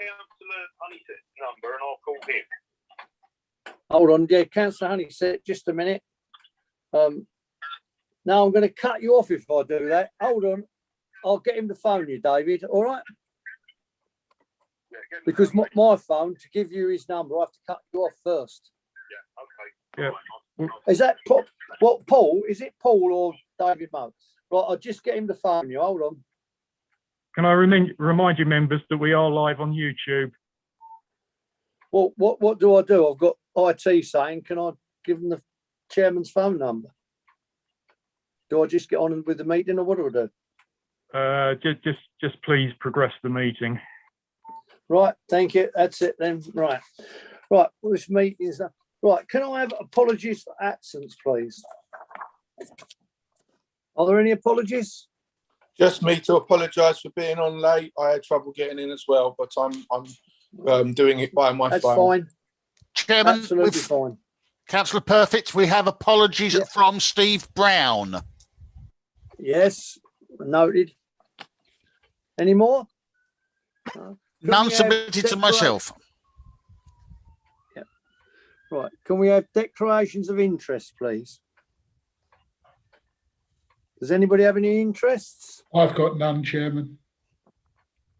Councillor Honeysett's number and I'll call him. Hold on, yeah, Councillor Honeysett, just a minute. Now I'm going to cut you off if I do that. Hold on, I'll get him to phone you, David. All right? Yeah, because my phone, to give you his number, I have to cut you off first. Yeah, okay. Yeah. Right, Is that what Paul? Is it Paul or David Muggs? Right, I'll just get him to phone you. Hold on. Can I remind you, members, that we are live on YouTube? Well, what do I do? I've got IT saying, can I give them the chairman's phone number? Do I just get on with the meeting, or what do I do? Just please progress the meeting. Right, thank you. That's it then. Right. Well, this meeting is right. Can I have apologies for absence, please? Are there any apologies? Just me to apologise for being on late. I had trouble getting in as well, but I'm doing it by my That's phone. fine. Chairman, Absolutely fine. Councillor Perfect, we have apologies Yeah. from Steve Brown. Yes, noted. Any more? No. Can None we have submitted to myself. Right. Can we have declarations of interest, please? Does anybody have any interests? I've got none, Chairman.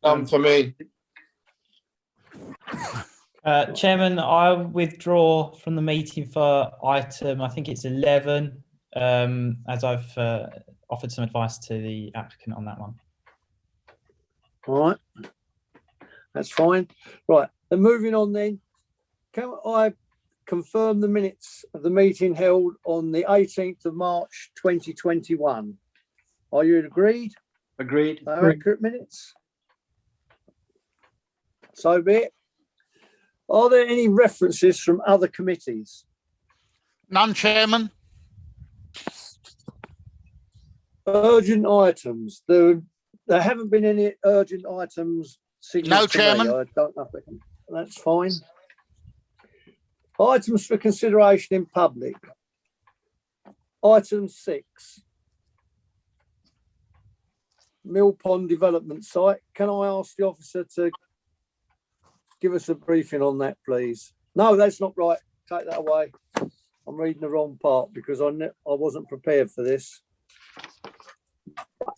For me. Chairman, I withdraw from the meeting for item, I think it's 11, as I've offered some advice to the applicant on that one. All right. That's fine. Right. And moving on then, can I confirm the minutes of the meeting held on the 18th of March 2021? Are you agreed? Agreed. Are accurate minutes? So be it. Are there any references from other committees? None, Chairman. Urgent items. There haven't been any urgent items. No, Chairman. I don't know if they can. That's fine. Items for consideration in public. Item 6. Mill Pond Development Site. Can I ask the officer to give us a briefing on that, please? No, that's not right. Take that away. I'm reading the wrong part because I wasn't prepared for this.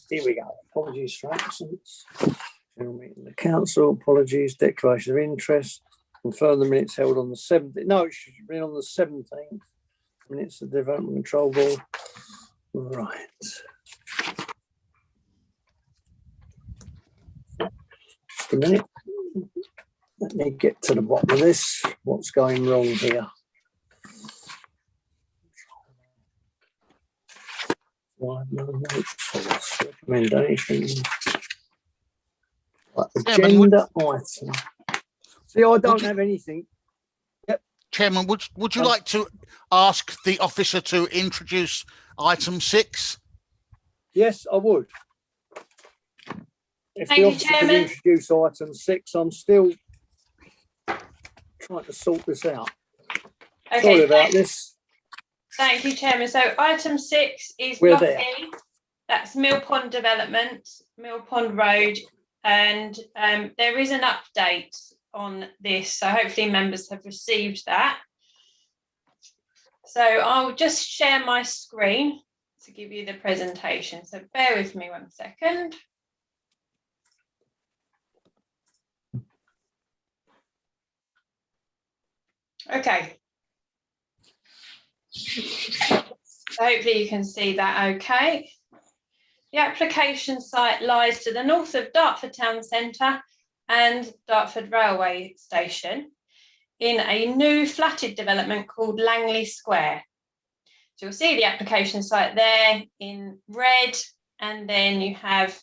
Here we go. Apologies for absence. The council, apologies, declaration of interest. Confirm the minutes held on the 17th. No, it should have been on the 17th. Minutes of Development Control Board. Right. Just a minute. Let me get to the bottom of this. What's going wrong here? Recommendation. Agenda item. See, I don't have anything. Yep. Chairman, would you like to ask the officer to introduce item 6? Yes, I would. If Thank the you, officer could Chairman. introduce item 6, I'm still trying to sort this out. Okay, Sorry about this. Thank you, Chairman. So item 6 is We're block there. E. That's Mill Pond Development, Mill Pond Road, and there is an update on this. So hopefully members have received that. So I'll just share my screen to give you the presentation. So bear with me 1 second. Okay. So hopefully you can see that okay. The application site lies to the north of Dartford Town Centre and Dartford Railway Station in a new flatted development called Langley Square. So you'll see the application site there in red, and then you have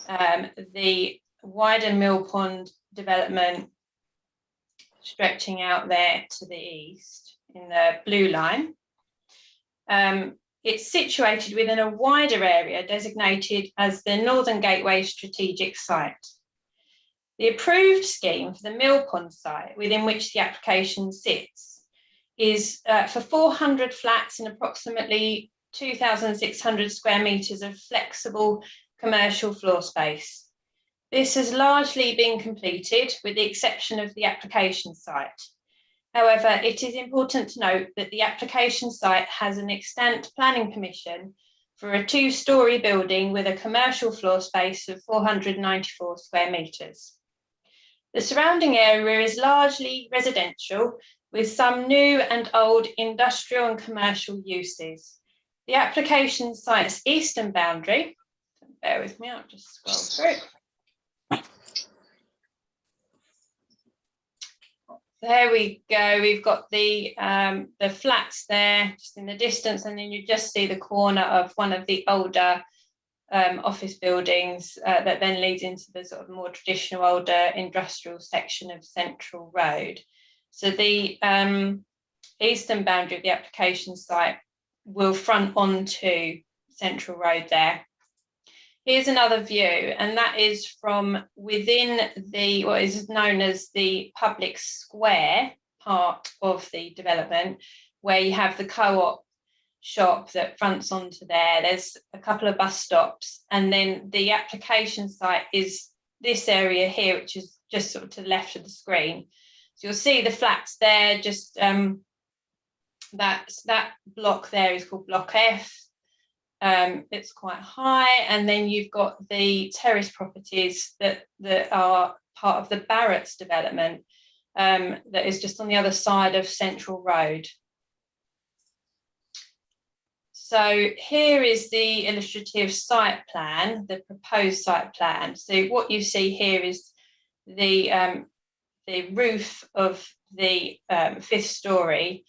the wider Mill Pond development stretching out there to the east in the blue line. It's situated within a wider area designated as the Northern Gateway Strategic Site. The approved scheme for the Mill Pond site, within which the application sits, is for 400 flats in approximately 2,600 square metres of flexible commercial floor space. This has largely been completed with the exception of the application site. However, it is important to note that the application site has an extant planning permission for a 2-storey building with a commercial floor space of 494 square metres. The surrounding area is largely residential with some new and old industrial and commercial uses. The application site's eastern boundary, bear with me, I'll just scroll through. There we go. We've got the flats there just in the distance, and then you just see the corner of one of the older office buildings that then leads into the sort of more traditional older industrial section of Central Road. So the eastern boundary of the application site will front onto Central Road there. Here's another view, and that is from within the what is known as the public square part of the development, where you have the co-op shop that fronts onto there. There's a couple of bus stops, and then the application site is this area here, which is just sort of to the left of the screen. So you'll see the flats there, just that block there is called Block F. It's quite high, and then you've got the terrace properties that are part of the Barrett's development that is just on the other side of Central Road. So here is the illustrative site plan, the proposed site plan. So what you see here is the roof of the 5th storey,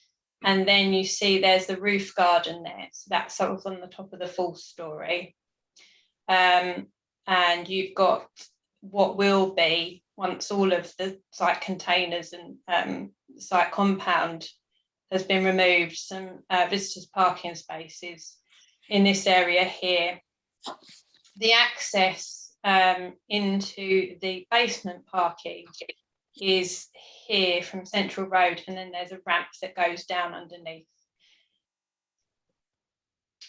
and then you see there's the roof garden there. So that's sort of on the top of the 4th storey. And you've got what will be, once all of the site containers and site compound has been removed, some visitors parking spaces in this area here. The access into the basement parking is here from Central Road, and then there's a ramp that goes down underneath.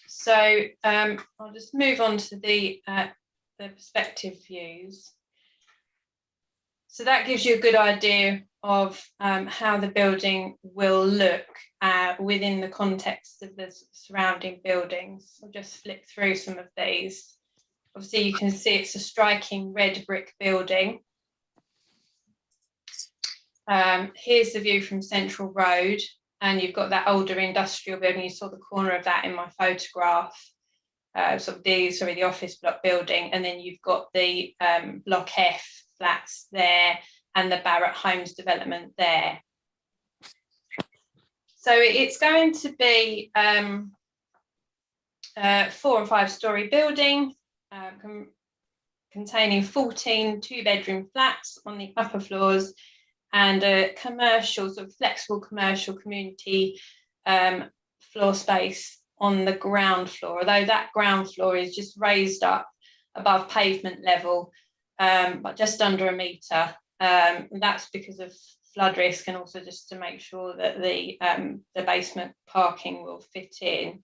So I'll just move on to the perspective views. So that gives you a good idea of how the building will look within the context of the surrounding buildings. I'll just flick through some of these. Obviously, you can see it's a striking red brick building. Here's the view from Central Road, and you've got that older industrial building. You saw the corner of that in my photograph. The office block building, and then you've got the Block F flats there and the Barrett Homes development there. So it's going to be 4 and 5 storey building containing 14 2-bedroom flats on the upper floors and a commercial, sort of flexible commercial community floor space on the ground floor, although that ground floor is just raised up above pavement level, but just under a metre. That's because of flood risk, and also just to make sure that the basement parking will fit in.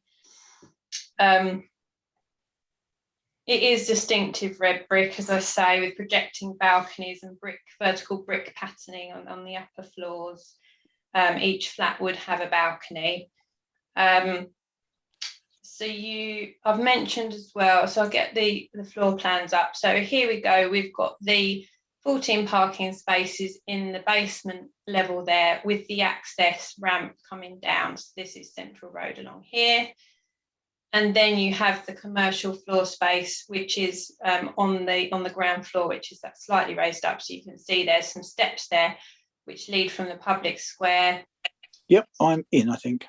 It is distinctive red brick, as I say, with projecting balconies and vertical brick patterning on the upper floors. Each flat would have a balcony. I've mentioned as well, so I'll get the floor plans up. So here we go, we've got the 14 parking spaces in the basement level there with the access ramp coming down. So this is Central Road along here. And then you have the commercial floor space, which is on the ground floor, which is that slightly raised up. So you can see there's some steps there which lead from the public square. Yep, I'm in, I think.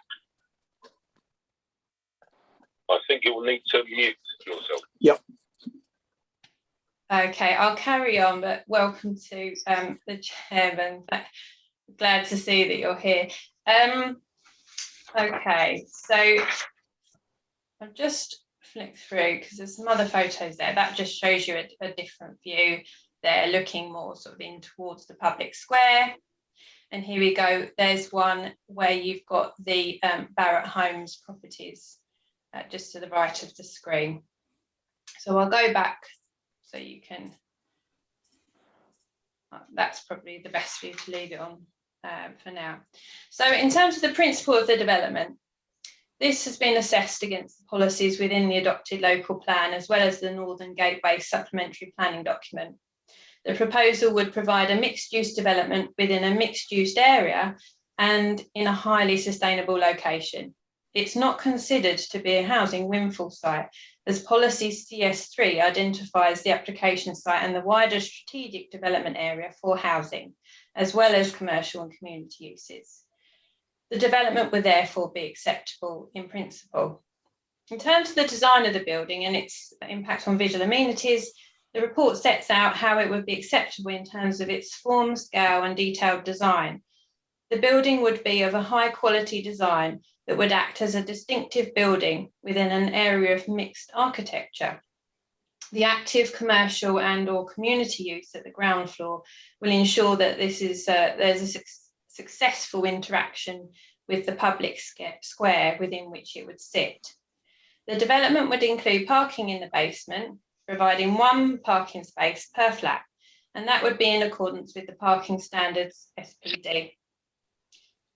I think you will need to mute yourself. Yep. Okay, I'll carry on, but welcome to the chairman. Glad to see that you're here. Okay, so I've just flicked through because there's some other photos there. That just shows you a different view. They're looking more sort of in towards the public square. And here we go. There's one where you've got the Barrett Homes properties just to the right of the screen. So I'll go back so you can that's probably the best for you to leave it on for now. So in terms of the principle of the development, this has been assessed against the policies within the adopted local plan, as well as the Northern Gateway supplementary planning document. The proposal would provide a mixed-use development within a mixed-use area and in a highly sustainable location. It's not considered to be a housing windfall site, as policy CS3 identifies the application site and the wider strategic development area for housing, as well as commercial and community uses. The development would therefore be acceptable in principle. In terms of the design of the building and its impact on visual amenities, the report sets out how it would be acceptable in terms of its form, scale, and detailed design. The building would be of a high quality design that would act as a distinctive building within an area of mixed architecture. The active commercial and/or community use at the ground floor will ensure that there's a successful interaction with the public square within which it would sit. The development would include parking in the basement, providing one parking space per flat, and that would be in accordance with the parking standards SPD.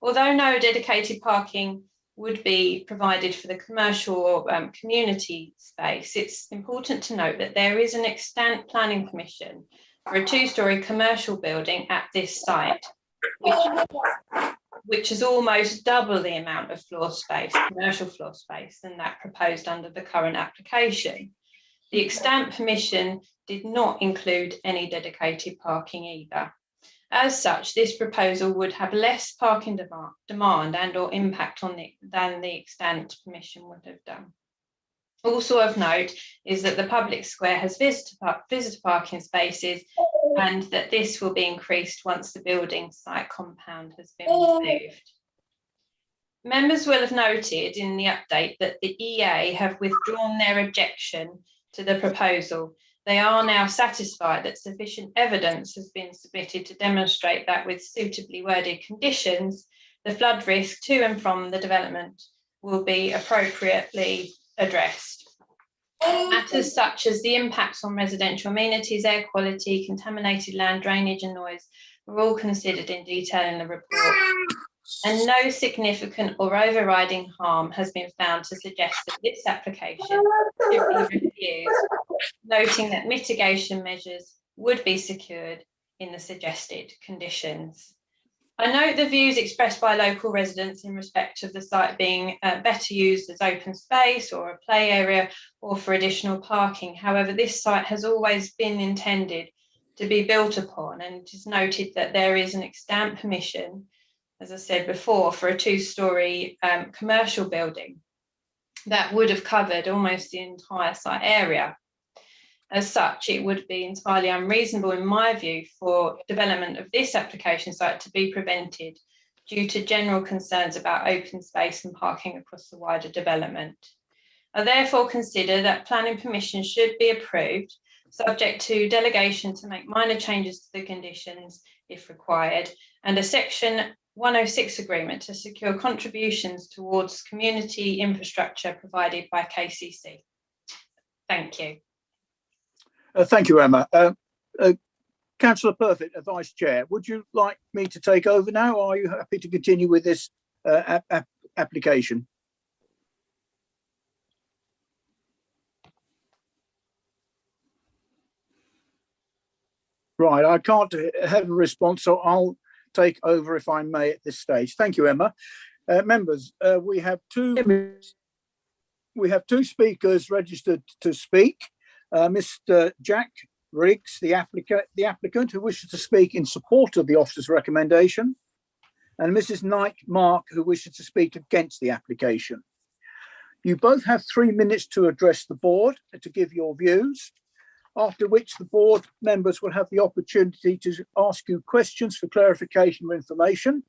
Although no dedicated parking would be provided for the commercial or community space, it's important to note that there is an extant planning permission for a 2-storey commercial building at this site, which is almost double the amount of floor space, commercial floor space, than that proposed under the current application. The extant permission did not include any dedicated parking either. As such, this proposal would have less parking demand and/or impact on than the extant permission would have done. Also of note is that the public square has visitor parking spaces, and that this will be increased once the building site compound has been removed. Members will have noted in the update that the EA have withdrawn their objection to the proposal. They are now satisfied that sufficient evidence has been submitted to demonstrate that with suitably worded conditions, the flood risk to and from the development will be appropriately addressed. Matters such as the impacts on residential amenities, air quality, contaminated land, drainage and noise were all considered in detail in the report, and no significant or overriding harm has been found to suggest that this application should be refused, noting that mitigation measures would be secured in the suggested conditions. I note the views expressed by local residents in respect of the site being better used as open space or a play area or for additional parking. However, this site has always been intended to be built upon, and it is noted that there is an extant permission, as I said before, for a 2-storey commercial building that would have covered almost the entire site area. As such, it would be entirely unreasonable, in my view, for development of this application site to be prevented due to general concerns about open space and parking across the wider development. I therefore consider that planning permission should be approved, subject to delegation to make minor changes to the conditions if required, and a Section 106 agreement to secure contributions towards community infrastructure provided by KCC. Thank you. Thank you, Emma. Councillor Perfect, Vice Chair, would you like me to take over now, or are you happy to continue with this application? Right, I can't have a response, so I'll take over if I may at this stage. Thank you, Emma. Members, we have two speakers registered to speak. Mr. Jack Riggs, the applicant, who wishes to speak in support of the officer's recommendation, and Mrs. Knight Mark, who wishes to speak against the application. You both have 3 minutes to address the board to give your views, after which the board members will have the opportunity to ask you questions for clarification or information,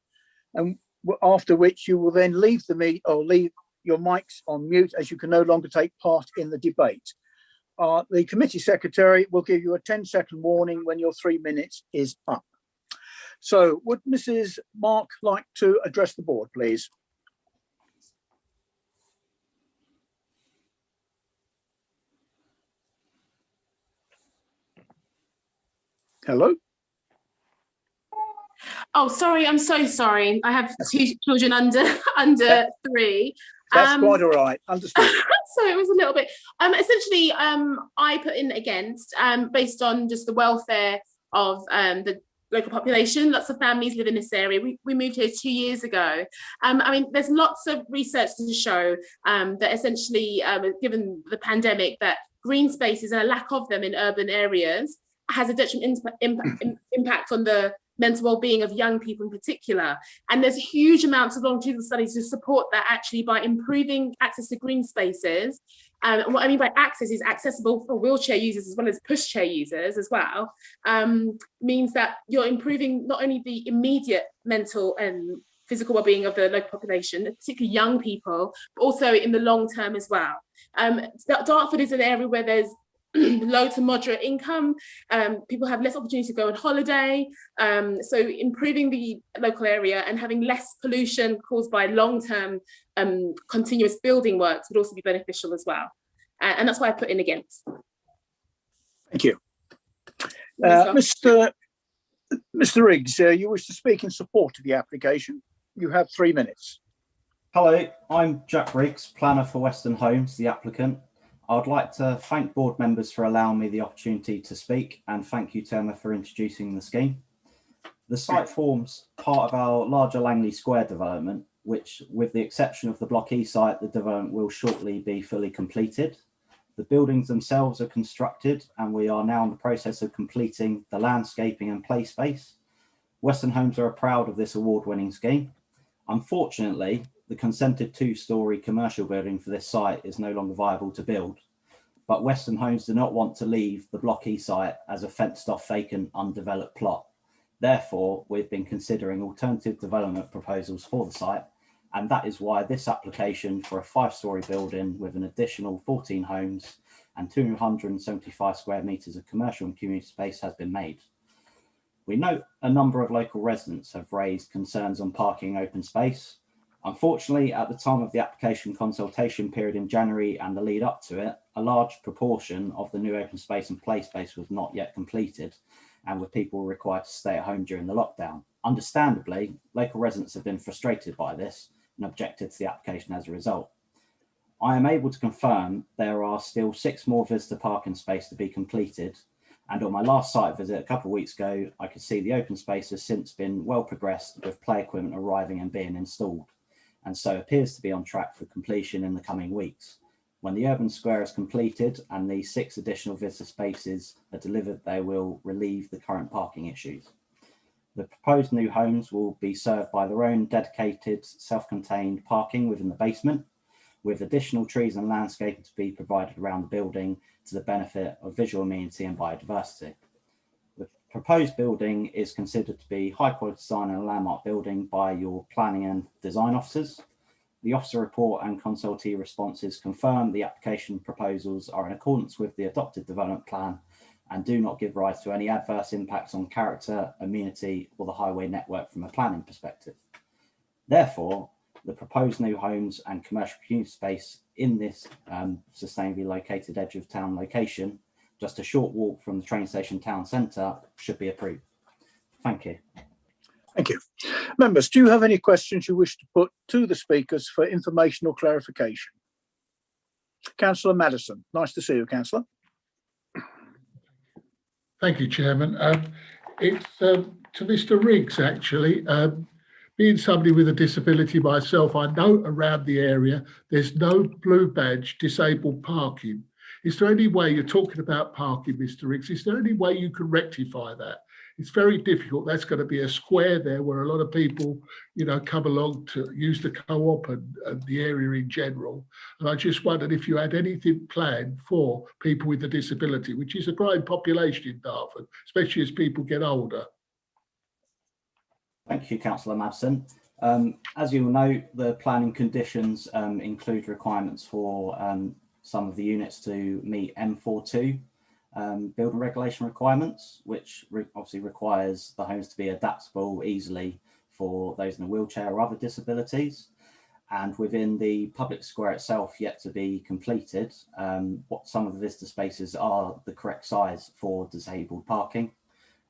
and after which you will then leave leave your mics on mute, as you can no longer take part in the debate. The committee secretary will give you a 10-second warning when your 3 minutes is up. So would Mrs. Mark like to address the board, please? Hello? Oh, sorry. I'm so sorry. I have 2 children under 3. That's quite all right. Understood. So it was a little bit. Essentially, I put in against based on just the welfare of the local population. Lots of families live in this area. We moved here 2 years ago. I mean, there's lots of research to show that essentially, given the pandemic, that green spaces and a lack of them in urban areas has a detrimental impact on the mental well-being of young people in particular. And there's huge amounts of longitudinal studies to support that actually by improving access to green spaces. And what I mean by access is accessible for wheelchair users as well as pushchair users as well, means that you're improving not only the immediate mental and physical well-being of the local population, particularly young people, but also in the long term as well. Dartford is an area where there's low to moderate income, people have less opportunity to go on holiday, so improving the local area and having less pollution caused by long-term continuous building works would also be beneficial as well, and that's why I put in against. Thank you. Mr. Riggs, you wish to speak in support of the application. You have 3 minutes. Hello, I'm Jack Riggs, planner for Western Homes, the applicant. I'd like to thank board members for allowing me the opportunity to speak, and thank you, Terma, for introducing the scheme. The site forms part of our larger Langley Square development, which, with the exception of the Block E site, the development will shortly be fully completed. The buildings themselves are constructed, and we are now in the process of completing the landscaping and play space. Western Homes are proud of this award-winning scheme. Unfortunately, the consented 2-storey commercial building for this site is no longer viable to build, but Western Homes do not want to leave the Block E site as a fenced-off, vacant, undeveloped plot. Therefore, we've been considering alternative development proposals for the site, and that is why this application for a 5-storey building with an additional 14 homes and 275 square metres of commercial and community space has been made. We note a number of local residents have raised concerns on parking open space. Unfortunately, at the time of the application consultation period in January and the lead up to it, a large proportion of the new open space and play space was not yet completed, and with people required to stay at home during the lockdown. Understandably, local residents have been frustrated by this and objected to the application as a result. I am able to confirm there are still 6 more visitor parking spaces to be completed, and on my last site visit a couple of weeks ago, I could see the open space has since been well progressed, with play equipment arriving and being installed, and so appears to be on track for completion in the coming weeks. When the urban square is completed and the 6 additional visitor spaces are delivered, they will relieve the current parking issues. The proposed new homes will be served by their own dedicated self-contained parking within the basement, with additional trees and landscaping to be provided around the building to the benefit of visual amenity and biodiversity. The proposed building is considered to be high quality design and a landmark building by your planning and design officers. The officer report and consultee responses confirm the application proposals are in accordance with the adopted development plan and do not give rise to any adverse impacts on character, amenity, or the highway network from a planning perspective. Therefore, the proposed new homes and commercial community space in this sustainably located edge of town location, just a short walk from the train station town centre, should be approved. Thank you. Thank you. Members, do you have any questions you wish to put to the speakers for information or clarification? Councillor Madison, nice to see you, Councillor. Thank you, Chairman. It's to Mr. Riggs, actually. Being somebody with a disability myself, I know around the area there's no blue badge disabled parking. Is there any way, you're talking about parking, Mr. Riggs, is there any way you can rectify that? It's very difficult. That's going to be a square there where a lot of people, you know, come along to use the co-op and the area in general. And I just wondered if you had anything planned for people with a disability, which is a growing population in Dartford, especially as people get older. Thank you, Councillor Madsen. As you will know, the planning conditions include requirements for some of the units to meet M42 building regulation requirements, which obviously requires the homes to be adaptable easily for those in a wheelchair or other disabilities. And within the public square itself, yet to be completed, what some of the visitor spaces are the correct size for disabled parking.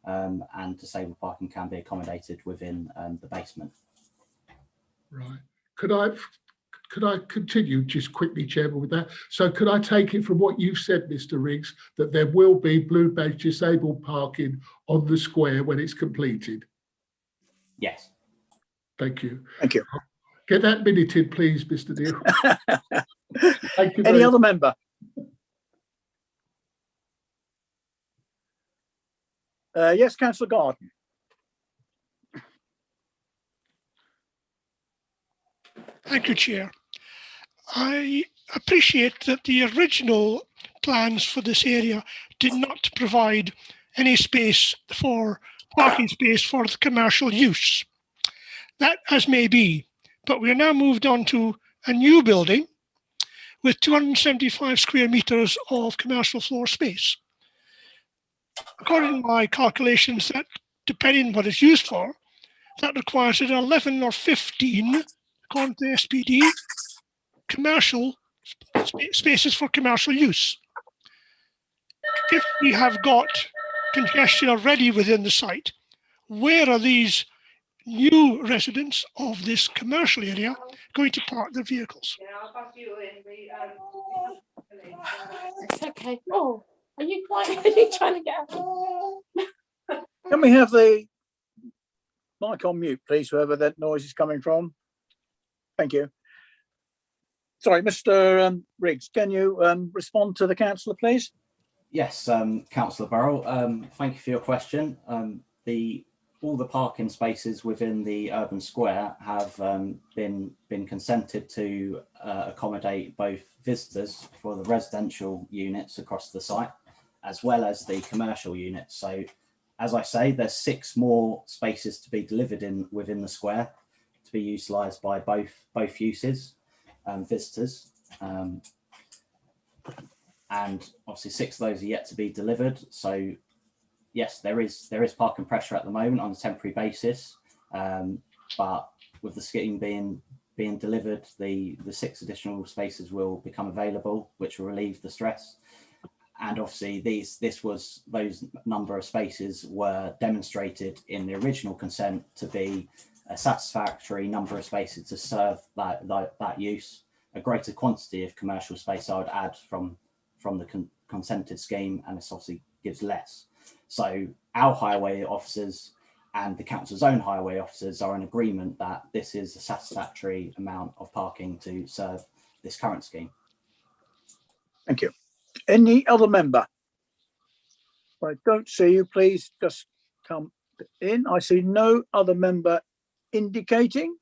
and disabled parking can be accommodated within the basement. Right. Could I continue just quickly, Chairman, with that? So could I take it from what you've said, Mr. Riggs, that there will be blue badge disabled parking on the square when it's completed? Yes. Thank you. Thank you. Get that minuted, please, Mr. Neil. Thank you. Any other member? Yes, Councillor Garden. Thank you, Chair. I appreciate that the original plans for this area did not provide any space for parking space for the commercial use. That as may be, but we are now moved on to a new building with 275 square meters of commercial floor space. According to my calculations, that depending on what it's used for, that requires 11 or 15, according to the SPD, commercial spaces for commercial use. If we have got congestion already within the site, where are these new residents of this commercial area going to park their vehicles? It's okay. Oh, are you trying to get out? Can we have the mic on mute, please, whoever that noise is coming from? Thank you. Sorry, Mr. Riggs, can you respond to the councillor, please? Yes, Councillor Burrell, thank you for your question. All the parking spaces within the urban square have been consented to accommodate both visitors for the residential units across the site, as well as the commercial units. So, as I say, there's 6 more spaces to be delivered within the square to be utilised by both uses, visitors, and obviously 6 of those are yet to be delivered. So yes, there is parking pressure at the moment on a temporary basis, but with the scheme being delivered, the 6 additional spaces will become available, which will relieve the stress. And obviously those number of spaces were demonstrated in the original consent to be a satisfactory number of spaces to serve that use. A greater quantity of commercial space I would add from the consented scheme, and this obviously gives less. So our highway officers and the council's own highway officers are in agreement that this is a satisfactory amount of parking to serve this current scheme. Thank you. Any other member? I don't see you. Please just come in. I see no other member indicating.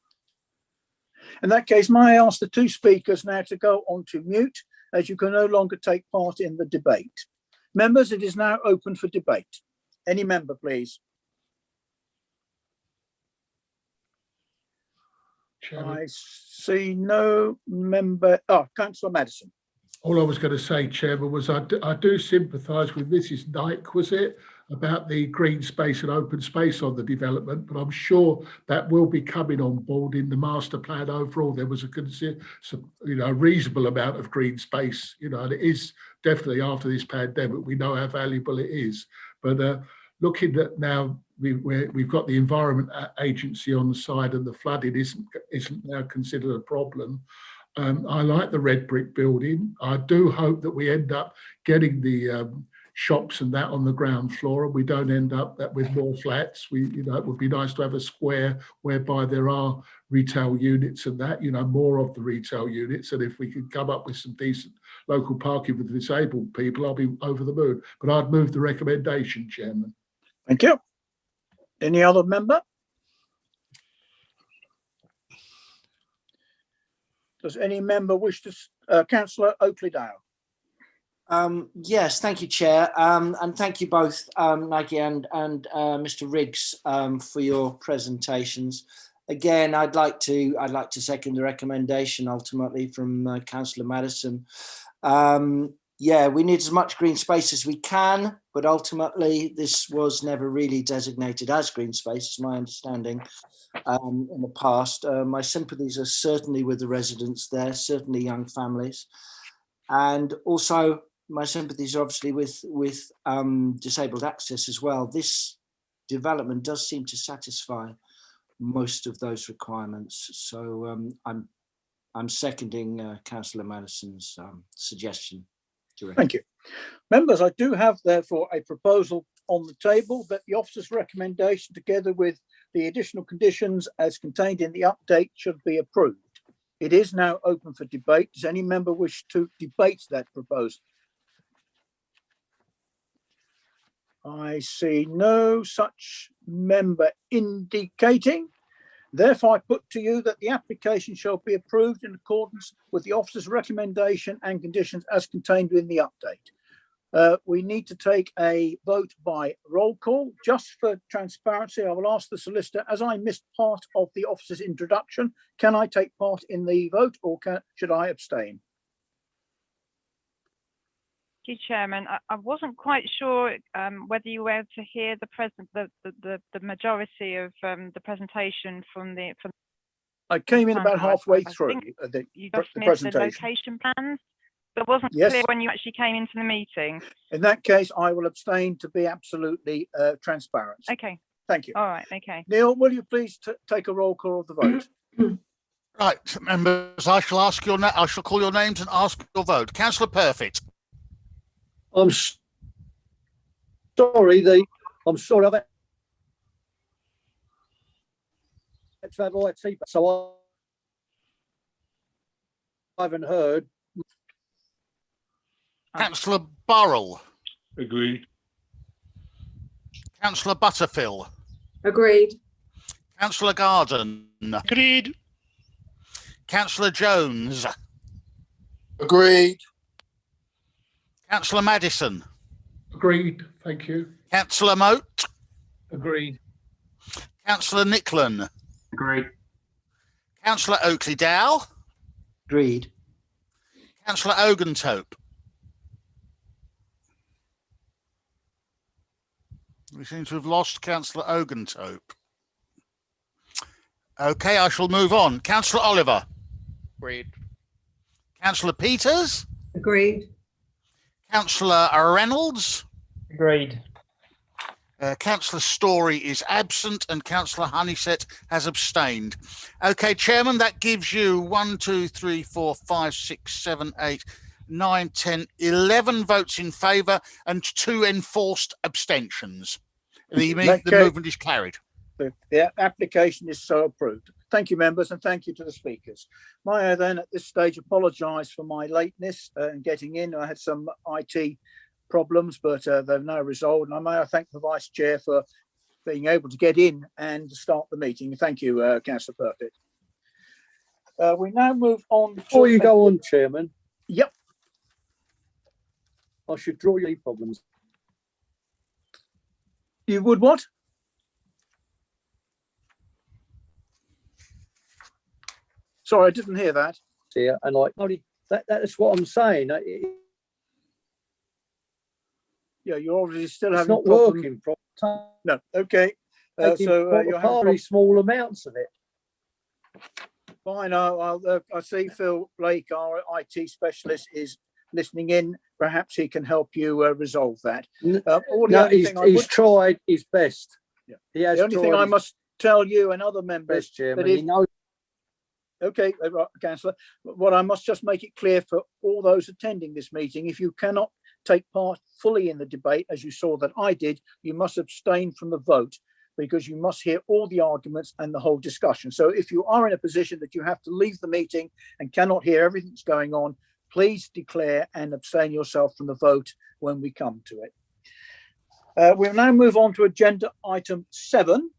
In that case, may I ask the 2 speakers now to go on to mute, as you can no longer take part in the debate. Members, it is now open for debate. Any member, please. Chairman. I see no member. Oh, Councillor Madison. All I was going to say, Chairman, was I do sympathise with Mrs. Knight, was it, about the green space and open space on the development, but I'm sure that will be coming on board in the master plan overall. There was a reasonable amount of green space, and it is definitely after this pandemic, we know how valuable it is. But looking at now, we've got the Environment Agency on the side, and the flooding isn't now considered a problem. I like the red brick building. I do hope that we end up getting the shops and that on the ground floor, and we don't end up with more flats. It would be nice to have a square whereby there are retail units and that, more of the retail units. And if we could come up with some decent local parking for the disabled people, I'll be over the moon. But I'd move the recommendation, Chairman. Thank you. Any other member? Does any member wish to, Councillor Oakley-Dale? Yes, thank you, Chair, and thank you both, Maggie and Mr. Riggs, for your presentations. Again, I'd like to second the recommendation ultimately from Councillor Madison. Yeah, we need as much green space as we can, but ultimately this was never really designated as green space, is my understanding, in the past. My sympathies are certainly with the residents there, certainly young families, and also my sympathies are obviously with disabled access as well. This development does seem to satisfy most of those requirements. So I'm seconding Councillor Madison's suggestion. Thank you. Members, I do have therefore a proposal on the table that the officer's recommendation, together with the additional conditions as contained in the update, should be approved. It is now open for debate. Does any member wish to debate that proposal? I see no such member indicating. Therefore, I put to you that the application shall be approved in accordance with the officer's recommendation and conditions as contained in the update. We need to take a vote by roll call. Just for transparency, I will ask the solicitor, as I missed part of the officer's introduction, can I take part in the vote or should I abstain? Thank you, Chairman. I wasn't quite sure whether you were able to hear the majority of the presentation from the. I came in about halfway through the presentation. The location plans, but it wasn't clear when you actually came into the meeting. In that case, I will abstain to be absolutely transparent. Okay. Thank you. All right. Okay. Neil, will you please take a roll call of the vote? Right, members, I shall ask your I shall call your names and ask your vote. Councillor Perfect. I'm sorry. I've had to have IT, so I haven't heard. Councillor Burrell. Agreed. Councillor Butterfield. Agreed. Councillor Garden. Agreed. Councillor Jones. Agreed. Councillor Madison. Agreed. Thank you. Councillor Moat. Agreed. Councillor Nicklin. Agreed. Councillor Oakley Dow. Agreed. Councillor Ogentope. We seem to have lost Councillor Ogentope. Okay, I shall move on. Councillor Oliver. Agreed. Councillor Peters. Agreed. Councillor Reynolds. Agreed. Councillor Story is absent and Councillor Honeysett has abstained. Okay, Chairman, that gives you 1, 2, 3, 4, 5, 6, 7, 8, 9, 10, 11 votes in favour and 2 enforced abstentions. The movement is carried. The application is so approved. Thank you, members, and thank you to the speakers. May I then at this stage apologise for my lateness in getting in. I had some IT problems, but they've now resolved. And I thank the Vice Chair for being able to get in and start the meeting. Thank you, Councillor Perfect. We now move on. Before you go on, Chairman. Yep. I should draw your problems. You would what? Sorry, I didn't hear that. Yeah, and that's what I'm saying. Yeah, you're obviously still It's having not problems. working properly. No, okay. So you're having very small amounts of it. fine. I see Phil Blake, our IT specialist, is listening in. Perhaps he can help you resolve that. No, he's tried his best. Yeah. He has the only thing I must tell you and other members, Chairman, that he knows. Okay, Councillor, what I must just make it clear for all those attending this meeting, if you cannot take part fully in the debate, as you saw that I did, you must abstain from the vote because you must hear all the arguments and the whole discussion. So if you are in a position that you have to leave the meeting and cannot hear everything that's going on, please declare and abstain yourself from the vote when we come to it. We'll now move on to agenda item 7,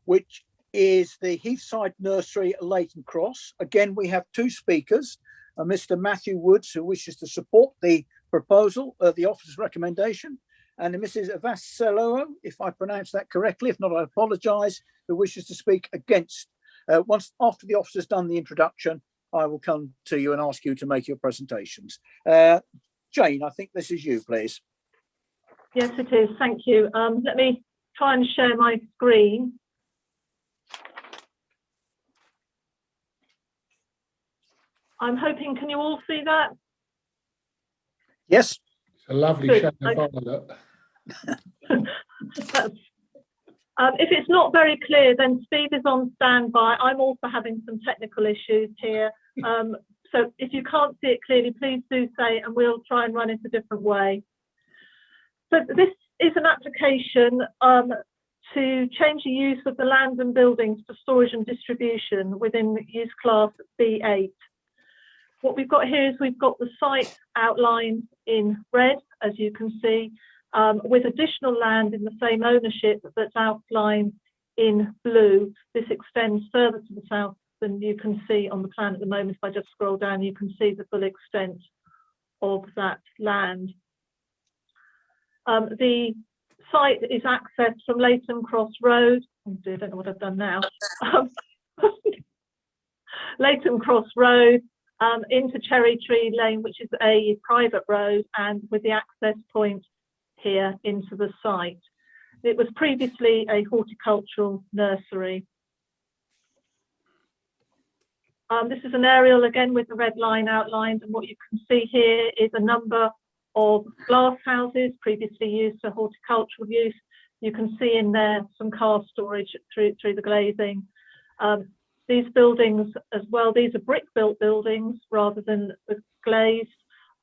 which is the Heathside Nursery, Leighton Cross. Again, we have 2 speakers, Mr. Matthew Woods, who wishes to support the proposal, the officer's recommendation, and Mrs. Vassalo, if I pronounce that correctly, if not, I apologise, who wishes to speak against. Once after the officer's done the introduction, I will come to you and ask you to make your presentations. Jane, I think this is you, please. Yes, it is. Thank you. Let me try and share my screen. I'm hoping, can you all see that? Yes. It's a lovely Good. shade of violet. If it's not very clear, then Steve is on standby. I'm also having some technical issues here. So if you can't see it clearly, please do say, and we'll try and run it a different way. So this is an application to change the use of the land and buildings for storage and distribution within use class B8. What we've got here is we've got the site outlined in red, as you can see, with additional land in the same ownership that's outlined in blue. This extends further to the south than you can see on the plan at the moment. If I just scroll down, you can see the full extent of that land. The site is accessed from Leighton Cross Road. Oh dear, I don't know what I've done now. Leighton Cross Road into Cherry Tree Lane, which is a private road, and with the access point here into the site. It was previously a horticultural nursery. This is an aerial again with the red line outlined, and what you can see here is a number of glass houses previously used for horticultural use. You can see in there some car storage through the glazing. These buildings as well, these are brick built buildings rather than glazed,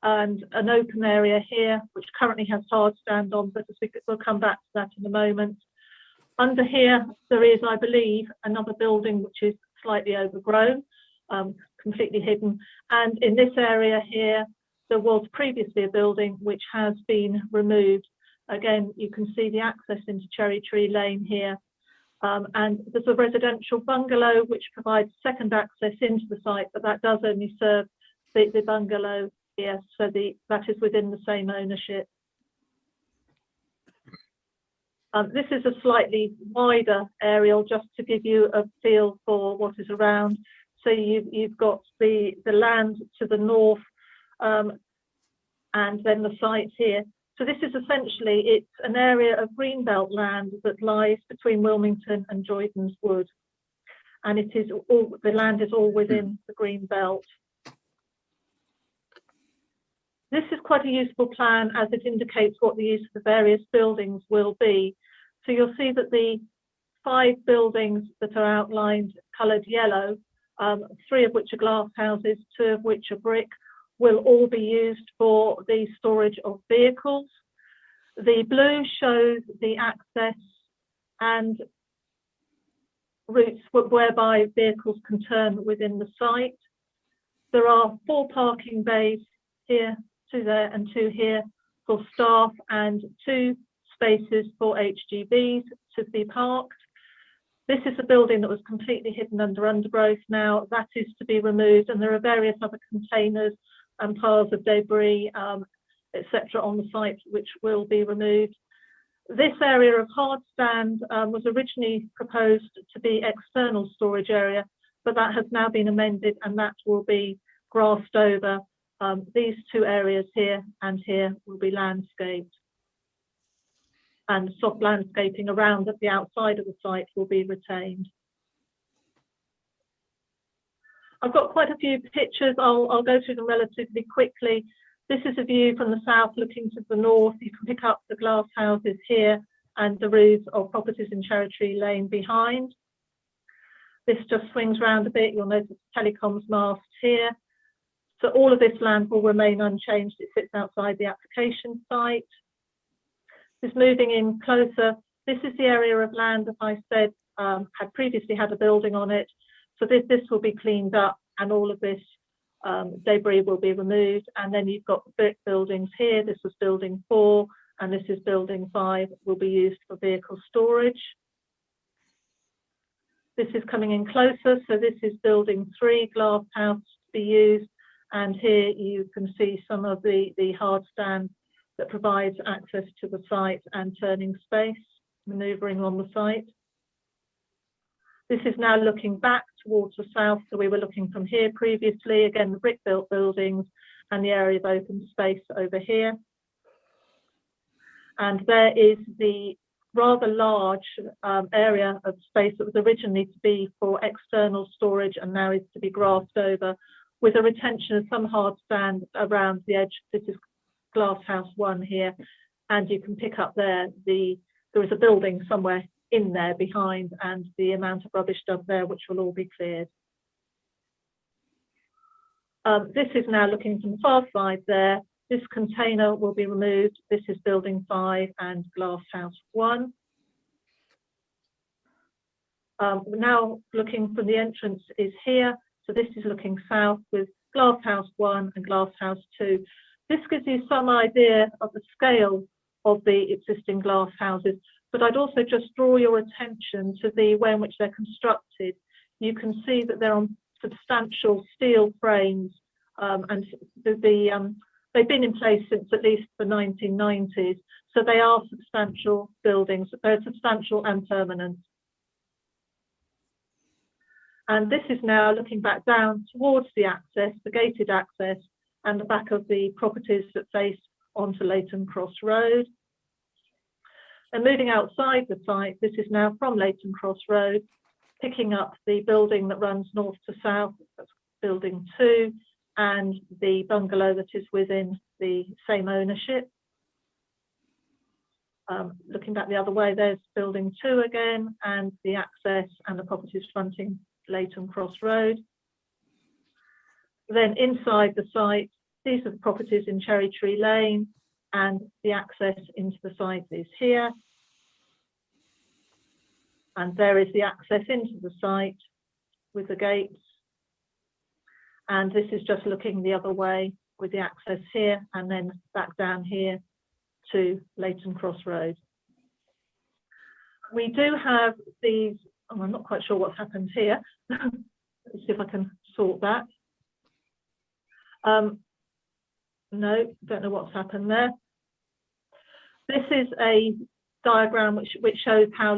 and an open area here which currently has hard stand on, but we'll come back to that in a moment. Under here there is, I believe, another building which is slightly overgrown, completely hidden, and in this area here there was previously a building which has been removed. Again, you can see the access into Cherry Tree Lane here, and there's a residential bungalow which provides second access into the site, but that does only serve the bungalow here, so that is within the same ownership. This is a slightly wider aerial just to give you a feel for what is around. So you've got the land to the north, and then the site here. So this is essentially, it's an area of greenbelt land that lies between Wilmington and Joydens Wood, and it is all, the land is all within the green belt. This is quite a useful plan as it indicates what the use of the various buildings will be. So you'll see that the 5 buildings that are outlined coloured yellow, 3 of which are glass houses, 2 of which are brick, will all be used for the storage of vehicles. The blue shows the access and routes whereby vehicles can turn within the site. There are 4 parking bays here, 2 there and 2 here for staff, and 2 spaces for HGVs to be parked. This is a building that was completely hidden under undergrowth now. That is to be removed, and there are various other containers and piles of debris, etc. on the site which will be removed. This area of hard stand was originally proposed to be external storage area, but that has now been amended and that will be grassed over. These 2 areas here and here will be landscaped, and soft landscaping around at the outside of the site will be retained. I've got quite a few pictures. I'll go through them relatively quickly. This is a view from the south looking to the north. You can pick up the glass houses here and the roofs of properties in Cherry Tree Lane behind. This just swings round a bit. You'll notice telecoms masts here. So all of this land will remain unchanged. It sits outside the application site. Just moving in closer, this is the area of land that I said had previously had a building on it. So this will be cleaned up, and all of this debris will be removed. And then you've got the brick buildings here. This was building 4, and this is building 5, will be used for vehicle storage. This is coming in closer. So this is building 3, glass house to be used. And here you can see some of the hard stand that provides access to the site and turning space, manoeuvring on the site. This is now looking back towards the south, so we were looking from here previously, again the brick built buildings and the area of open space over here. And there is the rather large area of space that was originally to be for external storage and now is to be grassed over, with a retention of some hard stand around the edge. This is glass house 1 here, and you can pick up there, there is a building somewhere in there behind, and the amount of rubbish dumped there, which will all be cleared. This is now looking from the far side there. This container will be removed. This is building 5 and glass house 1. Now looking from the entrance is here. So this is looking south with glass house 1 and glass house 2. This gives you some idea of the scale of the existing glass houses, but I'd also just draw your attention to the way in which they're constructed. You can see that they're on substantial steel frames, and they've been in place since at least the 1990s. So they are substantial buildings. They're substantial and permanent. And this is now looking back down towards the access, the gated access, and the back of the properties that face onto Leighton Cross Road. And moving outside the site, this is now from Leighton Cross Road, picking up the building that runs north to south, that's building 2, and the bungalow that is within the same ownership. Looking back the other way, there's building 2 again, and the access and the properties fronting Leighton Cross Road. Then inside the site, these are the properties in Cherry Tree Lane, and the access into the site is here. And there is the access into the site with the gates. And this is just looking the other way with the access here, and then back down here to Leighton Cross Road. We do have these, I'm not quite sure what's happened here. Let's see if I can sort that. No, don't know what's happened there. This is a diagram which shows how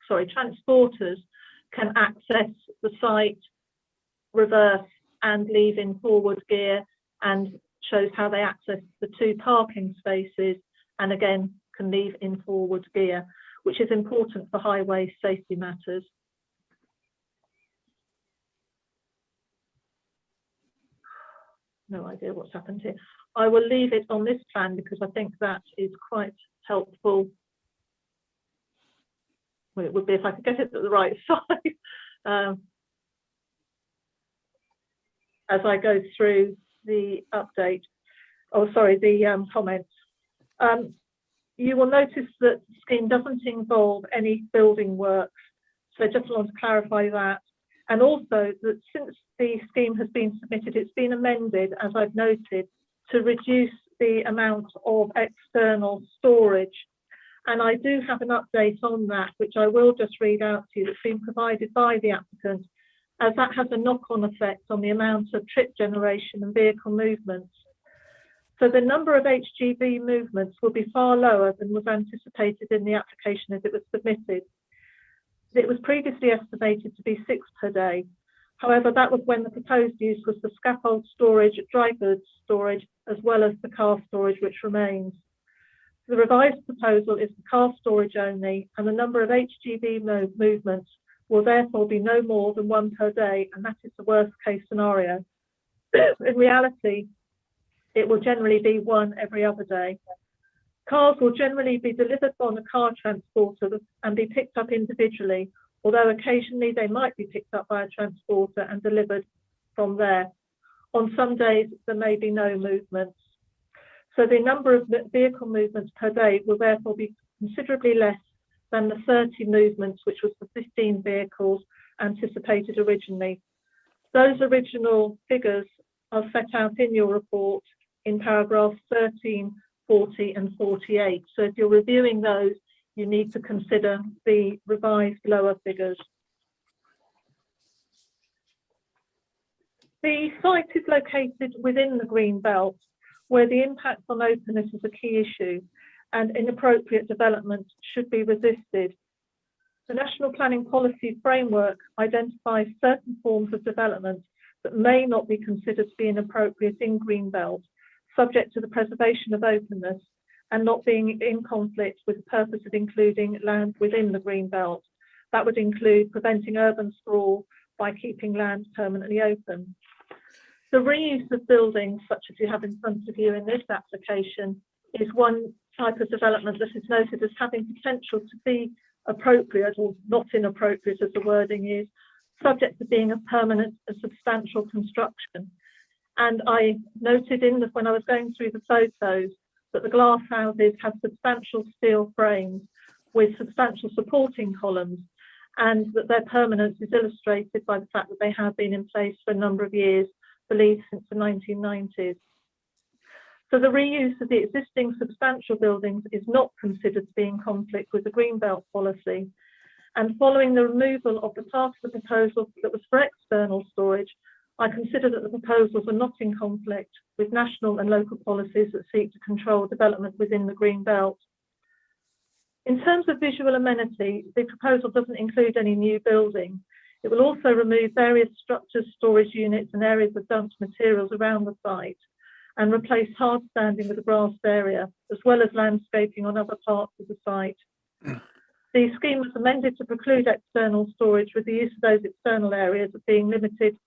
transporters can access the site, reverse and leave in forward gear, and shows how they access the 2 parking spaces, and again can leave in forward gear, which is important for highway safety matters. No idea what's happened here. I will leave it on this plan because I think that is quite helpful. Well, it would be if I could get it to the right side. As I go through the update, the comments. You will notice that the scheme doesn't involve any building works. So I just want to clarify that. And also that since the scheme has been submitted, it's been amended, as I've noted, to reduce the amount of external storage. And I do have an update on that, which I will just read out to you, that's been provided by the applicant, as that has a knock-on effect on the amount of trip generation and vehicle movements. So the number of HGV movements will be far lower than was anticipated in the application as it was submitted. It was previously estimated to be 6 per day. However, that was when the proposed use was the scaffold storage, dry goods storage, as well as the car storage, which remains. The revised proposal is the car storage only, and the number of HGV movements will therefore be no more than 1 per day, and that is the worst case scenario. In reality, it will generally be 1 every other day. Cars will generally be delivered on a car transporter and be picked up individually, although occasionally they might be picked up by a transporter and delivered from there. On some days, there may be no movements. So the number of vehicle movements per day will therefore be considerably less than the 30 movements, which was the 15 vehicles anticipated originally. Those original figures are set out in your report in paragraphs 13, 40 and 48. So if you're reviewing those, you need to consider the revised lower figures. The site is located within the green belt, where the impact on openness is a key issue and inappropriate development should be resisted. The National Planning Policy Framework identifies certain forms of development that may not be considered to be inappropriate in green belt, subject to the preservation of openness and not being in conflict with the purpose of including land within the green belt. That would include preventing urban sprawl by keeping land permanently open. The reuse of buildings, such as you have in front of you in this application, is one type of development that is noted as having potential to be appropriate or not inappropriate, as the wording is, subject to being a permanent and substantial construction. And I noted when I was going through the photos that the glass houses have substantial steel frames with substantial supporting columns, and that their permanence is illustrated by the fact that they have been in place for a number of years, believed since the 1990s. So the reuse of the existing substantial buildings is not considered to be in conflict with the Greenbelt policy. And following the removal of the part of the proposal that was for external storage, I consider that the proposals are not in conflict with national and local policies that seek to control development within the Greenbelt. In terms of visual amenity, the proposal doesn't include any new building. It will also remove various structures, storage units and areas of dumped materials around the site and replace hard standing with a grassed area, as well as landscaping on other parts of the site. The scheme was amended to preclude external storage, with the use of those external areas being limited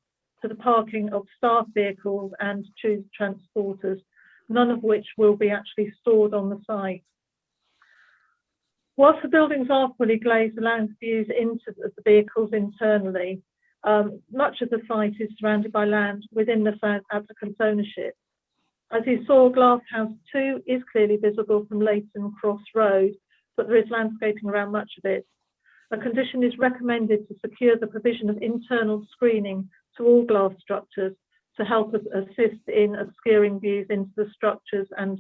to the parking of staff vehicles and tube transporters, none of which will be actually stored on the site. Whilst the buildings are fully glazed, allows views into the vehicles internally, much of the site is surrounded by land within the applicant's ownership. As you saw, Glasshouse 2 is clearly visible from Leighton Cross Road, but there is landscaping around much of it. A condition is recommended to secure the provision of internal screening to all glass structures to help us assist in obscuring views into the structures and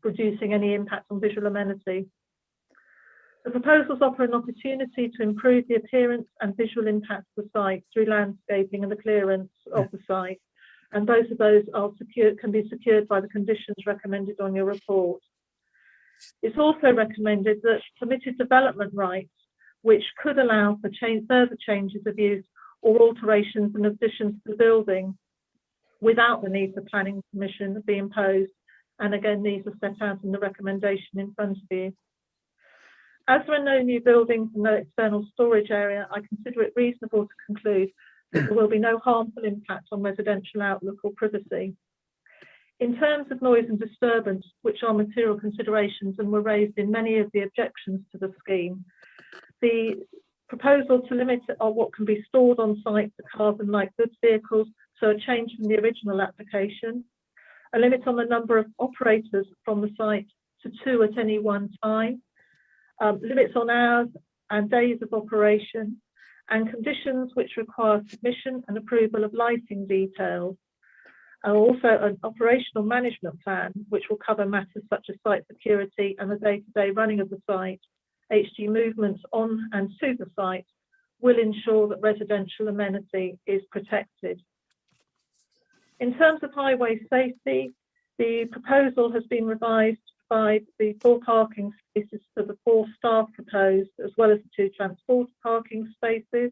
reducing any impact on visual amenity. The proposals offer an opportunity to improve the appearance and visual impact of the site through landscaping and the clearance of the site, and both of those are can be secured by the conditions recommended on your report. It's also recommended that permitted development rights, which could allow for further changes of use or alterations and additions to the building without the need for planning permission, be imposed. And again, these are set out in the recommendation in front of you. As there are no new buildings and no external storage area, I consider it reasonable to conclude that there will be no harmful impact on residential outlook or privacy. In terms of noise and disturbance, which are material considerations and were raised in many of the objections to the scheme, the proposal to limit what can be stored on site for cars and light goods vehicles, so a change from the original application, a limit on the number of operators from the site to 2 at any one time, limits on hours and days of operation, and conditions which require submission and approval of lighting details, and also an operational management plan which will cover matters such as site security and the day-to-day running of the site. HG movements on and to the site will ensure that residential amenity is protected. In terms of highway safety, the proposal has been revised by the 4 parking spaces to the 4 staff proposed, as well as the 2 transport parking spaces.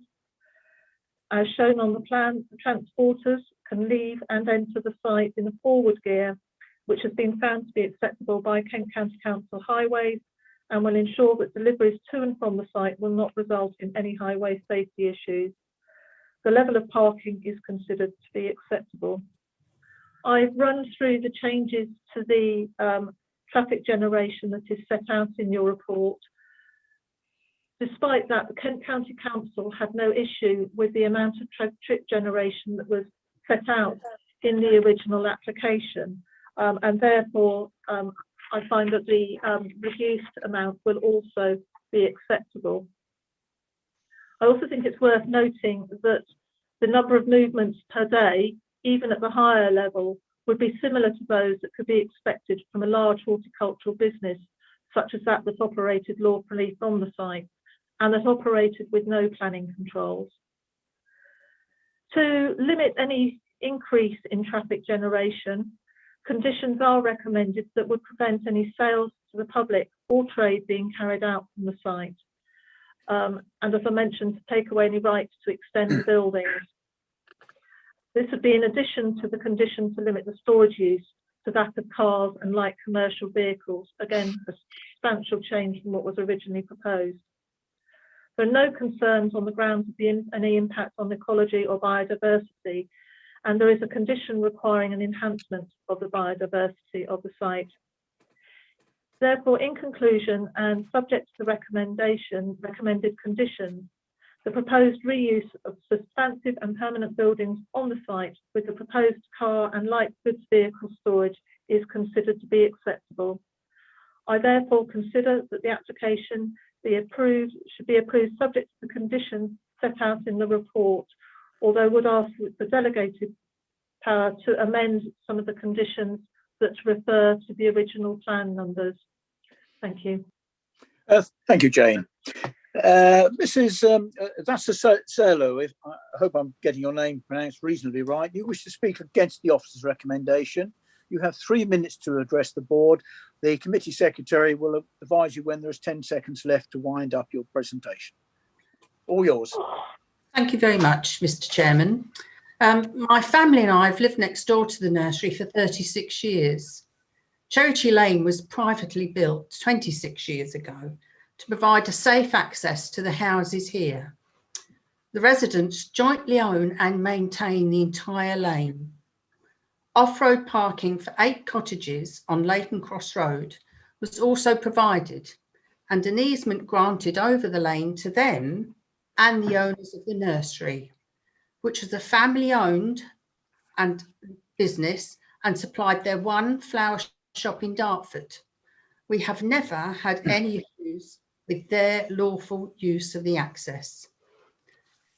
As shown on the plan, the transporters can leave and enter the site in a forward gear, which has been found to be acceptable by Kent County Council Highways and will ensure that deliveries to and from the site will not result in any highway safety issues. The level of parking is considered to be acceptable. I've run through the changes to the traffic generation that is set out in your report. Despite that, the Kent County Council had no issue with the amount of trip generation that was set out in the original application, and therefore I find that the reduced amount will also be acceptable. I also think it's worth noting that the number of movements per day, even at the higher level, would be similar to those that could be expected from a large horticultural business, such as that that's operated lawfully from the site and that operated with no planning controls. To limit any increase in traffic generation, conditions are recommended that would prevent any sales to the public or trade being carried out from the site. And as I mentioned, to take away any rights to extend the buildings. This would be in addition to the condition to limit the storage use to that of cars and light commercial vehicles. Again, a substantial change from what was originally proposed. There are no concerns on the grounds of any impact on ecology or biodiversity, and there is a condition requiring an enhancement of the biodiversity of the site. Therefore, in conclusion, and subject to the recommended conditions, the proposed reuse of substantive and permanent buildings on the site with the proposed car and light goods vehicle storage is considered to be acceptable. I therefore consider that the application should be approved subject to the conditions set out in the report, although would ask the delegated power to amend some of the conditions that refer to the original plan numbers. Thank you. Thank you, Jane. Mrs. Vassallo, I hope I'm getting your name pronounced reasonably right. You wish to speak against the officer's recommendation. You have 3 minutes to address the board. The committee secretary will advise you when there's 10 seconds left to wind up your presentation. All yours. Thank you very much, Mr. Chairman. My family and I have lived next door to the nursery for 36 years. Cherry Tree Lane was privately built 26 years ago to provide a safe access to the houses here. The residents jointly own and maintain the entire lane. Off-road parking for 8 cottages on Leighton Cross Road was also provided, and an easement granted over the lane to them and the owners of the nursery, which was a family-owned and business and supplied their one flower shop in Dartford. We have never had any issues with their lawful use of the access.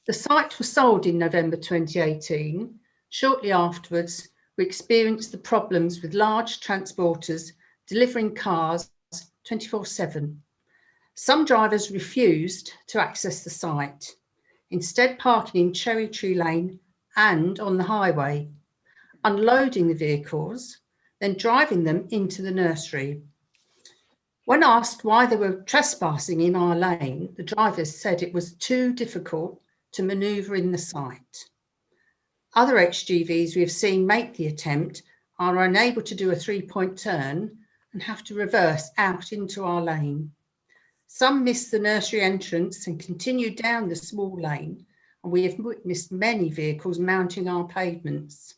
The site was sold in November 2018. Shortly afterwards, we experienced the problems with large transporters delivering cars 24/7. Some drivers refused to access the site, instead parking in Cherry Tree Lane and on the highway, unloading the vehicles, then driving them into the nursery. When asked why they were trespassing in our lane, the drivers said it was too difficult to manoeuvre in the site. Other HGVs we have seen make the attempt are unable to do a 3-point turn and have to reverse out into our lane. Some miss the nursery entrance and continue down the small lane, and we have witnessed many vehicles mounting our pavements.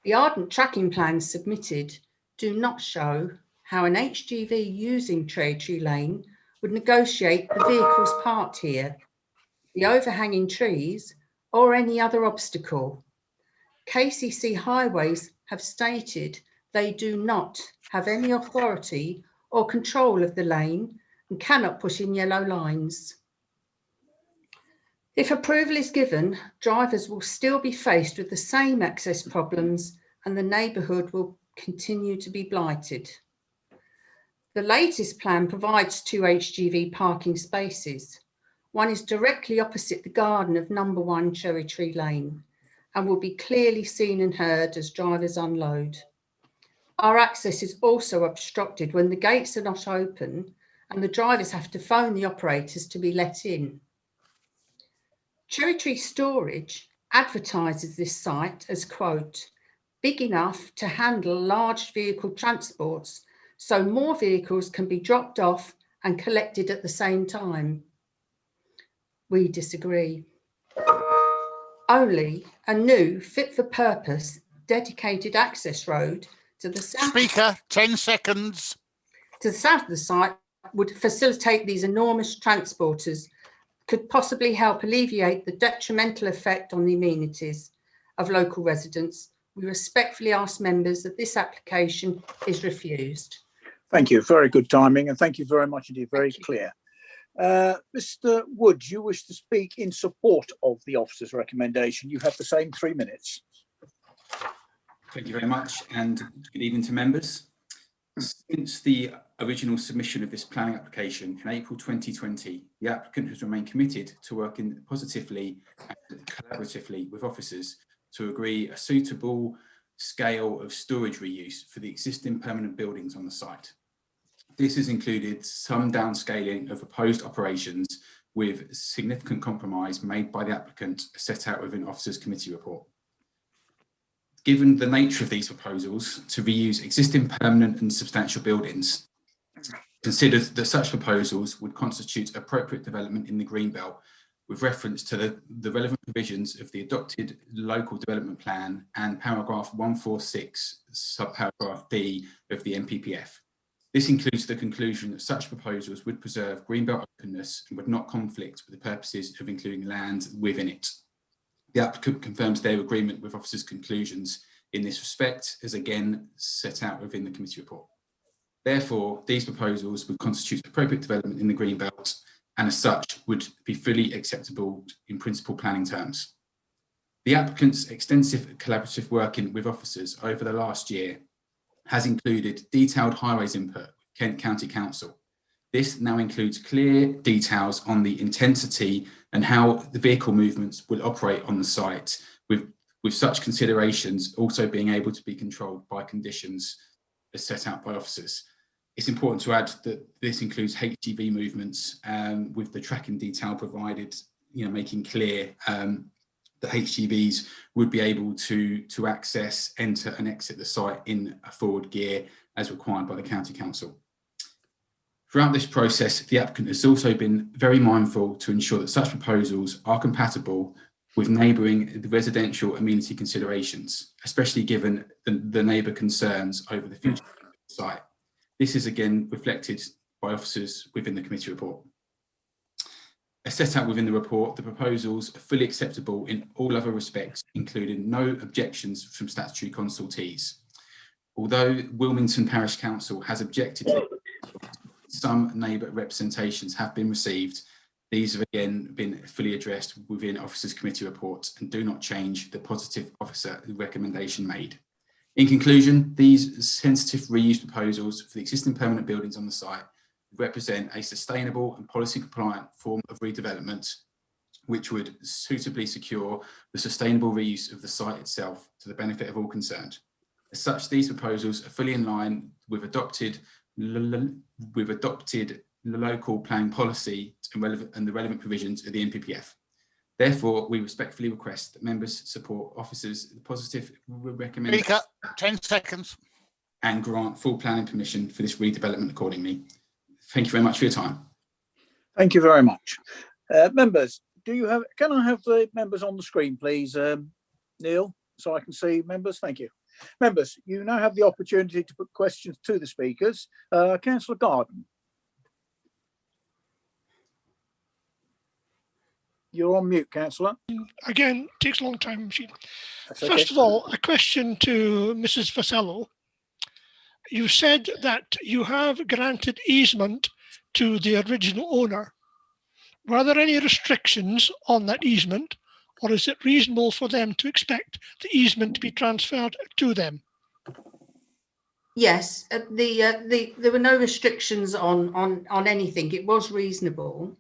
The Ardent tracking plans submitted do not show how an HGV using Cherry Tree Lane would negotiate the vehicles parked here, the overhanging trees, or any other obstacle. KCC Highways have stated they do not have any authority or control of the lane and cannot put in yellow lines. If approval is given, drivers will still be faced with the same access problems and the neighbourhood will continue to be blighted. The latest plan provides 2 HGV parking spaces. One is directly opposite the garden of number 1 Cherry Tree Lane and will be clearly seen and heard as drivers unload. Our access is also obstructed when the gates are not open and the drivers have to phone the operators to be let in. Cherry Tree Storage advertises this site as, quote, big enough to handle large vehicle transports so more vehicles can be dropped off and collected at the same time. We disagree. Only a new fit-for-purpose dedicated access road to the south. Speaker, 10 seconds. To the south of the site would facilitate these enormous transporters, could possibly help alleviate the detrimental effect on the amenities of local residents. We respectfully ask members that this application is refused. Thank you. Very good timing, and thank you very much indeed. Very clear. Mr. Wood, you wish to speak in support of the officer's recommendation. You have the same 3 minutes. Thank you very much, and good evening to members. Since the original submission of this planning application in April 2020, the applicant has remained committed to working positively and collaboratively with officers to agree a suitable scale of storage reuse for the existing permanent buildings on the site. This has included some downscaling of proposed operations with significant compromise made by the applicant set out within Officers Committee report. Given the nature of these proposals to reuse existing permanent and substantial buildings, considered that such proposals would constitute appropriate development in the Greenbelt with reference to the relevant provisions of the adopted local development plan and paragraph 146 subparagraph B of the NPPF. This includes the conclusion that such proposals would preserve greenbelt openness and would not conflict with the purposes of including land within it. The applicant confirms their agreement with officers' conclusions in this respect, as again set out within the committee report. Therefore, these proposals would constitute appropriate development in the greenbelt and as such would be fully acceptable in principal planning terms. The applicant's extensive collaborative working with officers over the last year has included detailed highways input with Kent County Council. This now includes clear details on the intensity and how the vehicle movements will operate on the site, with such considerations also being able to be controlled by conditions as set out by officers. It's important to add that this includes HGV movements with the tracking detail provided, making clear that HGVs would be able to access, enter and exit the site in a forward gear as required by the County Council. Throughout this process, the applicant has also been very mindful to ensure that such proposals are compatible with neighbouring residential amenity considerations, especially given the neighbour concerns over the future of the site. This is again reflected by officers within the committee report. As set out within the report, the proposals are fully acceptable in all other respects, including no objections from statutory consultees. Although Wilmington Parish Council has objected to some neighbour representations have been received, these have again been fully addressed within officers' committee reports and do not change the positive officer recommendation made. In conclusion, these sensitive reuse proposals for the existing permanent buildings on the site represent a sustainable and policy compliant form of redevelopment, which would suitably secure the sustainable reuse of the site itself to the benefit of all concerned. As such, these proposals are fully in line with adopted local planning policy and the relevant provisions of the NPPF. Therefore, we respectfully request that members support officers' positive recommendation. Speaker, 10 seconds. And grant full planning permission for this redevelopment accordingly. Thank you very much for your time. Thank you very much. Members, can I have the members on the screen, please, Neil, so I can see members? Thank you. Members, you now have the opportunity to put questions to the speakers. Councillor Garden. You're on mute, Councillor. Again, takes a long time. That's First okay. of all, a question to Mrs. Vasello. You said that you have granted easement to the original owner. Were there any restrictions on that easement, or is it reasonable for them to expect the easement to be transferred to them? Yes, there were no restrictions on anything. It was reasonable.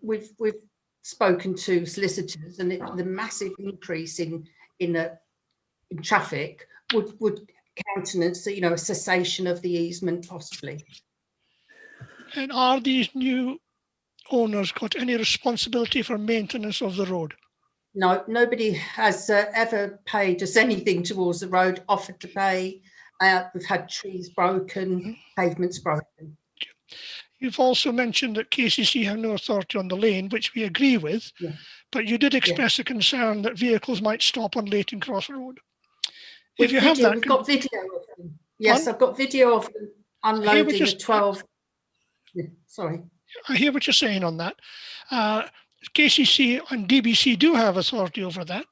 We've spoken to solicitors, and the massive increase in traffic would countenance, a cessation of the easement possibly. And are these new owners got any responsibility for maintenance of the road? No, nobody has ever paid us anything towards the road, offered to pay. We've had trees broken, pavements broken. You've also mentioned that KCC have no authority on the lane, which we agree with, but you did express a concern that vehicles might stop on Leighton Cross Road. If you have that, we've got video of them. Yes, I've got video of them unloading the 12. Sorry. I hear what you're saying on that. KCC and DBC do have authority over that.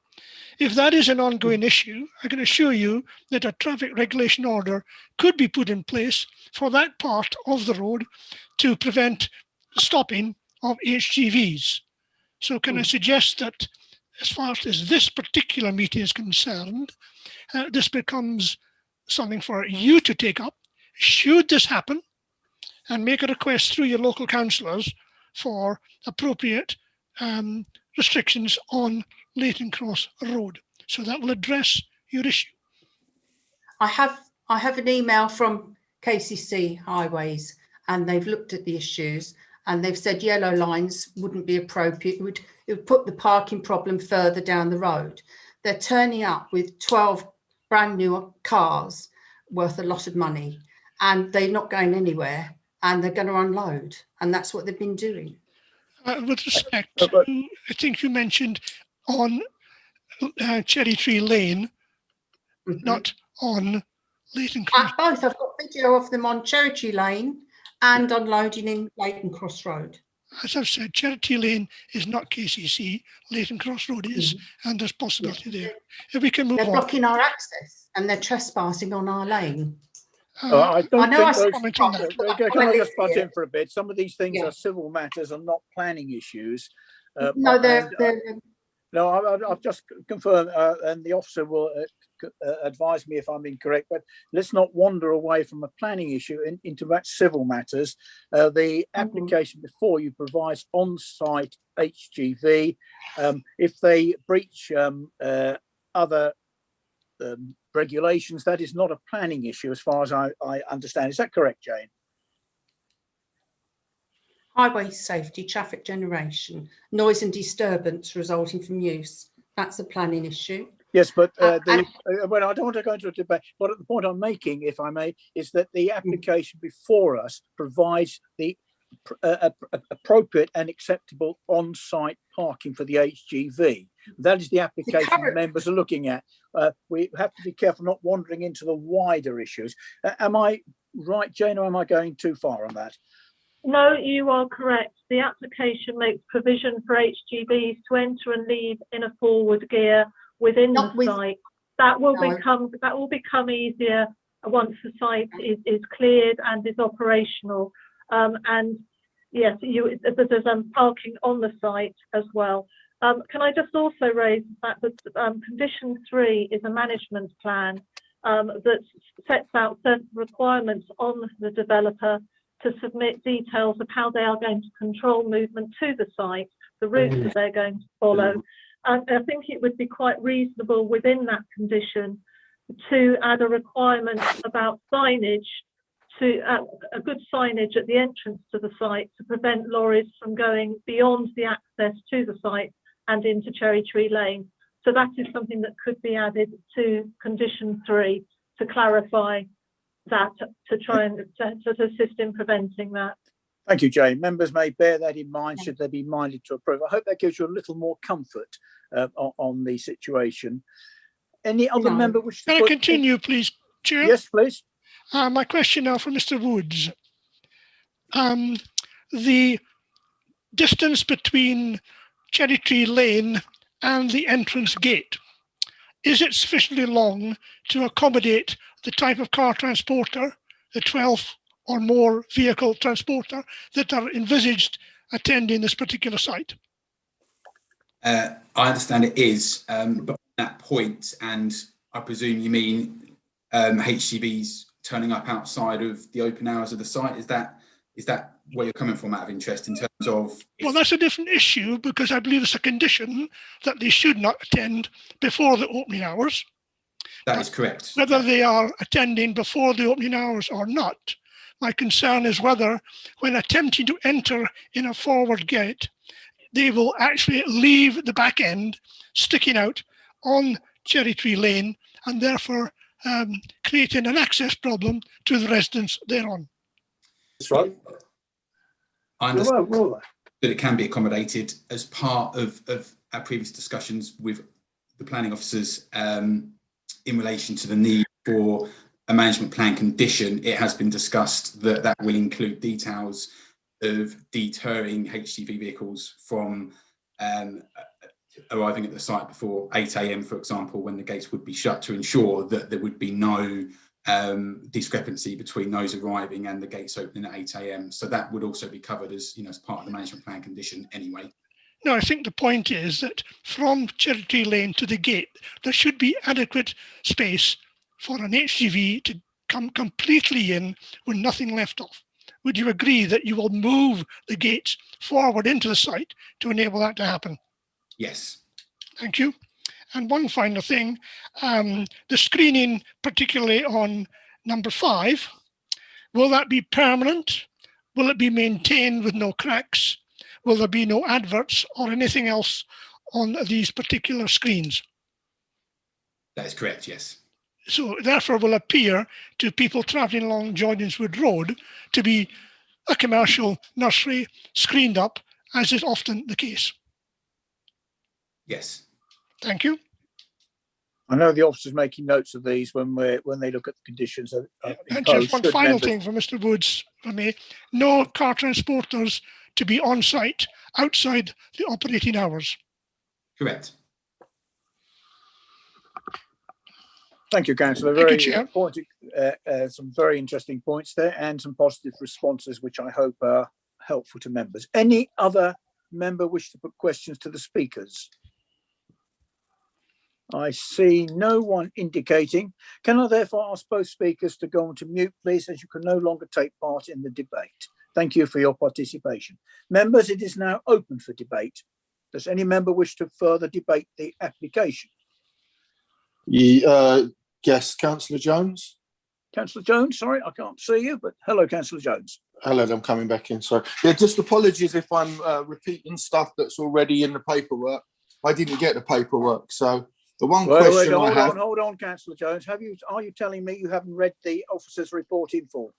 If that is an ongoing issue, I can assure you that a traffic regulation order could be put in place for that part of the road to prevent stopping of HGVs. So can I suggest that as far as this particular meeting is concerned, this becomes something for you to take up, should this happen, and make a request through your local councillors for appropriate restrictions on Leighton Cross Road. So that will address your issue. I have an email from KCC Highways, and they've looked at the issues, and they've said yellow lines wouldn't be appropriate. It would put the parking problem further down the road. They're turning up with 12 brand new cars worth a lot of money, and they're not going anywhere, and they're going to unload, and that's what they've been doing. With respect to, I think you mentioned on Cherry Tree Lane, not on Leighton Cross. Both. video of them on Cherry Lane and unloading in Leighton Cross Road. As I've said, Charity Lane is not KCC, Leighton Cross Road is, and there's possibility there. If we can move They're on. blocking our access and they're trespassing on our lane. I don't know I think said those, comment on that, can I just butt here. in for a bit? Some of these things Yeah. are civil matters and not planning issues. No, they're No, I've just confirmed, and the officer will advise me if I'm incorrect, but let's not wander away from a planning issue into that civil matters. The application before you provides on-site HGV. If they breach other regulations, that is not a planning issue as far as I understand. Is that correct, Jane? highway safety, traffic generation, noise and disturbance resulting from use. That's a planning issue. Yes, but well, I don't want to go into a debate, but the point I'm making, if I may, is that the application before us provides the appropriate and acceptable on-site parking for the HGV. That is the application members are looking at. We have to be careful not wandering into the wider issues. Am I right, Jane, or am I going too far on that? No, you are correct. The application makes provision for HGVs to enter and leave in a forward gear within the site. That will become easier once the site is cleared and is operational. And yes, there's parking on the site as well. Can I just also raise the fact that condition 3 is a management plan that sets out certain requirements on the developer to submit details of how they are going to control movement to the site, the routes that they're going to follow. And I think it would be quite reasonable within that condition to add a requirement about signage, to a good signage at the entrance to the site to prevent lorries from going beyond the access to the site and into Cherry Tree Lane. So that is something that could be added to condition 3 to clarify that, to try and to assist in preventing that. Thank you, Jane. Members may bear that in mind should they be minded to approve. I hope that gives you a little more comfort on the situation. Any other member wish to Can I continue, please, Chair? Yes, please. My question now for Mr. Woods. The distance between Cherry Tree Lane and the entrance gate, is it sufficiently long to accommodate the type of car transporter, the 12 or more vehicle transporter that are envisaged attending this particular site? I understand it is, but at that point, and I presume you mean HGVs turning up outside of the open hours of the site. Is that where you're coming from out of interest in terms of? Well, that's a different issue because I believe it's a condition that they should not attend before the opening hours. That is correct. Whether they are attending before the opening hours or not, my concern is whether when attempting to enter in a forward gate, they will actually leave the back end sticking out on Cherry Tree Lane and therefore creating an access problem to the residents thereon. That's right. I understand that it can be accommodated as part of our previous discussions with the planning officers in relation to the need for a management plan condition. It has been discussed that that will include details of deterring HGV vehicles from arriving at the site before 8 AM, for example, when the gates would be shut, to ensure that there would be no discrepancy between those arriving and the gates opening at 8 AM. So that would also be covered as, as part of the management plan condition anyway. No, I think the point is that from Cherry Tree Lane to the gate, there should be adequate space for an HGV to come completely in with nothing left off. Would you agree that you will move the gates forward into the site to enable that to happen? Yes. Thank you. And one final thing, the screening, particularly on number 5, will that be permanent? Will it be maintained with no cracks? Will there be no adverts or anything else on these particular screens? That is correct, yes. So therefore will appear to people travelling along Jordanswood Road to be a commercial nursery screened up, as is often the case. Yes. Thank you. I know the officers making notes of these when they look at the conditions. And just one final thing for Mr. Woods, for me, no car transporters to be on site outside the operating hours. Correct. Thank you, Councillor. Thank you, Very Chair. pointed, some very interesting points there and some positive responses, which I hope are helpful to members. Any other member wish to put questions to the speakers? I see no one indicating. Can I therefore ask both speakers to go on to mute, please, as you can no longer take part in the debate. Thank you for your participation. Members, it is now open for debate. Does any member wish to further debate the application? Yes, Councillor Jones. Councillor Jones, sorry, I can't see you, but hello, Councillor Jones. Hello, I'm coming back in. Sorry. Yeah, just apologies if I'm repeating stuff that's already in the paperwork. I didn't get the paperwork, so the one question I have. Hold on, Councillor Jones. Are you telling me you haven't read the officer's report in full?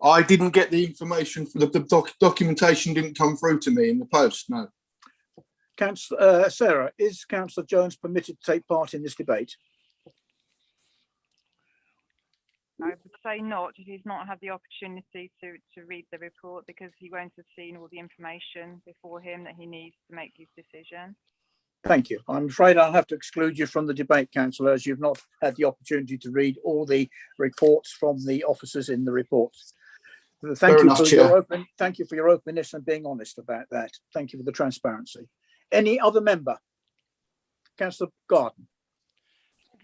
I didn't get the information. The documentation didn't come through to me in the post. No. Councillor Sarah, is Councillor Jones permitted to take part in this debate? I would say not, if he's not had the opportunity to read the report, because he won't have seen all the information before him that he needs to make his decision. Thank you. I'm afraid I'll have to exclude you from the debate, Councillor, as you've not had the opportunity to read all the reports from the officers in the reports. Thank you for your openness and being honest about that. Thank you for the transparency. Any other member? Councillor Garden.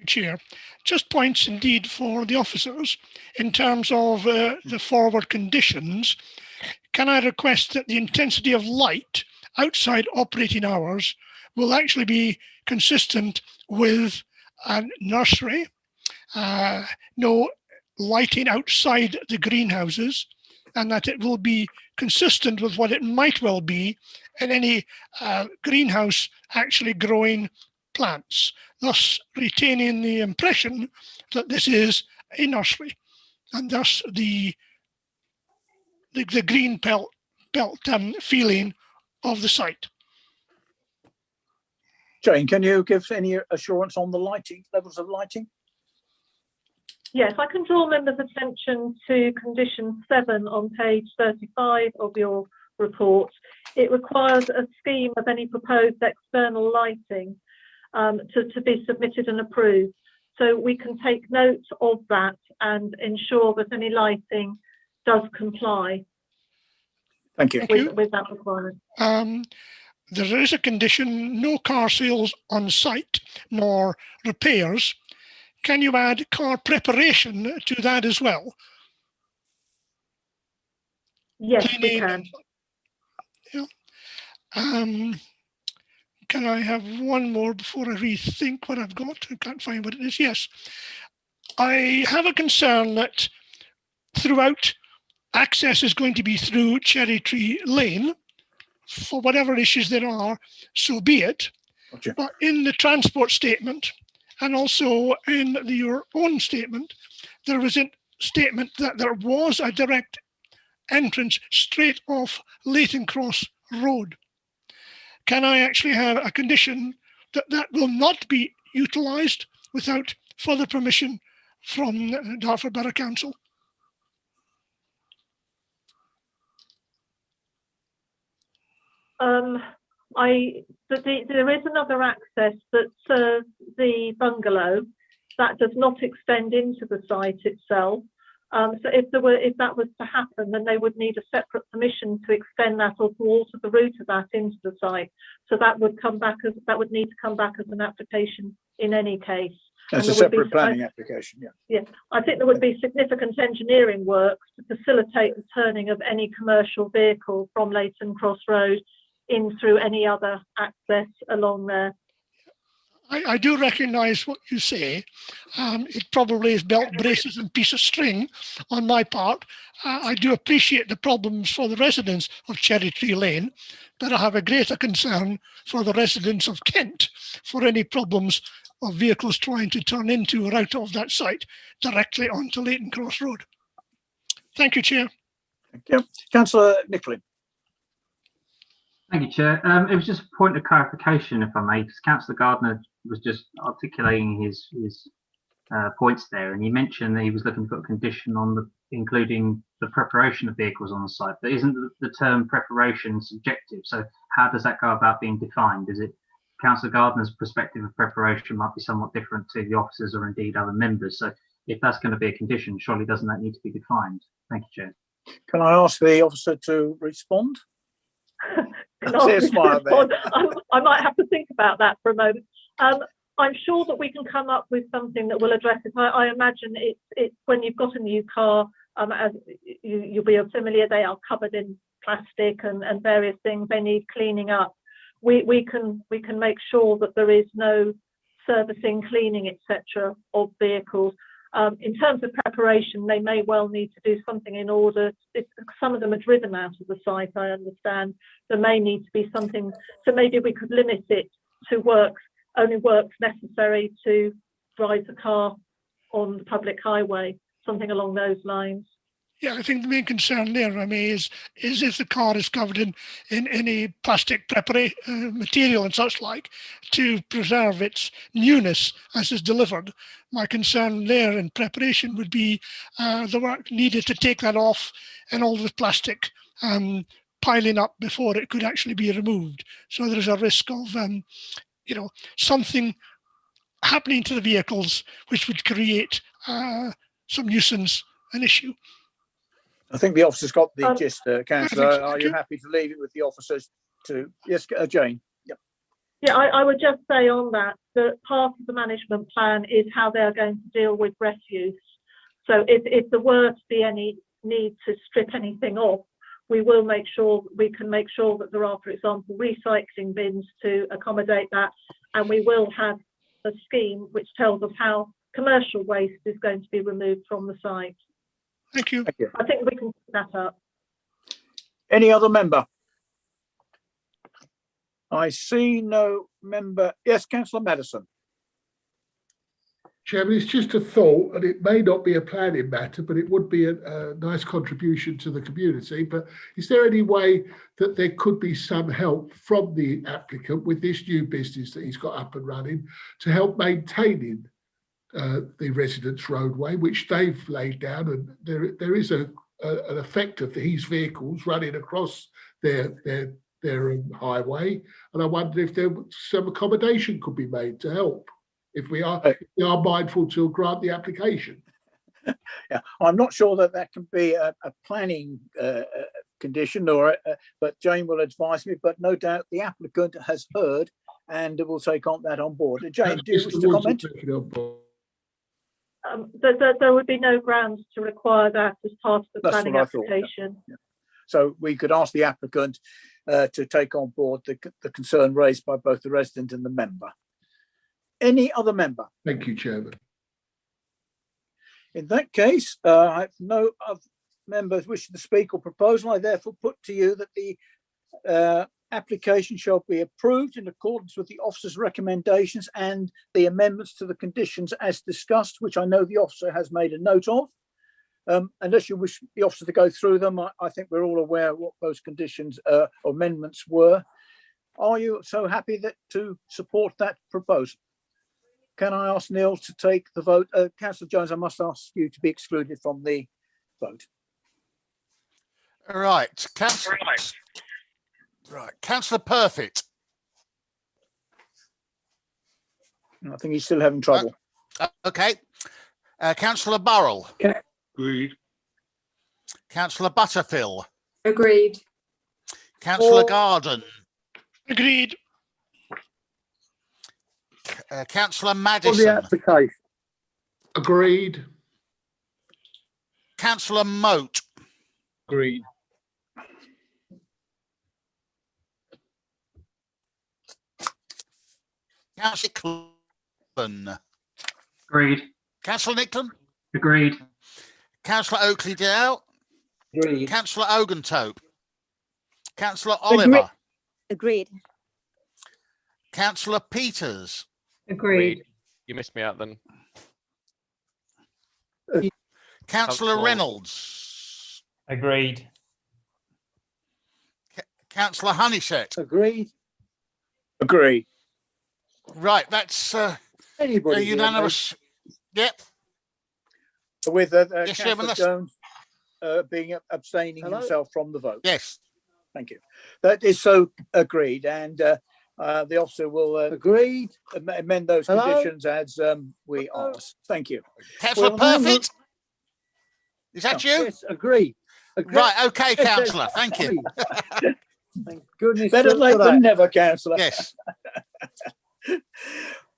Chair, just points indeed for the officers in terms of the forward conditions. Can I request that the intensity of light outside operating hours will actually be consistent with a nursery, no lighting outside the greenhouses, and that it will be consistent with what it might well be in any greenhouse actually growing plants, thus retaining the impression that this is a nursery, and thus the green belt feeling of the site. Jane, can you give any assurance on the lighting, levels of lighting? Yes, I can draw members' attention to condition 7 on page 35 of your report. It requires a scheme of any proposed external lighting to be submitted and approved. So we can take note of that and ensure that any lighting does comply. Thank you. With that requirement. There is a condition, no car sales on site nor repairs. Can you add car preparation to that as well? Yes, we can. Yeah. Can I have one more before I rethink what I've got? I can't find what it is. Yes. I have a concern that throughout access is going to be through Cherry Tree Lane. For whatever issues there are, so be it. Okay. But in the transport statement and also in your own statement, there was a statement that there was a direct entrance straight off Leighton Cross Road. Can I actually have a condition that that will not be utilised without further permission from Dartford Borough Council? There is another access that serves the bungalow that does not extend into the site itself. So if that was to happen, then they would need a separate permission to extend that or to alter the route of that into the site. So that would need to come back as an application in any case. That's a separate planning application, yeah. Yeah, I think there would be significant engineering work to facilitate the turning of any commercial vehicle from Leighton Cross Road in through any other access along there. I do recognise what you say. It probably is belt braces and piece of string on my part. I do appreciate the problems for the residents of Cherry Tree Lane, but I have a greater concern for the residents of Kent for any problems of vehicles trying to turn into or out of that site directly onto Leighton Cross Road. Thank you, Chair. Thank you. Councillor Nicklin. Thank you, Chair. It was just a point of clarification, if I may, because Councillor Gardner was just articulating his points there, and he mentioned that he was looking to put a condition on including the preparation of vehicles on the site. But isn't the term preparation subjective? So how does that go about being defined? Is it Councillor Gardner's perspective of preparation might be somewhat different to the officers or indeed other members? So if that's going to be a condition, surely doesn't that need to be defined? Thank you, Chair. Can I ask the officer to respond? Can I respond? I might have to think about that for a moment. I'm sure that we can come up with something that will address it. I imagine it's when you've got a new car, as you'll be familiar, they are covered in plastic and various things. They need cleaning up. We can make sure that there is no servicing, cleaning, etc. of vehicles. In terms of preparation, they may well need to do something in order. Some of them are driven out of the site, I understand. There may need to be something, so maybe we could limit it to only works necessary to drive the car on the public highway, something along those lines. Yeah, I think the main concern there, Remy, is if the car is covered in any plastic material and such like, to preserve its newness as is delivered. My concern there in preparation would be the work needed to take that off and all the plastic piling up before it could actually be removed. So there's a risk of something happening to the vehicles which would create some nuisance, an issue. I think the officer's got the gist, Councillor. Are you happy to leave it with the officers to? Yes, Jane. Yep. Yeah, I would just say on that part of the management plan is how they are going to deal with refuse. So if there were to be any need to strip anything off, we will make sure that there are, for example, recycling bins to accommodate that, and we will have a scheme which tells us how commercial waste is going to be removed from the site. Thank you. Thank you. I think we can pick that up. Any other member? I see no member. Yes, Councillor Madison. Chairman, it's just a thought, and it may not be a planning matter, but it would be a nice contribution to the community. But is there any way that there could be some help from the applicant with this new business that he's got up and running to help maintaining the residents' roadway, which they've laid down, and there is an effect of his vehicles running across their highway, and I wonder if some accommodation could be made to help if we are mindful to grant the application. Yeah, I'm not sure that can be a planning condition, but Jane will advise me. But no doubt the applicant has heard and will take that on board. Jane, do you wish to comment? There would be no grounds to require that as part of the planning application. Yeah. So we could ask the applicant to take on board the concern raised by both the resident and the member. Any other member? Thank you, Chairman. In that case, I have no other members wishing to speak or proposal. I therefore put to you that the application shall be approved in accordance with the officer's recommendations and the amendments to the conditions as discussed, which I know the officer has made a note of. Unless you wish the officer to go through them, I think we're all aware of what those conditions or amendments were. Are you so happy to support that proposal? Can I ask Neil to take the vote? Councillor Jones, I must ask you to be excluded from the vote. All right, Councillor. Right, Councillor Perfect. I think he's still having trouble. Okay. Councillor Burrell. Agreed. Councillor Butterfield. Agreed. Councillor Garden. Agreed. Councillor For the Madison. application. Agreed. Councillor Moat. Agreed. Councillor Nicklin. Agreed. Councillor Nicklin. Agreed. Councillor Oakley Dale. Agreed. Councillor Ogentope. Councillor Oliver. Agreed. Councillor Peters. Agreed. You missed me out then. Councillor Reynolds. Agreed. Councillor Honeysett. Agreed. Agree. Right, that's Anybody a here, unanimous. Yep. With Yes, Councillor Chairman, that's- Jones being abstaining Hello? himself from the vote. Yes. Thank you. That is so agreed, and the officer will agreed. Amend those Hello? conditions as we asked. Thank you. Councillor We'll now move- Perfect. Is that you? Yes, agree. Right, okay, Yes, Councillor. Thank you. Thank goodness. Better for late that. than never, Councillor. Yes.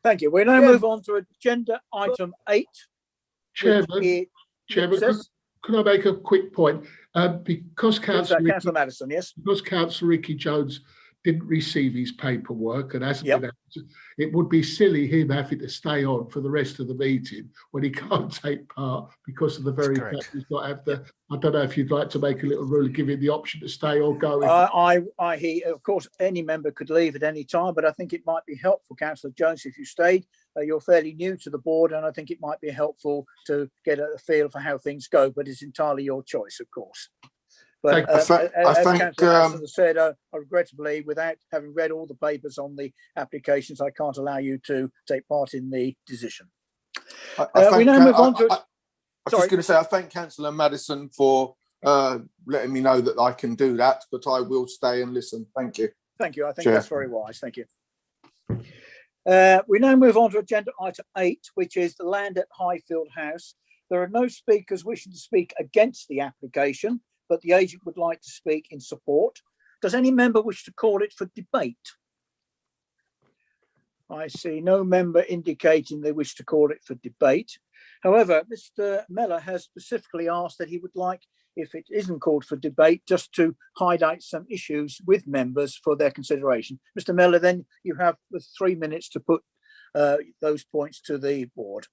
Thank you. We now move on to agenda item 8. Chairman, Chairman, can I make a quick point? Because Councillor Madison, yes. Because Councillor Ricky Jones didn't receive his paperwork and hasn't been able to, it would be silly him having to stay on for the rest of the meeting when he can't take part because of the very fact he's not have the. I don't know if you'd like to make a little rule, give him the option to stay or go. He, of course, any member could leave at any time, but I think it might be helpful, Councillor Jones, if you stayed. You're fairly new to the board, and I think it might be helpful to get a feel for how things go, but it's entirely your choice, of course. But as Councillor Madison said, regrettably, without having read all the papers on the applications, I can't allow you to take part in the decision. We now move on to. I was just going to say, I thank Councillor Madison for letting me know that I can do that, but I will stay and listen. Thank you. Thank you. I think Chair. that's very wise. Thank you. We now move on to agenda item 8, which is the land at Highfield House. There are no speakers wishing to speak against the application, but the agent would like to speak in support. Does any member wish to call it for debate? I see no member indicating they wish to call it for debate. However, Mr. Mellor has specifically asked that he would like, if it isn't called for debate, just to highlight some issues with members for their consideration. Mr. Mellor, then you have 3 minutes to put those points to the board.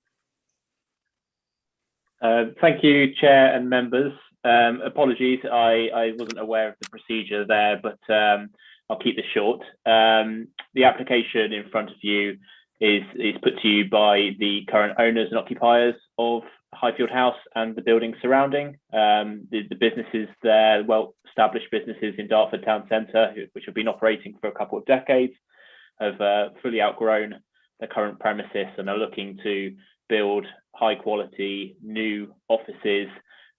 Thank you, Chair and members. Apologies, I wasn't aware of the procedure there, but I'll keep this short. The application in front of you is put to you by the current owners and occupiers of Highfield House and the buildings surrounding. The businesses there, well-established businesses in Dartford Town Centre, which have been operating for a couple of decades, have fully outgrown the current premises and are looking to build high-quality new offices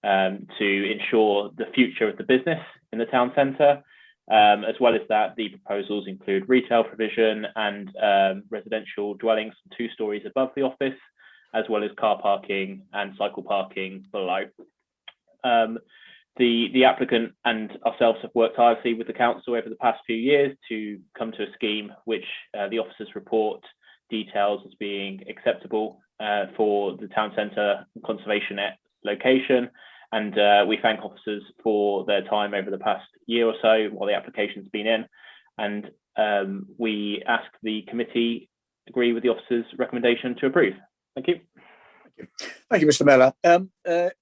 to ensure the future of the business in the town centre. As well as that, the proposals include retail provision and residential dwellings 2 stories above the office, as well as car parking and cycle parking below. The applicant and ourselves have worked tirelessly with the council over the past few years to come to a scheme which the officers' report details as being acceptable for the town centre conservation location. And we thank officers for their time over the past year or so while the application's been in. And we ask the committee agree with the officers' recommendation to approve. Thank you. Thank you, Mr. Mellor.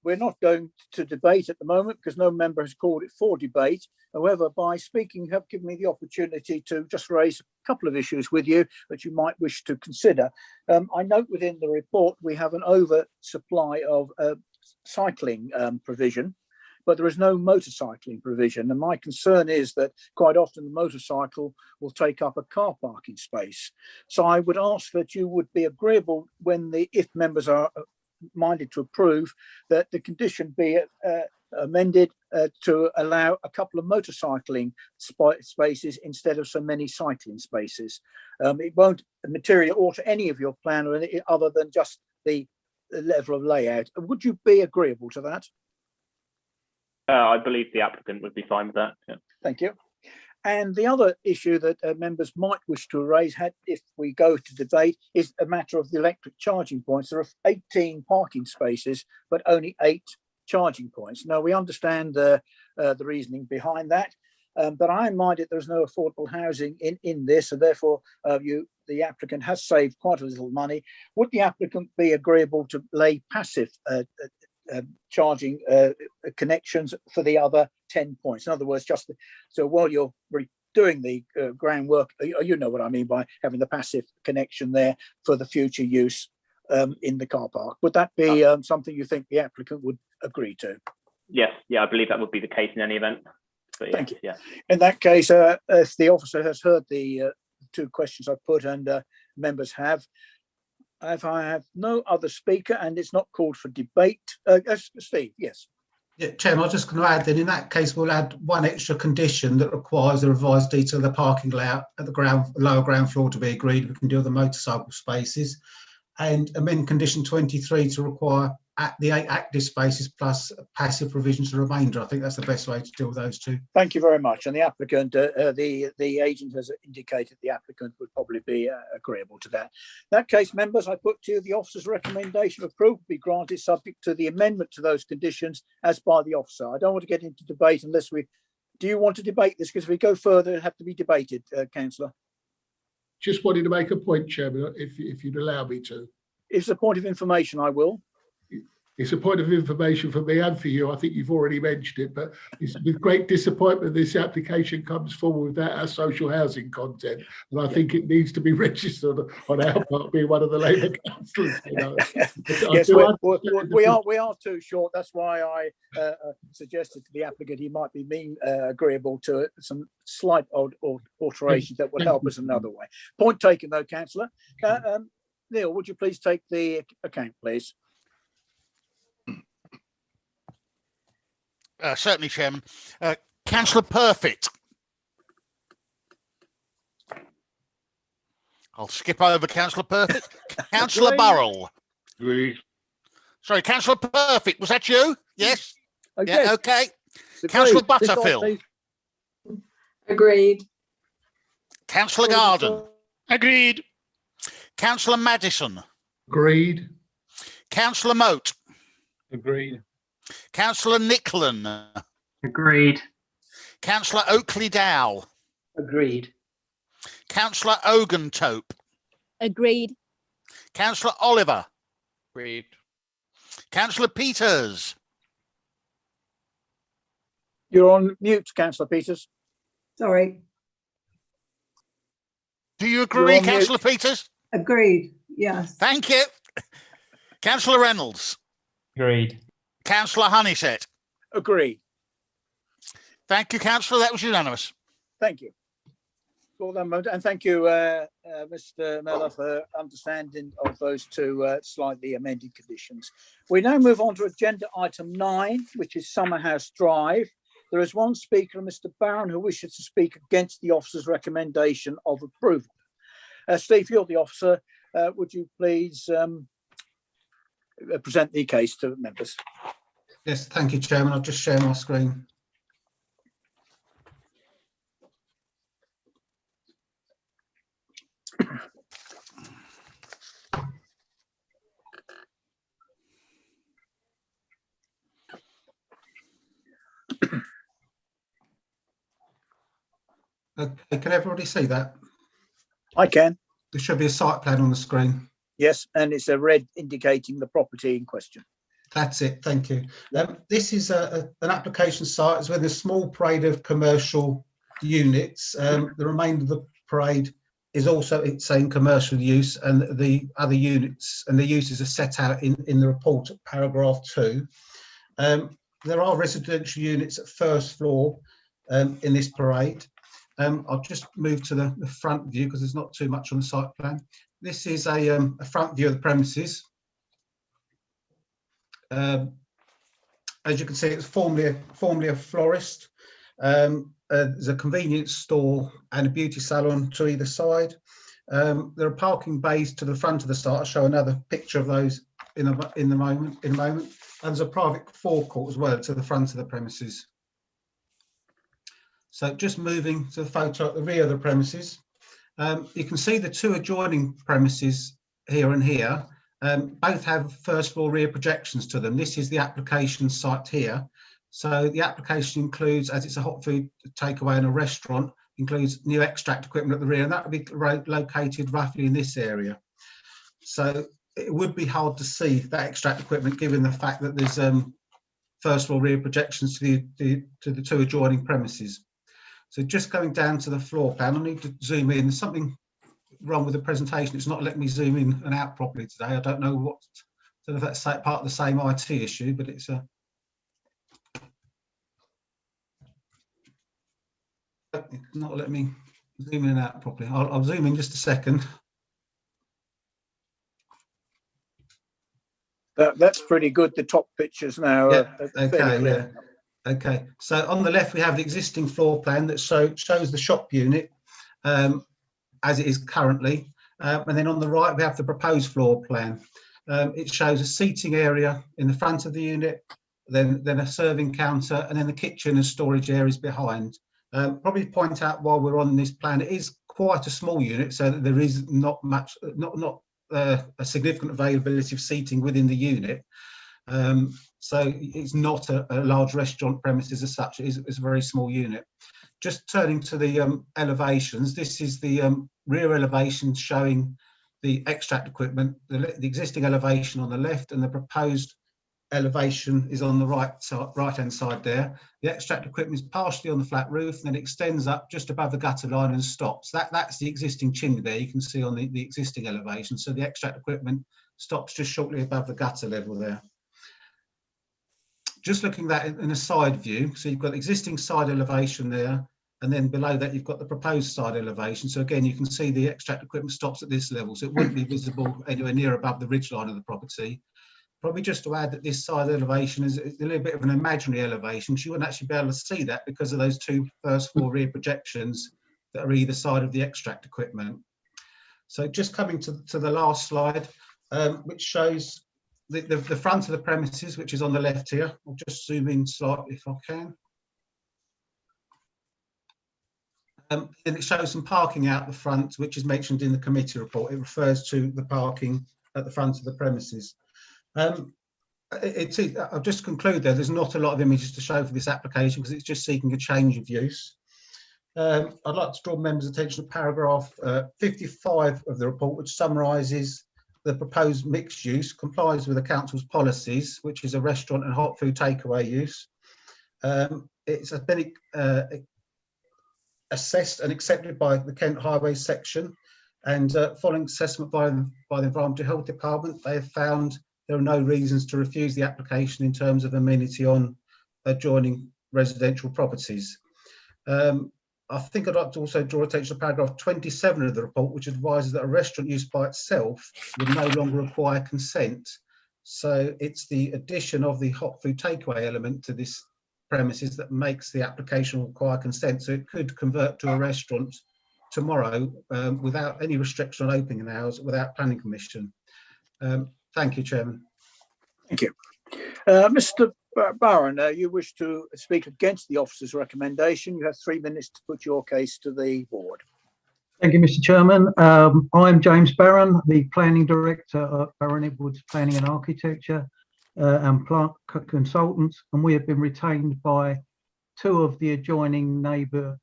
We're not going to debate at the moment because no member has called it for debate. However, by speaking, you have given me the opportunity to just raise a couple of issues with you that you might wish to consider. I note within the report we have an oversupply of cycling provision, but there is no motorcycling provision. And my concern is that quite often the motorcycle will take up a car parking space. So I would ask that you would be agreeable when if members are minded to approve, that the condition be amended to allow a couple of motorcycling spaces instead of so many cycling spaces. It won't materially alter any of your plan or anything other than just the level of layout. Would you be agreeable to that? I believe the applicant would be fine with that. Yeah. Thank you. And the other issue that members might wish to raise, if we go to debate, is a matter of the electric charging points. There are 18 parking spaces, but only 8 charging points. Now, we understand the reasoning behind that, but I am minded there's no affordable housing in this, and therefore the applicant has saved quite a little money. Would the applicant be agreeable to lay passive charging connections for the other 10 points? In other words, so while you're doing the groundwork, you know what I mean by having the passive connection there for the future use in the car park. Would that be something you think the applicant would agree to? Yes, yeah, I believe that would be the case in any event. But Thank you. Yeah. In that case, if the officer has heard the two questions I put and members have, if I have no other speaker and it's not called for debate, Steve, yes. Yeah, Chairman, I was just going to add that in that case, we'll add one extra condition that requires the revised detail of the parking layout at the lower ground floor to be agreed. We can do the motorcycle spaces, and amend condition 23 to require the 8 active spaces plus passive provisions for the remainder. I think that's the best way to deal with those two. Thank you very much. And the applicant, the agent has indicated the applicant would probably be agreeable to that. In that case, members, I put to you the officer's recommendation of approval be granted subject to the amendment to those conditions as by the officer. I don't want to get into debate unless do you want to debate this? Because if we go further, it'll have to be debated, Councillor. Just wanted to make a point, Chairman, if you'd allow me to. It's a point of information, I will. It's a point of information for me and for you. I think you've already mentioned it, but it's with great disappointment this application comes forward without our social housing content, and I think it needs to be registered on our part, being one of the Labour councillors. You know. Yes, we are too short. That's why I suggested to the applicant he might be agreeable to some slight alterations that would help us another way. Point taken, though, Councillor. Neil, would you please take the account, please? Certainly, Chairman. Councillor Perfect. I'll skip over Councillor Perfect. Councillor Burrell. Agreed. Sorry, Councillor Perfect. Was that you? Yes. Okay. Yeah. Okay. Councillor Butterfield. Agreed. Councillor Garden. Agreed. Councillor Madison. Agreed. Councillor Moat. Agreed. Councillor Nicklin. Agreed. Councillor Oakley Dow. Agreed. Councillor Ogentope. Agreed. Councillor Oliver. Agreed. Councillor Peters. You're on mute, Councillor Peters. Sorry. Do you agree, Councillor Peters? Agreed. Yes. Thank you. Councillor Reynolds. Agreed. Councillor Honeysett. Agreed. Thank you, Councillor. That was unanimous. Thank you. Well done, and thank you, Mr. Mellor, for understanding of those two slightly amended conditions. We now move on to agenda item 9, which is Summerhouse Drive. There is one speaker, Mr. Barron, who wishes to speak against the officer's recommendation of approval. Steve, you're the officer. Would you please present the case to the members? Yes, thank you, Chairman. I'll just share my screen. Okay, can everybody see that? I can. There should be a site plan on the screen. Yes, and it's a red indicating the property in question. That's it, thank you. This is an application site. It's with a small parade of commercial units. The remainder of the parade is also, it's saying commercial use, and the other units and the uses are set out in the report at paragraph 2. There are residential units at first floor in this parade. I'll just move to the front view because there's not too much on the site plan. This is a front view of the premises. As you can see, it's formerly a florist. There's a convenience store and a beauty salon to either side. There are parking bays to the front of the site. I'll show another picture of those in a moment. And there's a private forecourt as well to the front of the premises. So just moving to the photo at the rear of the premises, you can see the two adjoining premises here and here. Both have first floor rear projections to them. This is the application site here. So the application includes, as it's a hot food takeaway and a restaurant, includes new extract equipment at the rear, and that would be located roughly in this area. So it would be hard to see that extract equipment given the fact that there's first floor rear projections to the two adjoining premises. So just going down to the floor plan, I need to zoom in. There's something wrong with the presentation. It's not letting me zoom in and out properly today. I don't know if that's part of the same IT issue, but it's a. It's not letting me zoom in and out properly. I'll zoom in just a second. That's pretty good. The top pictures now Yeah, are fairly clear. yeah. Okay, so on the left we have the existing floor plan that shows the shop unit as it is currently, and then on the right we have the proposed floor plan. It shows a seating area in the front of the unit, then a serving counter, and then the kitchen and storage areas behind. Probably point out while we're on this plan, it is quite a small unit, so that there is not much, not a significant availability of seating within the unit. So it's not a large restaurant premises as such. It's a very small unit. Just turning to the elevations, this is the rear elevation showing the extract equipment, the existing elevation on the left, and the proposed elevation is on the right hand side there. The extract equipment is partially on the flat roof, and then extends up just above the gutter line and stops. That's the existing chimney there, you can see on the existing elevation. So the extract equipment stops just shortly above the gutter level there. Just looking at that in a side view, so you've got existing side elevation there, and then below that you've got the proposed side elevation. So again, you can see the extract equipment stops at this level, so it wouldn't be visible anywhere near above the ridge line of the property. Probably just to add that this side elevation is a little bit of an imaginary elevation. You wouldn't actually be able to see that because of those two first floor rear projections that are either side of the extract equipment. So just coming to the last slide, which shows the front of the premises, which is on the left here. I'll just zoom in slightly if I can. And it shows some parking out the front, which is mentioned in the committee report. It refers to the parking at the front of the premises. I'll just conclude there's not a lot of images to show for this application because it's just seeking a change of use. I'd like to draw members' attention to paragraph 55 of the report, which summarises the proposed mixed use, complies with the council's policies, which is a restaurant and hot food takeaway use. It's been assessed and accepted by the Kent Highways section, and following assessment by the Environmental Health Department, they have found there are no reasons to refuse the application in terms of amenity on adjoining residential properties. I think I'd like to also draw attention to paragraph 27 of the report, which advises that a restaurant use by itself would no longer require consent. So it's the addition of the hot food takeaway element to this premises that makes the application require consent. So it could convert to a restaurant tomorrow without any restriction on opening hours, without planning permission. Thank you, Chairman. Thank you. Mr. Barron, you wish to speak against the officer's recommendation. You have 3 minutes to put your case to the board. Thank you, Mr. Chairman. I'm James Barron, the Planning Director at Barron Edwards Planning and Architecture and Plant Consultants, and we have been retained by 2 of the adjoining neighbouring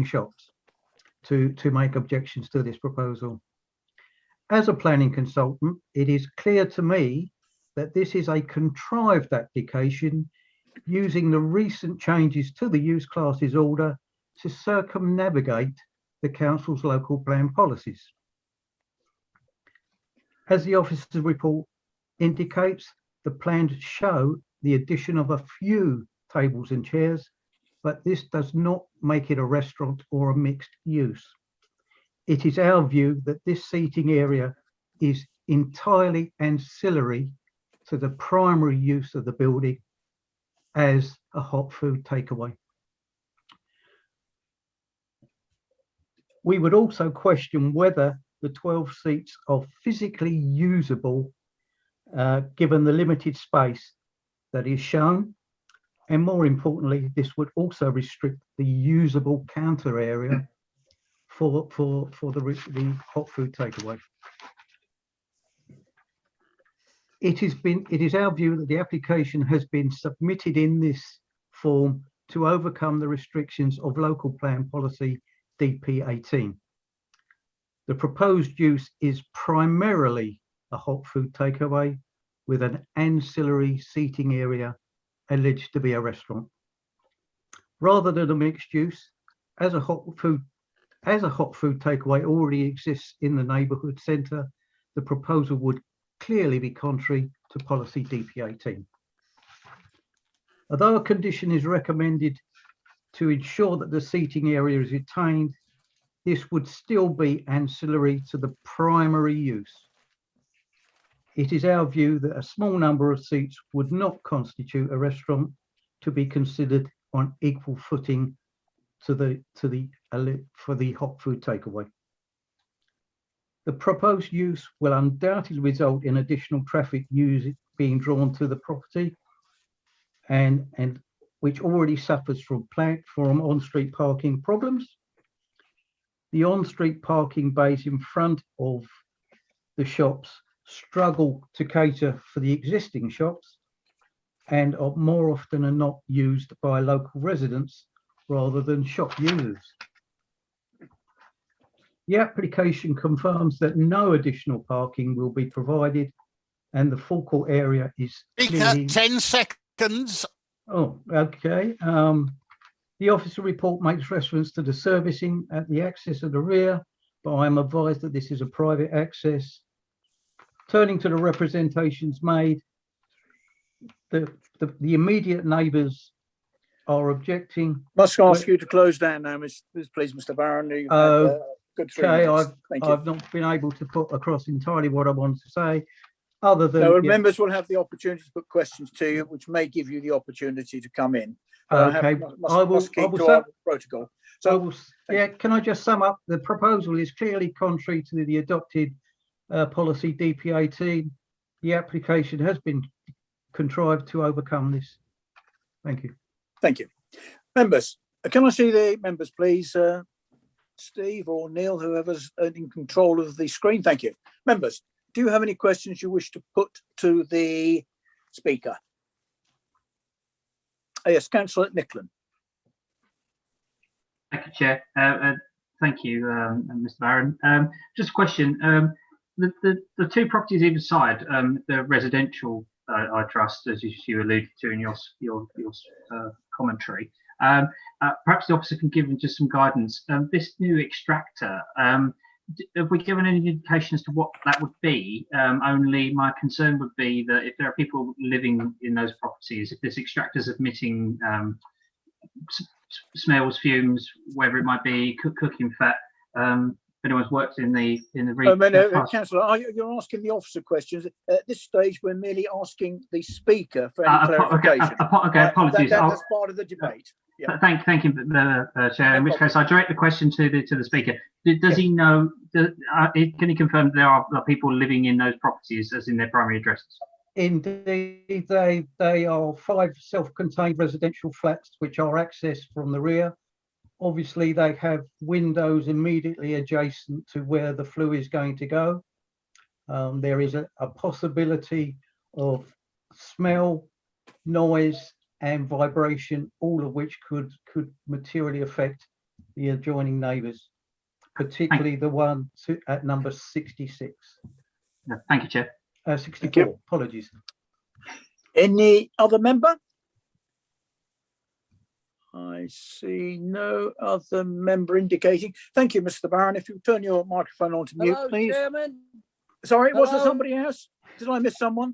shops to make objections to this proposal. As a planning consultant, it is clear to me that this is a contrived application using the recent changes to the use classes order to circumnavigate the council's local plan policies. As the officer's report indicates, the plans show the addition of a few tables and chairs, but this does not make it a restaurant or a mixed use. It is our view that this seating area is entirely ancillary to the primary use of the building as a hot food takeaway. We would also question whether the 12 seats are physically usable given the limited space that is shown. And more importantly, this would also restrict the usable counter area for the hot food takeaway. It is our view that the application has been submitted in this form to overcome the restrictions of local plan policy DP18. The proposed use is primarily a hot food takeaway with an ancillary seating area alleged to be a restaurant. Rather than a mixed use, as a hot food takeaway already exists in the neighbourhood centre, the proposal would clearly be contrary to policy DP18. Although a condition is recommended to ensure that the seating area is retained, this would still be ancillary to the primary use. It is our view that a small number of seats would not constitute a restaurant to be considered on equal footing for the hot food takeaway. The proposed use will undoubtedly result in additional traffic being drawn to the property, and which already suffers from on-street parking problems. The on-street parking bays in front of the shops struggle to cater for the existing shops and are more often than not used by local residents rather than shop users. The application confirms that no additional parking will be provided and the forecourt area is clearly... 10 seconds. Oh, okay. The officer report makes reference to the servicing at the access of the rear, but I am advised that this is a private access. Turning to the representations made, the immediate neighbours are objecting. Must ask you to close down now, please, Mr. Barron. You've had, good 3 Okay, minutes. Thank you. I've not been able to put across entirely what I want to say, other than No, members will have the opportunity to put questions to you, which may give you the opportunity to come in. Okay, Must keep to our protocol. So, yeah, can I just sum up? The proposal is clearly contrary to the adopted policy DP18. The application has been contrived to overcome this. Thank you. Thank you. Members, can I see the members, please? Steve or Neil, whoever's in control of the screen. Thank you. Members, do you have any questions you wish to put to the speaker? Yes, Councillor Nicklin. Thank you, Chair. Thank you, Mr. Barron. Just a question. The two properties either side, the residential, I trust, as you alluded to in your commentary. Perhaps the officer can give them just some guidance. This new extractor, have we given any indication as to what that would be? Only my concern would be that if there are people living in those properties, if this extractor is emitting smells, fumes, whatever it might be, cooking fat, if anyone's worked in the region. Councillor, you're asking the officer questions. At this stage, we're merely asking the speaker for any clarification. Okay, apologies. That's part of the debate. Yeah. Thank you, Chair. In which case, I direct the question to the speaker. Does he know? Can he confirm there are people living in those properties as in their primary addresses? Indeed, they are 5 self-contained residential flats which are accessed from the rear. Obviously, they have windows immediately adjacent to where the flue is going to go. There is a possibility of smell, noise, and vibration, all of which could materially affect the adjoining neighbours, particularly the one at number 66. Thank you, Chair. 64, apologies. Any other member? I see no other member indicating. Thank you, Mr. Barron. If you turn your microphone on to mute, Hello, please. Chairman. Sorry, was there Hello. somebody else? Did I miss someone?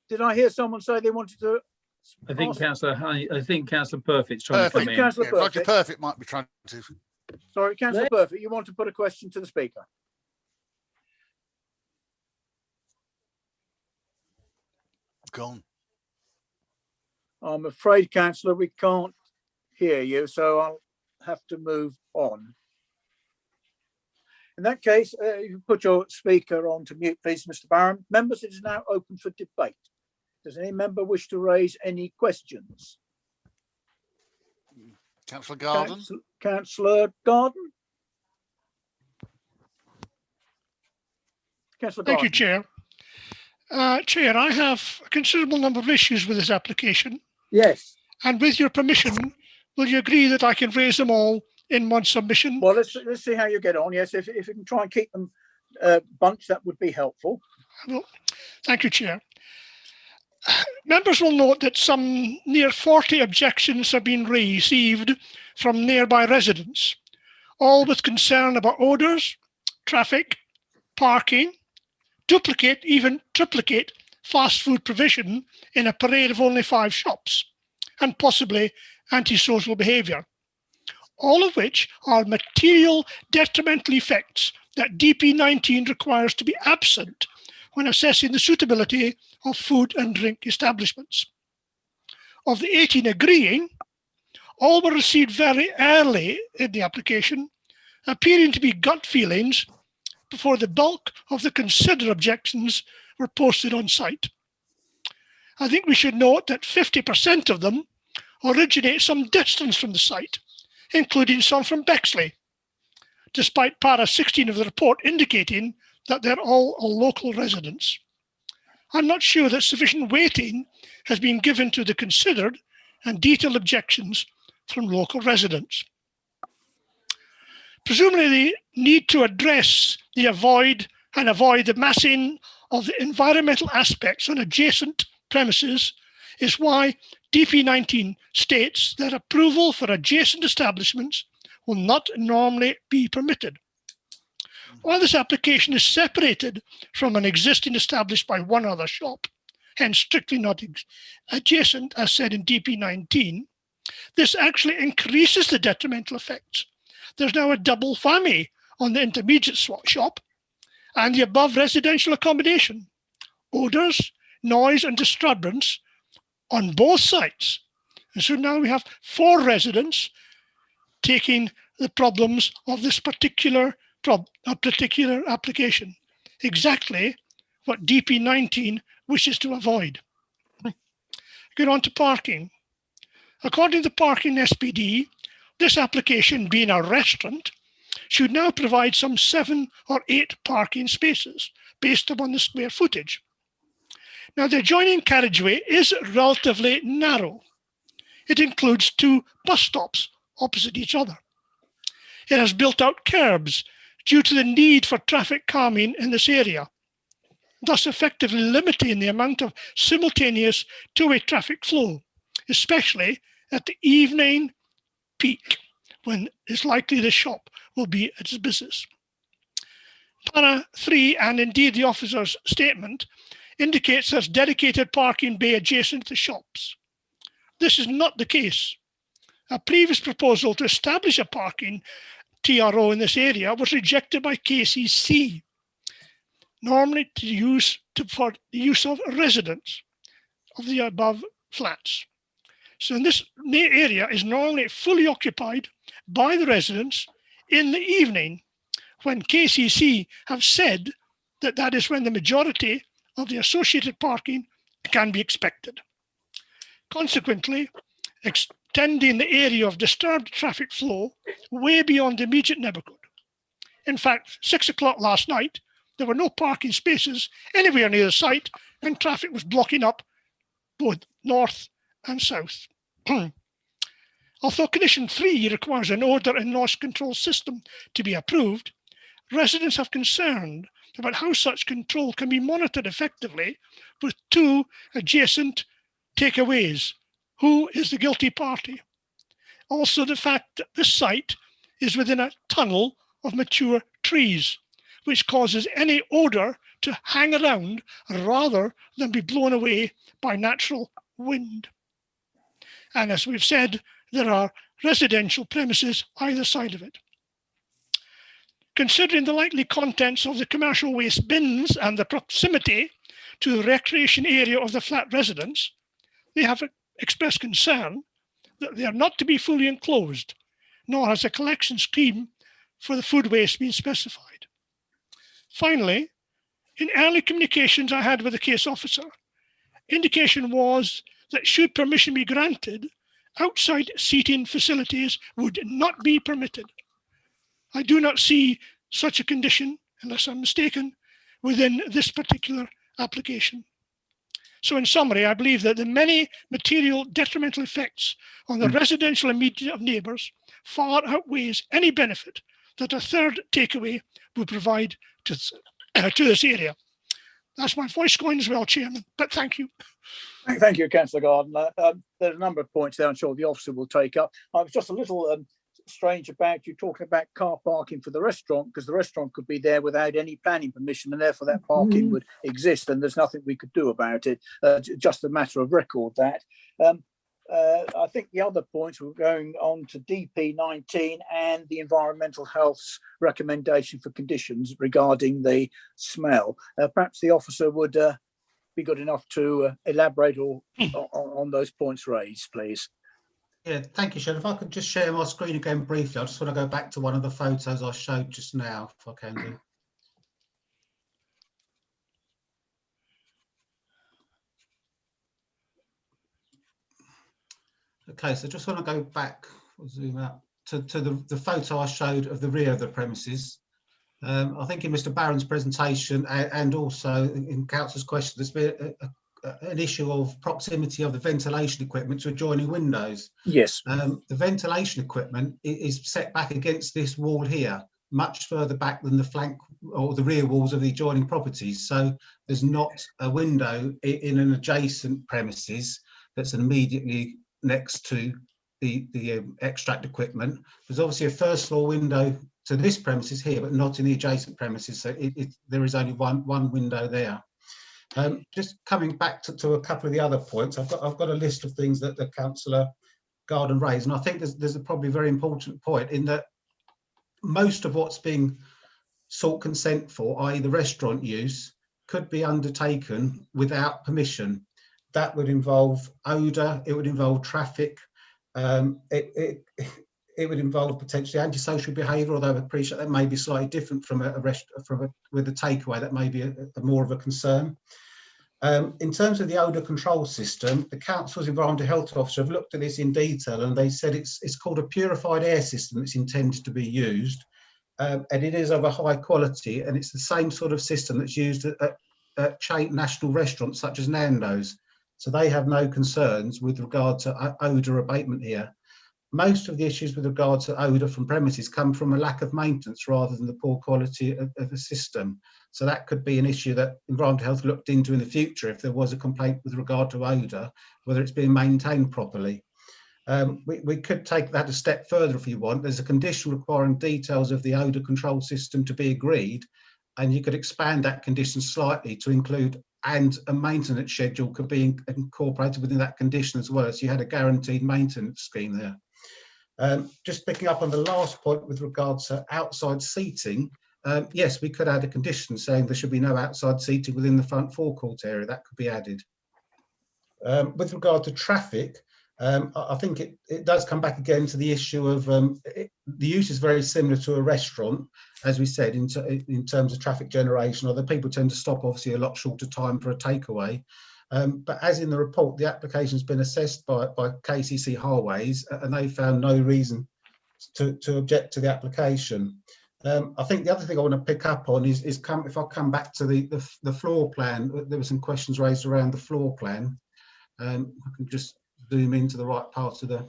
Did I hear someone say they wanted to? I think Councillor Perfett's trying Perfect. to come in. Councillor Yeah, Roger Perfect. Perfect might be trying to. Sorry, Councillor Perfect, you want to put a question to the speaker? Gone. I'm afraid, Councillor, we can't hear you, so I'll have to move on. In that case, you put your speaker on to mute, please, Mr. Barron. Members, it is now open for debate. Does any member wish to raise any questions? Councillor Garden. Councillor Garden? Councillor Thank you, Garden. Chair. Chair, I have a considerable number of issues with this application. Yes. And with your permission, will you agree that I can raise them all in one submission? Well, let's see how you get on. Yes, if you can try and keep them bunched, that would be helpful. Well, thank you, Chair. Members will note that some near 40 objections have been received from nearby residents, all with concern about odours, traffic, parking, duplicate, even triplicate fast food provision in a parade of only 5 shops, and possibly antisocial behaviour, all of which are material detrimental effects that DP19 requires to be absent when assessing the suitability of food and drink establishments. Of the 18 agreeing, all were received very early in the application, appearing to be gut feelings before the bulk of the considered objections were posted on site. I think we should note that 50% of them originate some distance from the site, including some from Bexley, despite para 16 of the report indicating that they're all local residents. I'm not sure that sufficient weighting has been given to the considered and detailed objections from local residents. Presumably the need to address the avoid the massing of the environmental aspects on adjacent premises is why DP19 states that approval for adjacent establishments will not normally be permitted. While this application is separated from an existing established by one other shop, hence strictly not adjacent as said in DP19, this actually increases the detrimental effects. There's now a double whammy on the intermediate shop and the above residential accommodation. Odours, noise and disturbance on both sites. And so now we have 4 residents taking the problems of this particular application, exactly what DP19 wishes to avoid. Get on to parking. According to the parking SPD, this application, being a restaurant, should now provide some 7 or 8 parking spaces based upon the square footage. Now, the adjoining carriageway is relatively narrow. It includes 2 bus stops opposite each other. It has built out curbs due to the need for traffic calming in this area, thus effectively limiting the amount of simultaneous two-way traffic flow, especially at the evening peak, when it's likely the shop will be at its business. Para 3, and indeed the officer's statement, indicates there's dedicated parking bay adjacent to the shops. This is not the case. A previous proposal to establish a parking TRO in this area was rejected by KCC, normally for the use of residents of the above flats. So this area is normally fully occupied by the residents in the evening, when KCC have said that that is when the majority of the associated parking can be expected. Consequently, extending the area of disturbed traffic flow way beyond the immediate neighbourhood. In fact, 6 o'clock last night, there were no parking spaces anywhere near the site, and traffic was blocking up both north and south. Although condition 3 requires an odour and noise control system to be approved, residents have concerned about how such control can be monitored effectively with 2 adjacent takeaways. Who is the guilty party? Also, the fact that this site is within a tunnel of mature trees, which causes any odour to hang around rather than be blown away by natural wind. And as we've said, there are residential premises either side of it. Considering the likely contents of the commercial waste bins and the proximity to the recreation area of the flat residents, they have expressed concern that they are not to be fully enclosed, nor has a collection scheme for the food waste been specified. Finally, in early communications I had with the case officer, indication was that should permission be granted, outside seating facilities would not be permitted. I do not see such a condition, unless I'm mistaken, within this particular application. So in summary, I believe that the many material detrimental effects on the residential immediate neighbours far outweighs any benefit that a third takeaway would provide to this area. That's my voice going as well, Chairman, but thank you. Thank you, Councillor Gardner. There's a number of points there I'm sure the officer will take up. I was just a little strange about you talking about car parking for the restaurant, because the restaurant could be there without any planning permission, and therefore that parking would exist and there's nothing we could do about it. Just a matter of record that. I think the other points were going on to DP 19 and the environmental health's recommendation for conditions regarding the smell. Perhaps the officer would be good enough to elaborate on those points raised, please. Yeah, thank you, Sharon. If I could just share my screen again briefly, I just want to go back to one of the photos I showed just now, if I can do. Okay, so just want to go back, zoom out to the photo I showed of the rear of the premises. I think in Mr. Barron's presentation and also in Councillor's question, there's been an issue of proximity of the ventilation equipment to adjoining windows. Yes. The ventilation equipment is set back against this wall here, much further back than the flank or the rear walls of the adjoining properties. So there's not a window in an adjacent premises that's immediately next to the extract equipment. There's obviously a first floor window to this premises here, but not in the adjacent premises. So there is only one window there. Just coming back to a couple of the other points, I've got a list of things that the Councillor Garden raised, and I think there's a probably very important point in that most of what's being sought consent for, i.e. the restaurant use, could be undertaken without permission. That would involve odour, it would involve traffic, it would involve potentially antisocial behaviour, although I appreciate that may be slightly different from with a takeaway. That may be more of a concern. In terms of the odour control system, the Council's Environmental Health Officer have looked at this in detail, and they said it's called a purified air system that's intended to be used, and it is of a high quality, and it's the same sort of system that's used at chain national restaurants such as Nando's. So they have no concerns with regard to odour abatement here. Most of the issues with regard to odour from premises come from a lack of maintenance rather than the poor quality of the system. So that could be an issue that Environmental Health looked into in the future if there was a complaint with regard to odour, whether it's being maintained properly. We could take that a step further if you want. There's a condition requiring details of the odour control system to be agreed, and you could expand that condition slightly to include, and a maintenance schedule could be incorporated within that condition as well, so you had a guaranteed maintenance scheme there. Just picking up on the last point with regards to outside seating, yes, we could add a condition saying there should be no outside seating within the front forecourt area. That could be added. With regard to traffic, I think it does come back again to the issue of the use is very similar to a restaurant, as we said, in terms of traffic generation, although people tend to stop obviously a lot shorter time for a takeaway. But as in the report, the application has been assessed by KCC Highways, and they found no reason to object to the application. I think the other thing I want to pick up on is if I come back to the floor plan, there were some questions raised around the floor plan. I can just zoom into the right part of the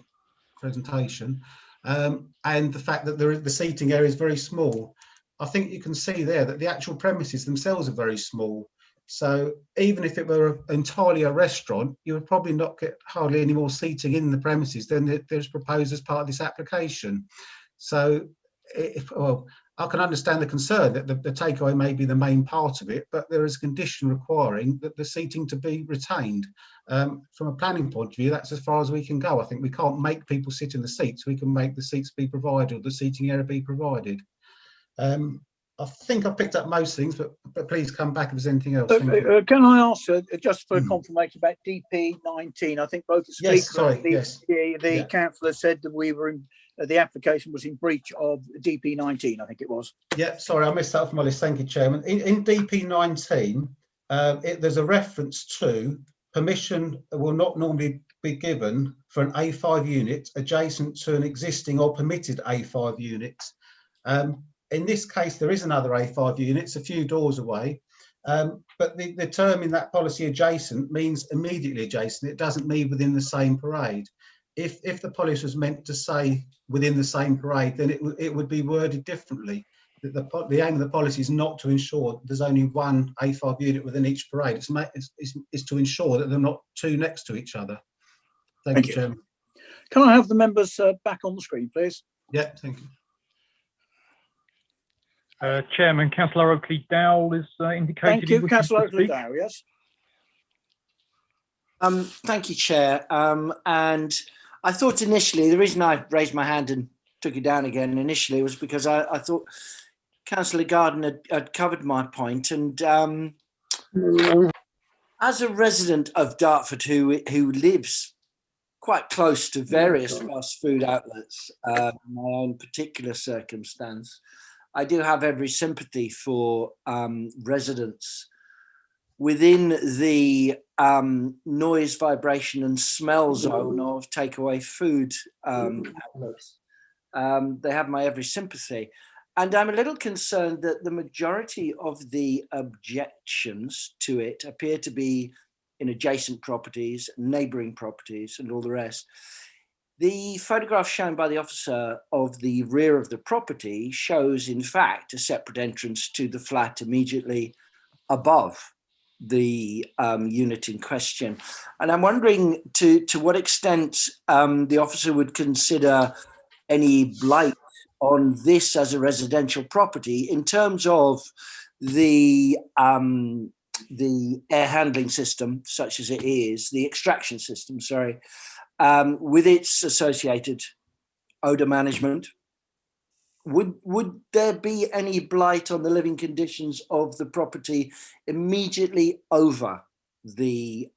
presentation, and the fact that the seating area is very small. I think you can see there that the actual premises themselves are very small. So even if it were entirely a restaurant, you would probably not get hardly any more seating in the premises than there's proposed as part of this application. So I can understand the concern that the takeaway may be the main part of it, but there is a condition requiring that the seating to be retained. From a planning point of view, that's as far as we can go. I think we can't make people sit in the seats. We can make the seats be provided, or the seating area be provided. I think I've picked up most things, but please come back if there's anything else. Can I ask just for confirmation about DP 19? I think both the speaker and the councillor said that we were in, the application was in breach of DP 19. I think it was. Yeah, sorry, I missed that off my list. Thank you, Chairman. In DP 19, there's a reference to permission will not normally be given for an A5 unit adjacent to an existing or permitted A5 unit. In this case, there is another A5 unit, it's a few doors away, but the term in that policy adjacent means immediately adjacent. It doesn't mean within the same parade. If the policy was meant to say within the same parade, then it would be worded differently. The aim of the policy is not to ensure there's only one A5 unit within each parade. It's to ensure that they're not two next to each other. Thank you, Chairman. Can I have the members back on the screen, please? Yeah, thank you. Chairman, Councillor Oakley Dowell is indicated. Thank you, Councillor Oakley Dowell, yes. Thank you, Chair. And I thought initially, the reason I raised my hand and took it down again initially was because I thought Councillor Garden had covered my point. And as a resident of Dartford who lives quite close to various fast food outlets, in my own particular circumstance, I do have every sympathy for residents within the noise, vibration and smell zone of takeaway food outlets. They have my every sympathy. And I'm a little concerned that the majority of the objections to it appear to be in adjacent properties, neighbouring properties and all the rest. The photograph shown by the officer of the rear of the property shows, in fact, a separate entrance to the flat immediately above the unit in question. And I'm wondering to what extent the officer would consider any blight on this as a residential property in terms of the air handling system, such as it is, the extraction system, sorry, with its associated odour management. Would there be any blight on the living conditions of the property immediately over the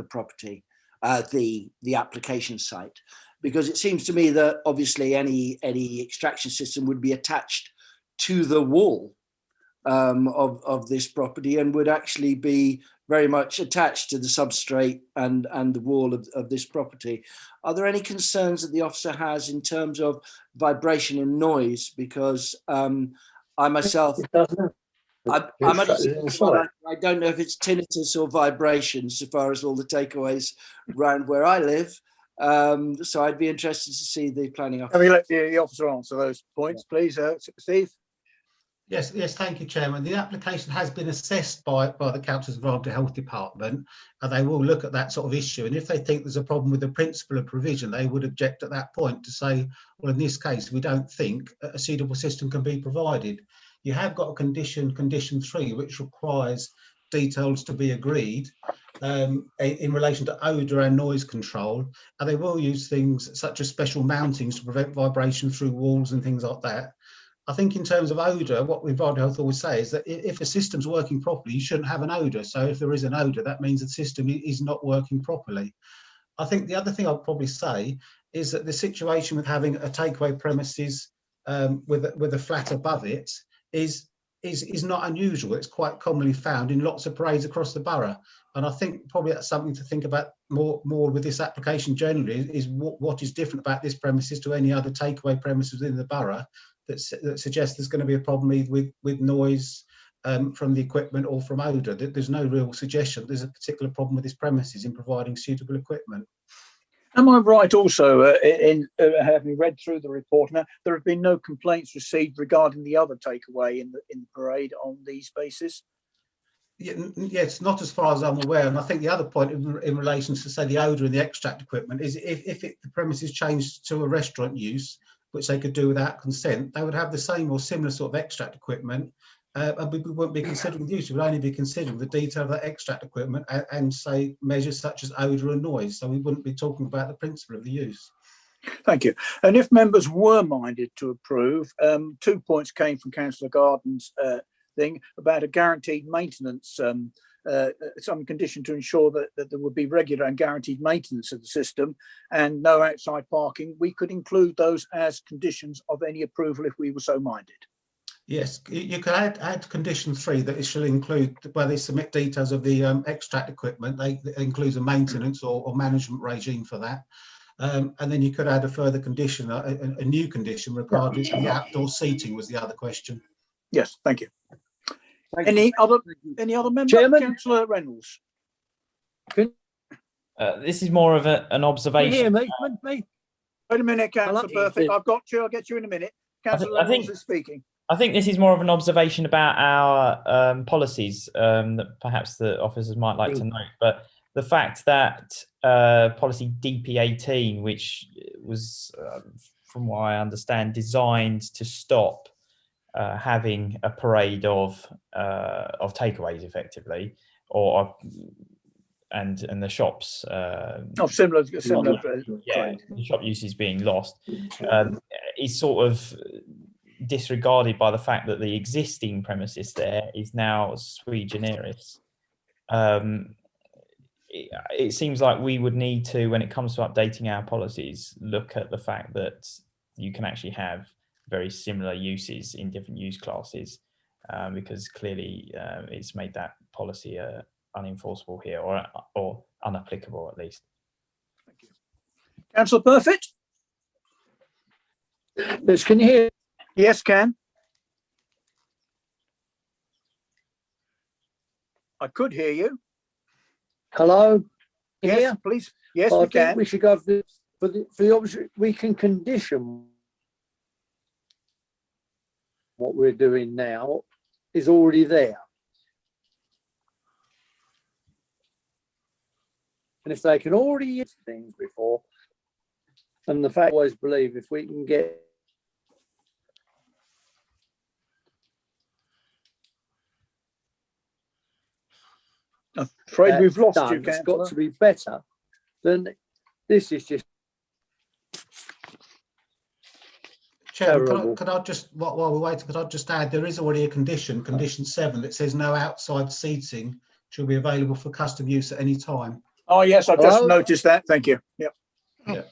property, the application site? Because it seems to me that obviously any extraction system would be attached to the wall of this property and would actually be very much attached to the substrate and the wall of this property. Are there any concerns that the officer has in terms of vibration and noise? Because I myself, I don't know if it's tinnitus or vibration so far as all the takeaways around where I live. So I'd be interested to see the planning officer. Can we let the officer answer those points, please, Steve? Yes, thank you, Chairman. The application has been assessed by the Council's Environmental Health Department, and they will look at that sort of issue. And if they think there's a problem with the principle of provision, they would object at that point to say, well, in this case, we don't think a suitable system can be provided. You have got a condition 3, which requires details to be agreed in relation to odour and noise control, and they will use things such as special mountings to prevent vibration through walls and things like that. I think in terms of odour, what Environmental Health always say is that if a system's working properly, you shouldn't have an odour. So if there is an odour, that means the system is not working properly. I think the other thing I'd probably say is that the situation with having a takeaway premises with a flat above it is not unusual. It's quite commonly found in lots of parades across the borough. And I think probably that's something to think about more with this application generally, is what is different about this premises to any other takeaway premises in the borough that suggests there's going to be a problem with noise from the equipment or from odour. There's no real suggestion there's a particular problem with this premises in providing suitable equipment. Am I right also in having read through the report now, there have been no complaints received regarding the other takeaway in the parade on these bases? Yes, not as far as I'm aware. And I think the other point in relation to, say, the odour and the extract equipment is if the premises changed to a restaurant use, which they could do without consent, they would have the same or similar sort of extract equipment, and we wouldn't be considering the use. We would only be considering the detail of that extract equipment and say measures such as odour and noise. So we wouldn't be talking about the principle of the use. Thank you. And if members were minded to approve, 2 points came from Councillor Garden's thing about a guaranteed maintenance, some condition to ensure that there would be regular and guaranteed maintenance of the system and no outside parking. We could include those as conditions of any approval if we were so minded. Yes, you could add condition 3 that it shall include, where they submit details of the extract equipment, it includes a maintenance or management regime for that. And then you could add a further condition, a new condition regarding the outdoor seating was the other question. Yes, thank you. Any other members? Chairman? Councillor Reynolds. This is more of an observation. Me? Wait a minute, Councillor Perfect. I've got you. I'll get you in a minute. Councillor Reynolds is speaking. I think this is more of an observation about our policies that perhaps the officers might like to note. But the fact that policy DP18, which was, from what I understand, designed to stop having a parade of takeaways, effectively, or and the shops. Similar. Yeah, the shop use is being lost. Is sort of disregarded by the fact that the existing premises there is now sui generis. It seems like we would need to, when it comes to updating our policies, look at the fact that you can actually have very similar uses in different use classes, because clearly it's made that policy unenforceable here, or unapplicable at least. Thank you. Councillor Perfect? Yes, can you hear? Yes, can. I could hear you. Hello? Yes, Here? please. Yes, I we think can. we should go for the option. We can condition what we're doing now is already there. And if they can already use things before, and the fact I always believe if we can get Afraid we've lost you, done, it's Councillor. got to be better than this is just Chairman, terrible. could I just, while we're waiting, could I just add, there is already a condition 7, that says no outside seating shall be available for custom use at any time. Oh, yes, I've just Hello? noticed that. Thank you. Yep. Yeah.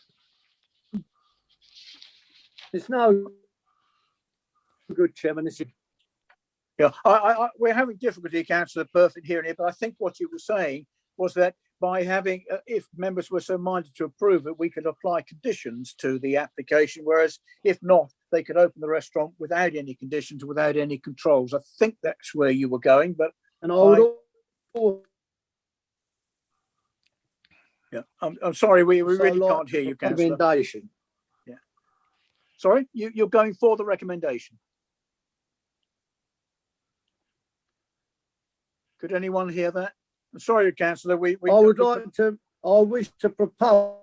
It's no good, Chairman. This is Yeah, we're having difficulty, Councillor Perfect, hearing it, but I think what you were saying was that by having, if members were so minded to approve it, we could apply conditions to the application, whereas if not, they could open the restaurant without any conditions, without any controls. I think that's where you were going, but and I would yeah, I'm sorry, we really like can't hear you, Councillor. recommendation. Yeah. Sorry, you're going for the recommendation. Could anyone hear that? I'm sorry, Councillor. I wish to propose.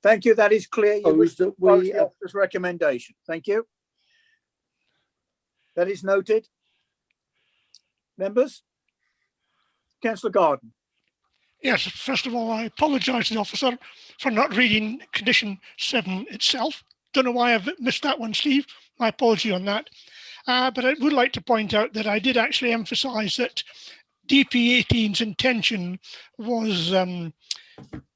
Thank you. That is clear. You wish to that propose we the officer's recommendation. Thank you. That is noted. Members? Councillor Garden. Yes, first of all, I apologise to the officer for not reading condition 7 itself. Don't know why I've missed that one, Steve. My apology on that. But I would like to point out that I did actually emphasise that DP18's intention was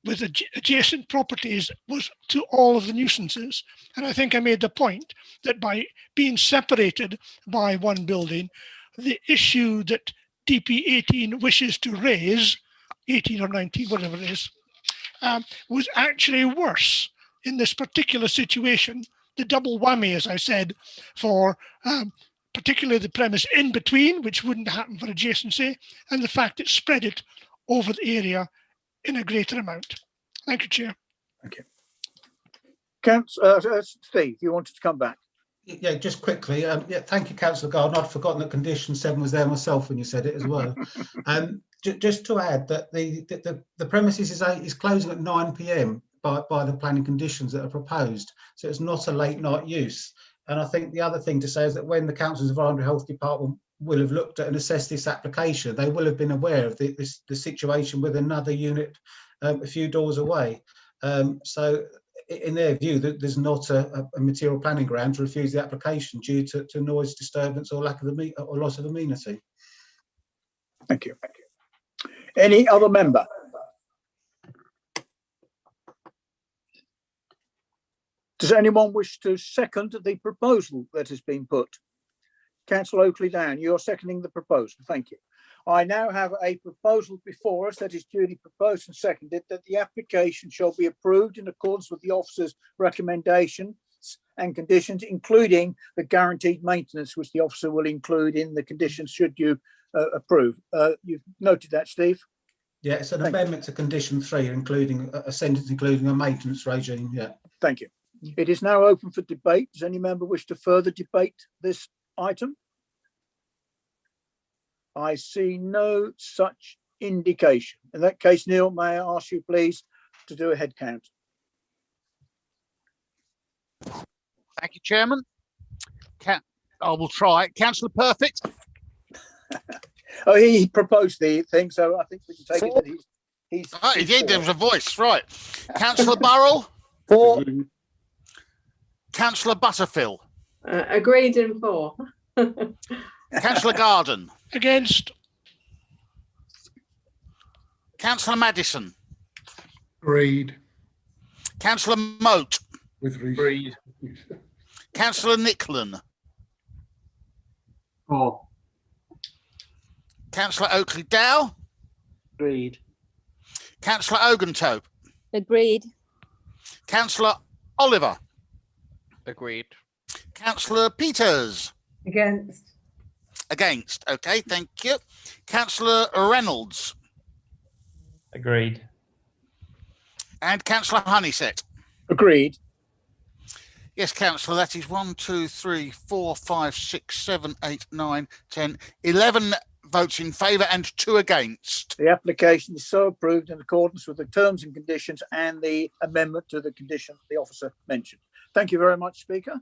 with adjacent properties was to all of the nuisances. And I think I made the point that by being separated by one building, the issue that DP18 wishes to raise, 18 or 19, whatever it is, was actually worse in this particular situation. The double whammy, as I said, for particularly the premise in between, which wouldn't happen for adjacency, and the fact it spread it over the area in a greater amount. Thank you, Chair. Thank you. Steve, you wanted to come back. Yeah, just quickly. Yeah, thank you, Councillor Garden. I'd forgotten that condition 7 was there myself when you said it as well. Just to add that the premises is closing at 9 p.m. by the planning conditions that are proposed, so it's not a late night use. And I think the other thing to say is that when the Council's Environmental Health Department will have looked at and assessed this application, they will have been aware of the situation with another unit a few doors away. So in their view, that there's not a material planning ground to refuse the application due to noise disturbance or lack of or loss of amenity. Thank you. Any other member? Does anyone wish to second the proposal that has been put? Councillor Oakley-Down, you're seconding the proposal. Thank you. I now have a proposal before us that is duly proposed and seconded that the application shall be approved in accordance with the officer's recommendations and conditions, including the guaranteed maintenance, which the officer will include in the conditions should you approve. You've noted that, Steve? Yeah, it's an amendment to condition 3, including a sentence including a maintenance regime. Yeah. Thank you. It is now open for debate. Does any member wish to further debate this item? I see no such indication. In that case, Neil, may I ask you please to do a head count? Thank you, Chairman. I will try. Councillor Perfect. Oh, he proposed the thing, so I think we can take it that he's He did. There was a voice, right? Councillor Burrell. For. Councillor Butterfield. Agreed in 4. Councillor Garden. Against. Councillor Madison. Agreed. Councillor Moat. With Agreed. Councillor Nicklin. 4. Councillor Oakley Dow. Agreed. Councillor Oguntope. Agreed. Councillor Oliver. Agreed. Councillor Peters. Against. Against. Okay, thank you. Councillor Reynolds. Agreed. And Councillor Honeysett. Agreed. Yes, Councillor, that is 1, 2, 3, 4, 5, 6, 7, 8, 9, 10, 11 votes in favour and 2 against. The application is so approved in accordance with the terms and conditions and the amendment to the condition the officer mentioned. Thank you very much, Speaker.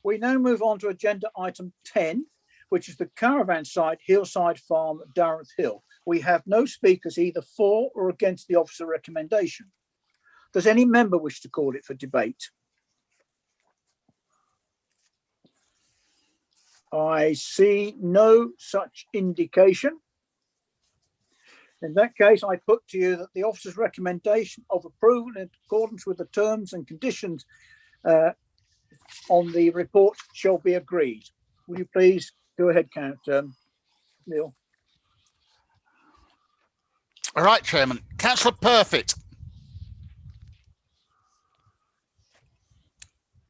We now move on to agenda item 10, which is the caravan site Hillside Farm, Darreth Hill. We have no speakers either for or against the officer recommendation. Does any member wish to call it for debate? I see no such indication. In that case, I put to you that the officer's recommendation of approval in accordance with the terms and conditions on the report shall be agreed. Will you please go ahead, Neil? All right, Chairman. Councillor Perfect.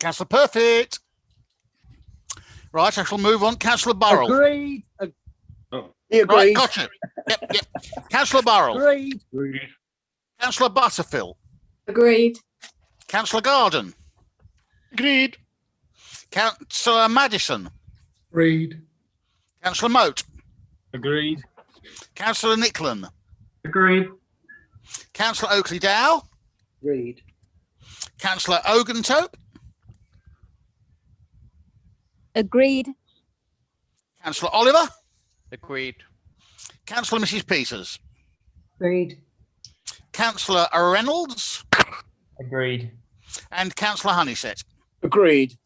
Councillor Perfect. Right, I shall move on. Councillor Burrell. Agreed. He agreed. Right, gotcha. Yep. Councillor Burrell. Agreed. Councillor Butterfield. Agreed. Councillor Garden. Agreed. Councillor Madison. Agreed. Councillor Moat. Agreed. Councillor Nicklin. Agreed. Councillor Oakley Dow. Agreed. Councillor Oguntope. Agreed. Councillor Oliver. Agreed. Councillor Mrs. Peters. Agreed. Councillor Reynolds. Agreed. And Councillor Honeysett. Agreed.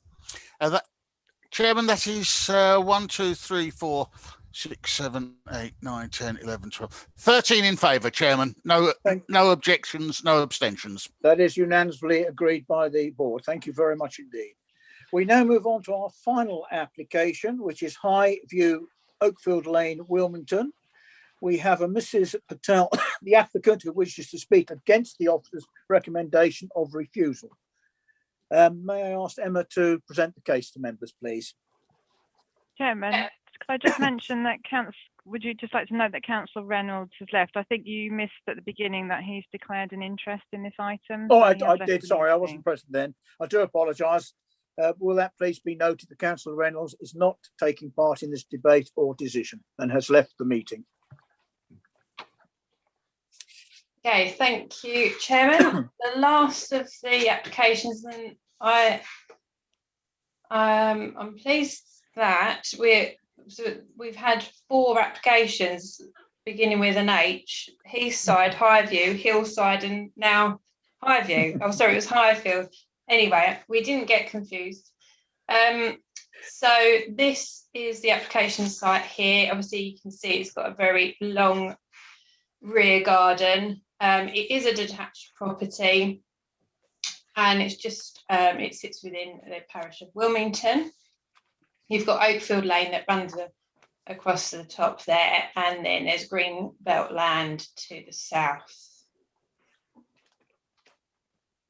Chairman, that is 1, 2, 3, 4, 6, 7, 8, 9, 10, 11, 12. 13 in favour, Chairman. No objections, no abstentions. That is unanimously agreed by the board. Thank you very much indeed. We now move on to our final application, which is Highview Oakfield Lane, Wilmington. We have a Mrs. Patel, the applicant, who wishes to speak against the officer's recommendation of refusal. May I ask Emma to present the case to members, please? Chairman, could I just mention that would you just like to note that Councillor Reynolds has left? I think you missed at the beginning that he's declared an interest in this item. Oh, so I he has left did. the Sorry, I meeting. wasn't present then. I do apologise. Will that please be noted that Councillor Reynolds is not taking part in this debate or decision and has left the meeting. Okay, thank you, Chairman. The last of the applications, and I'm pleased that we've had 4 applications beginning with an H: Heathside, Highview, Hillside, and now Highview. Oh, sorry, it was Highfield. Anyway, we didn't get confused. So this is the application site here. Obviously, you can see it's got a very long rear garden. It is a detached property, and it's just it sits within the parish of Wilmington. You've got Oakfield Lane that runs across the top there, and then there's Greenbelt land to the south.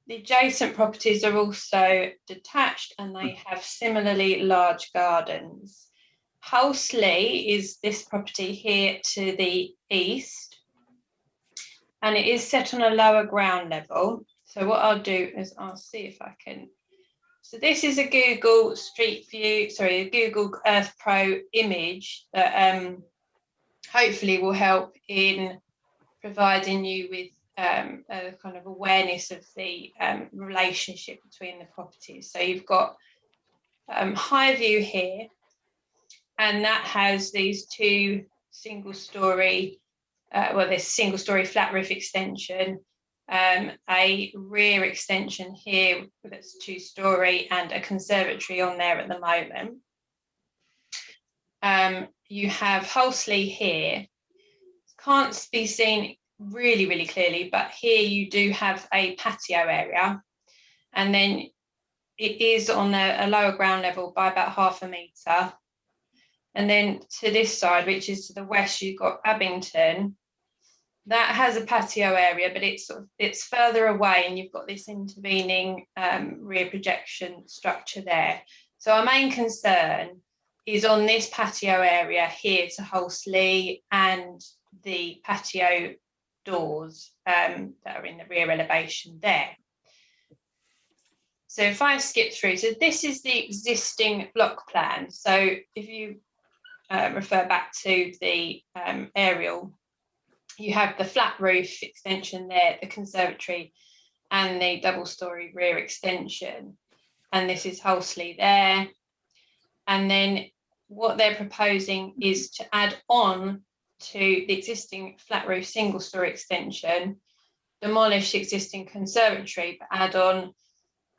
The adjacent properties are also detached, and they have similarly large gardens. Hulsley is this property here to the east, and it is set on a lower ground level. So what I'll do is I'll see if I can. So this is a Google Street View, sorry, a Google Earth Pro image that hopefully will help in providing you with a kind of awareness of the relationship between the properties. So you've got Highview here, and that has these 2 single-story, this single-story flat roof extension, a rear extension here that's 2-story, and a conservatory on there at the moment. You have Hulsley here. Can't be seen really clearly, but here you do have a patio area, and then it is on a lower ground level by about 0.5 metre. And then to this side, which is to the west, you've got Abington. That has a patio area, but it's further away, and you've got this intervening rear projection structure there. So our main concern is on this patio area here to Hulsley and the patio doors that are in the rear elevation there. So if I skip through, so this is the existing block plan. So if you refer back to the aerial, you have the flat roof extension there, the conservatory, and the double-story rear extension. And this is Hulsley there. And then what they're proposing is to add on to the existing flat roof single-story extension, demolish the existing conservatory, but add on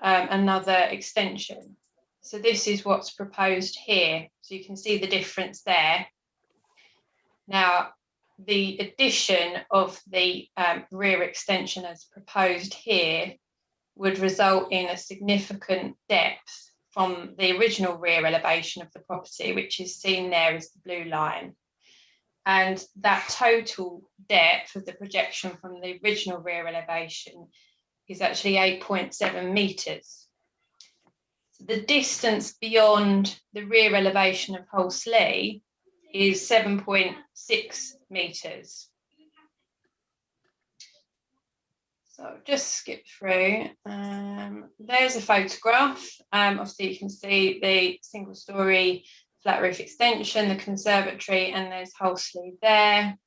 another extension. So this is what's proposed here. So you can see the difference there. Now, the addition of the rear extension as proposed here would result in a significant depth from the original rear elevation of the property, which is seen there as the blue line. And that total depth of the projection from the original rear elevation is actually 8.7 metres. The distance beyond the rear elevation of Hulsley is 7.6 metres. So just skip through. There's a photograph. Obviously you can see the single-story flat roof extension, the conservatory, and there's Hulsley there.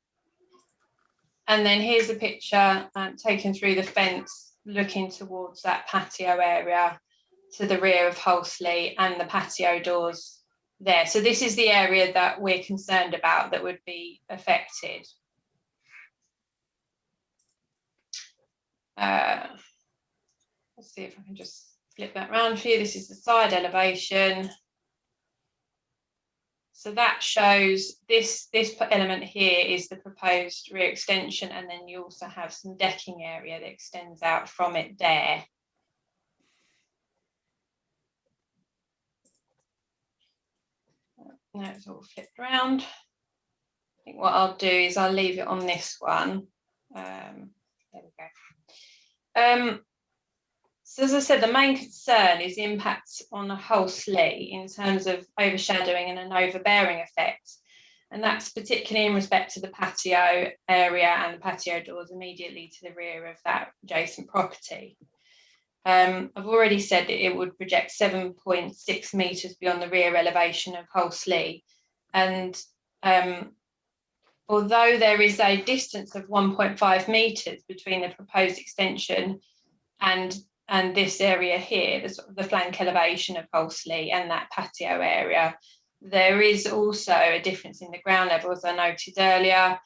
And then here's a picture taken through the fence, looking towards that patio area to the rear of Hulsley and the patio doors there. So this is the area that we're concerned about that would be affected. Let's see if I can just flip that round for you. This is the side elevation. So that shows this element here is the proposed rear extension, and then you also have some decking area that extends out from it there. Now it's all flipped around. I think what I'll do is I'll leave it on this one. There we go. So as I said, the main concern is the impact on the Hulsley in terms of overshadowing and an overbearing effect. And that's particularly in respect to the patio area and the patio doors immediately to the rear of that adjacent property. I've already said that it would project 7.6 metres beyond the rear elevation of Hulsley. And although there is a distance of 1.5 metres between the proposed extension and this area here, the sort of the flank elevation of Hulsley and that patio area, there is also a difference in the ground level, as I noted earlier,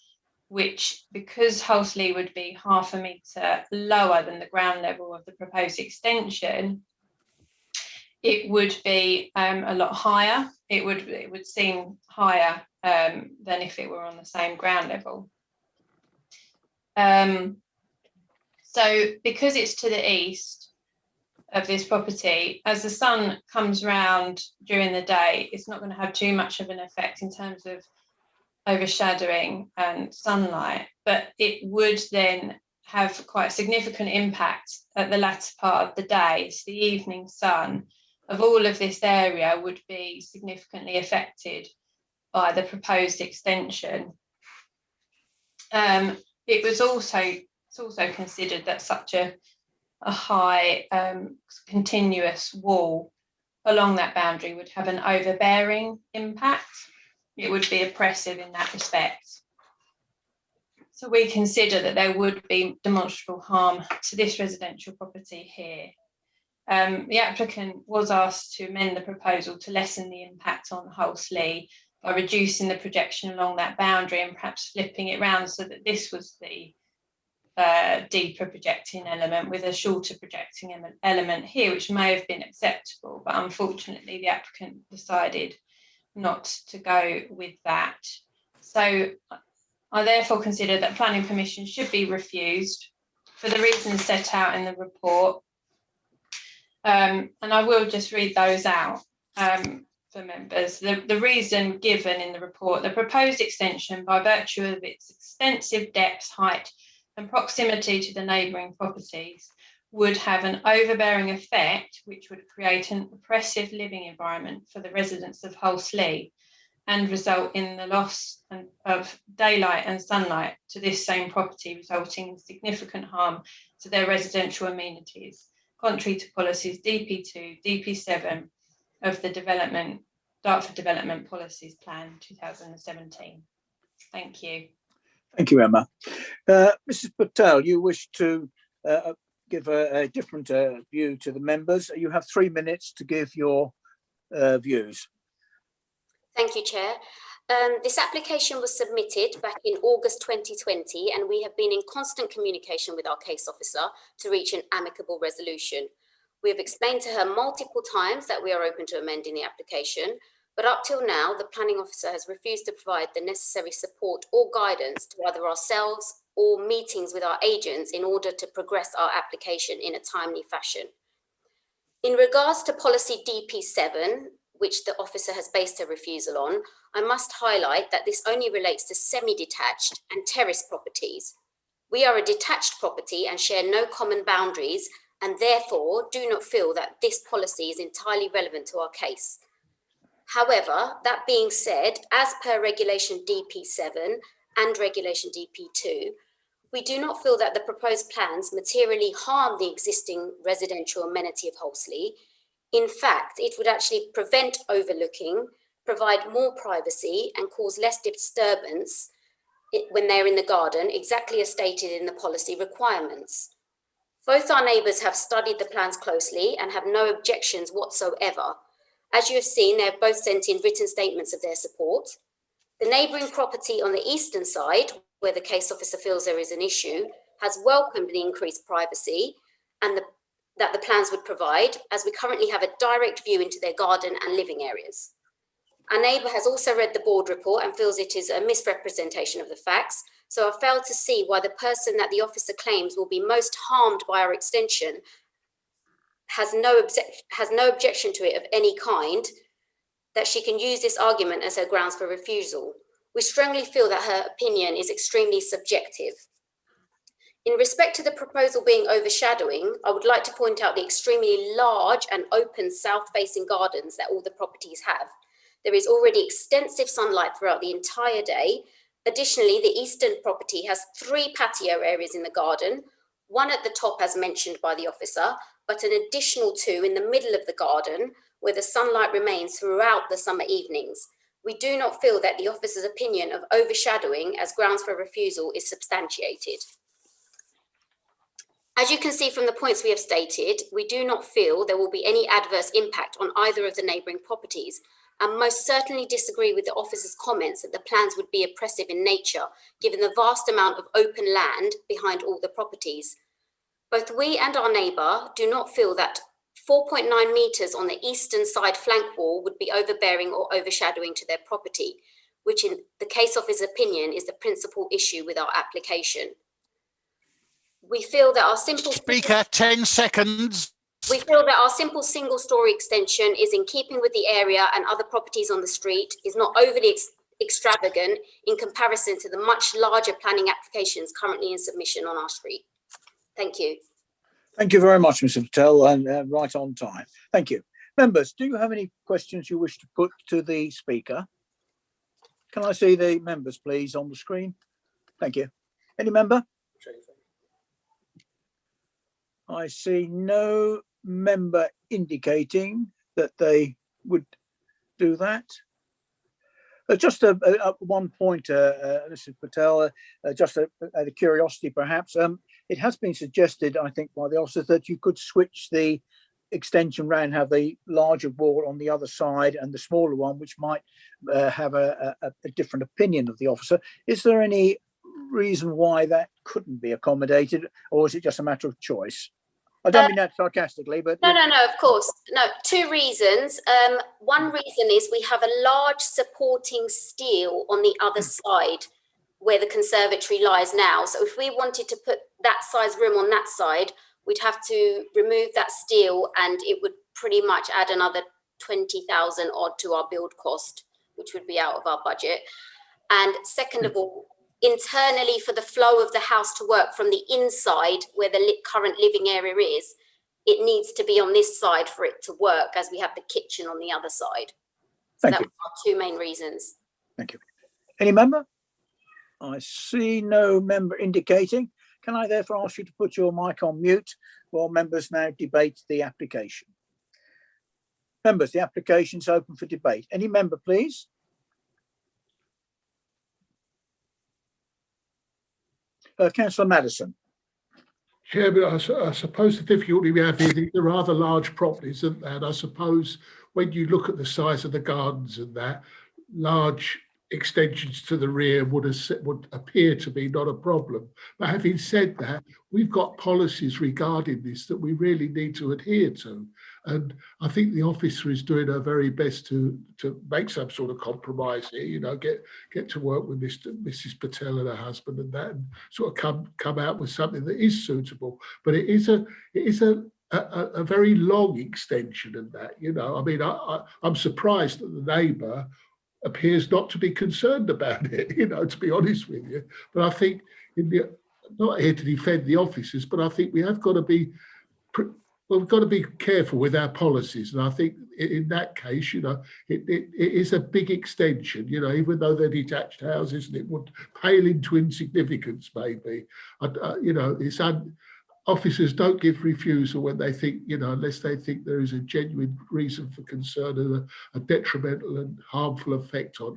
which, because Hulsley would be 0.5 metre lower than the ground level of the proposed extension, it would be a lot higher. It would seem higher than if it were on the same ground level. So because it's to the east of this property, as the sun comes round during the day, it's not going to have too much of an effect in terms of overshadowing and sunlight, but it would then have quite a significant impact at the latter part of the day. So the evening sun of all of this area would be significantly affected by the proposed extension. It's also considered that such a high continuous wall along that boundary would have an overbearing impact. It would be oppressive in that respect. So we consider that there would be demonstrable harm to this residential property here. The applicant was asked to amend the proposal to lessen the impact on Hulsley by reducing the projection along that boundary and perhaps flipping it round so that this was the deeper projecting element with a shorter projecting element here, which may have been acceptable, but unfortunately the applicant decided not to go with that. So I therefore consider that planning permission should be refused for the reasons set out in the report. And I will just read those out for members. The reason given in the report: the proposed extension, by virtue of its extensive depth, height and proximity to the neighbouring properties, would have an overbearing effect which would create an oppressive living environment for the residents of Holsley and result in the loss of daylight and sunlight to this same property, resulting in significant harm to their residential amenities, contrary to policies DP2, DP7 of the Dartford Development Policies Plan 2017. Thank you. Thank you, Emma. Mrs. Patel, you wish to give a different view to the members. You have 3 minutes to give your views. Thank you, Chair. This application was submitted back in August 2020, and we have been in constant communication with our case officer to reach an amicable resolution. We have explained to her multiple times that we are open to amending the application, but up till now, the planning officer has refused to provide the necessary support or guidance to either ourselves or meetings with our agents in order to progress our application in a timely fashion. In regards to policy DP7, which the officer has based her refusal on, I must highlight that this only relates to semi-detached and terrace properties. We are a detached property and share no common boundaries, and therefore do not feel that this policy is entirely relevant to our case. However, that being said, as per Regulation DP7 and Regulation DP2, we do not feel that the proposed plans materially harm the existing residential amenity of Holsley. In fact, it would actually prevent overlooking, provide more privacy and cause less disturbance when they're in the garden, exactly as stated in the policy requirements. Both our neighbours have studied the plans closely and have no objections whatsoever. As you have seen, they have both sent in written statements of their support. The neighbouring property on the eastern side, where the case officer feels there is an issue, has welcomed the increased privacy and that the plans would provide, as we currently have a direct view into their garden and living areas. Our neighbour has also read the board report and feels it is a misrepresentation of the facts, so I fail to see why the person that the officer claims will be most harmed by our extension has no objection to it of any kind, that she can use this argument as her grounds for refusal. We strongly feel that her opinion is extremely subjective. In respect to the proposal being overshadowing, I would like to point out the extremely large and open south-facing gardens that all the properties have. There is already extensive sunlight throughout the entire day. Additionally, the eastern property has 3 patio areas in the garden, one at the top as mentioned by the officer, but an additional 2 in the middle of the garden where the sunlight remains throughout the summer evenings. We do not feel that the officer's opinion of overshadowing as grounds for refusal is substantiated. As you can see from the points we have stated, we do not feel there will be any adverse impact on either of the neighbouring properties, and most certainly disagree with the officer's comments that the plans would be oppressive in nature, given the vast amount of open land behind all the properties. Both we and our neighbour do not feel that 4.9 metres on the eastern side flank wall would be overbearing or overshadowing to their property, which in the case officer's opinion is the principal issue with our application. We feel that our simple— Speaker, 10 seconds. We feel that our simple single-storey extension is in keeping with the area and other properties on the street, is not overly extravagant in comparison to the much larger planning applications currently in submission on our street. Thank you. Thank you very much, Mr. Patel, and right on time. Thank you. Members, do you have any questions you wish to put to the speaker? Can I see the members, please, on the screen? Thank you. Any member? I see no member indicating that they would do that. Just one point, Mr. Patel, just out of curiosity perhaps, it has been suggested, I think, by the officers that you could switch the extension round have the larger wall on the other side and the smaller one, which might have a different opinion of the officer. Is there any reason why that couldn't be accommodated, or is it just a matter of choice? I don't mean that sarcastically, but No, of course. No, two reasons. One reason is we have a large supporting steel on the other side where the conservatory lies now. So if we wanted to put that size room on that side, we'd have to remove that steel, and it would pretty much add another 20,000 odd to our build cost, which would be out of our budget. And second of all, internally, for the flow of the house to work from the inside where the current living area is, it needs to be on this side for it to work, as we have the kitchen on the other side. So that was our two main reasons. Thank you. Any member? I see no member indicating. Can I therefore ask you to put your mic on mute while members now debate the application? Members, the application is open for debate. Any member, please? Councillor Madison. Chairman, I suppose the difficulty we have here, these are rather large properties, and I suppose when you look at the size of the gardens and that, large extensions to the rear would appear to be not a problem. But having said that, we've got policies regarding this that we really need to adhere to. And I think the officer is doing her very best to make some sort of compromise here, you know, get to work with Mrs. Patel and her husband and that, and sort of come out with something that is suitable. But it is a very long extension of that, you know. I mean, I'm surprised that the neighbour appears not to be concerned about it, you know, to be honest with you. But I think, not here to defend the officers, but I think we have got to be, we've got to be careful with our policies. And I think in that case, you know, it is a big extension, you know, even though they're detached houses and it would pale into insignificance maybe. You know, officers don't give refusal when they think, you know, unless they think there is a genuine reason for concern and a detrimental and harmful effect on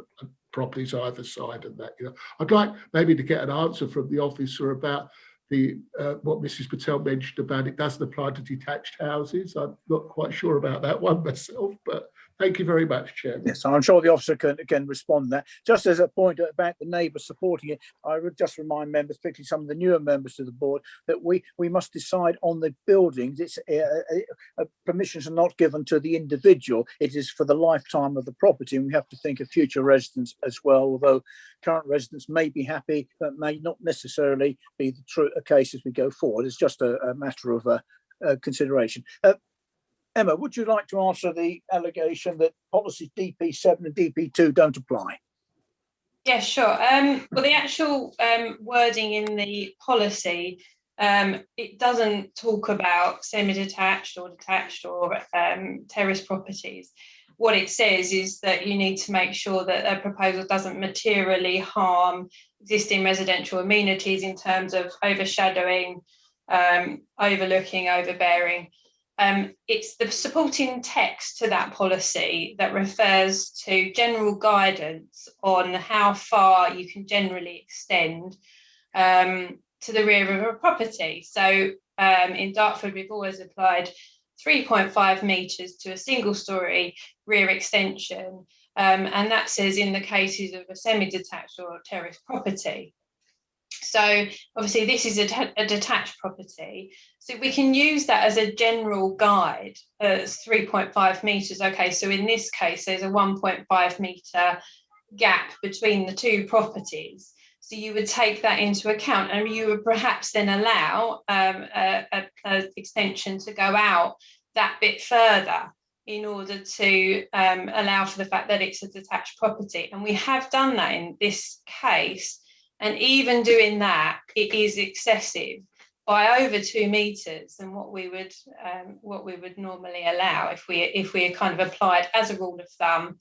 properties either side of that. You know, I'd like maybe to get an answer from the officer about what Mrs. Patel mentioned about it doesn't apply to detached houses. I'm not quite sure about that one myself, but thank you very much, Chairman. Yes, I'm sure the officer can respond to that. Just as a point about the neighbour supporting it, I would just remind members, particularly some of the newer members to the board, that we must decide on the buildings. It's permissions are not given to the individual. It is for the lifetime of the property, and we have to think of future residents as well. Although current residents may be happy, that may not necessarily be the true case as we go forward. It's just a matter of consideration. Emma, would you like to answer the allegation that policies DP7 and DP2 don't apply? Yeah, sure. Well, the actual wording in the policy, it doesn't talk about semi-detached or detached or terrace properties. What it says is that you need to make sure that a proposal doesn't materially harm existing residential amenities in terms of overshadowing, overlooking, overbearing. It's the supporting text to that policy that refers to general guidance on how far you can generally extend to the rear of a property. So in Dartford, we've always applied 3.5 metres to a single storey rear extension. And that says in the cases of a semi-detached or terrace property. So obviously this is a detached property. So we can use that as a general guide as 3.5 metres. Okay, so in this case, there's a 1.5 metre gap between the two properties. So you would take that into account, and you would perhaps then allow an extension to go out that bit further in order to allow for the fact that it's a detached property. And we have done that in this case. And even doing that, it is excessive by over 2 metres than what we would normally allow if we kind of applied as a rule of thumb.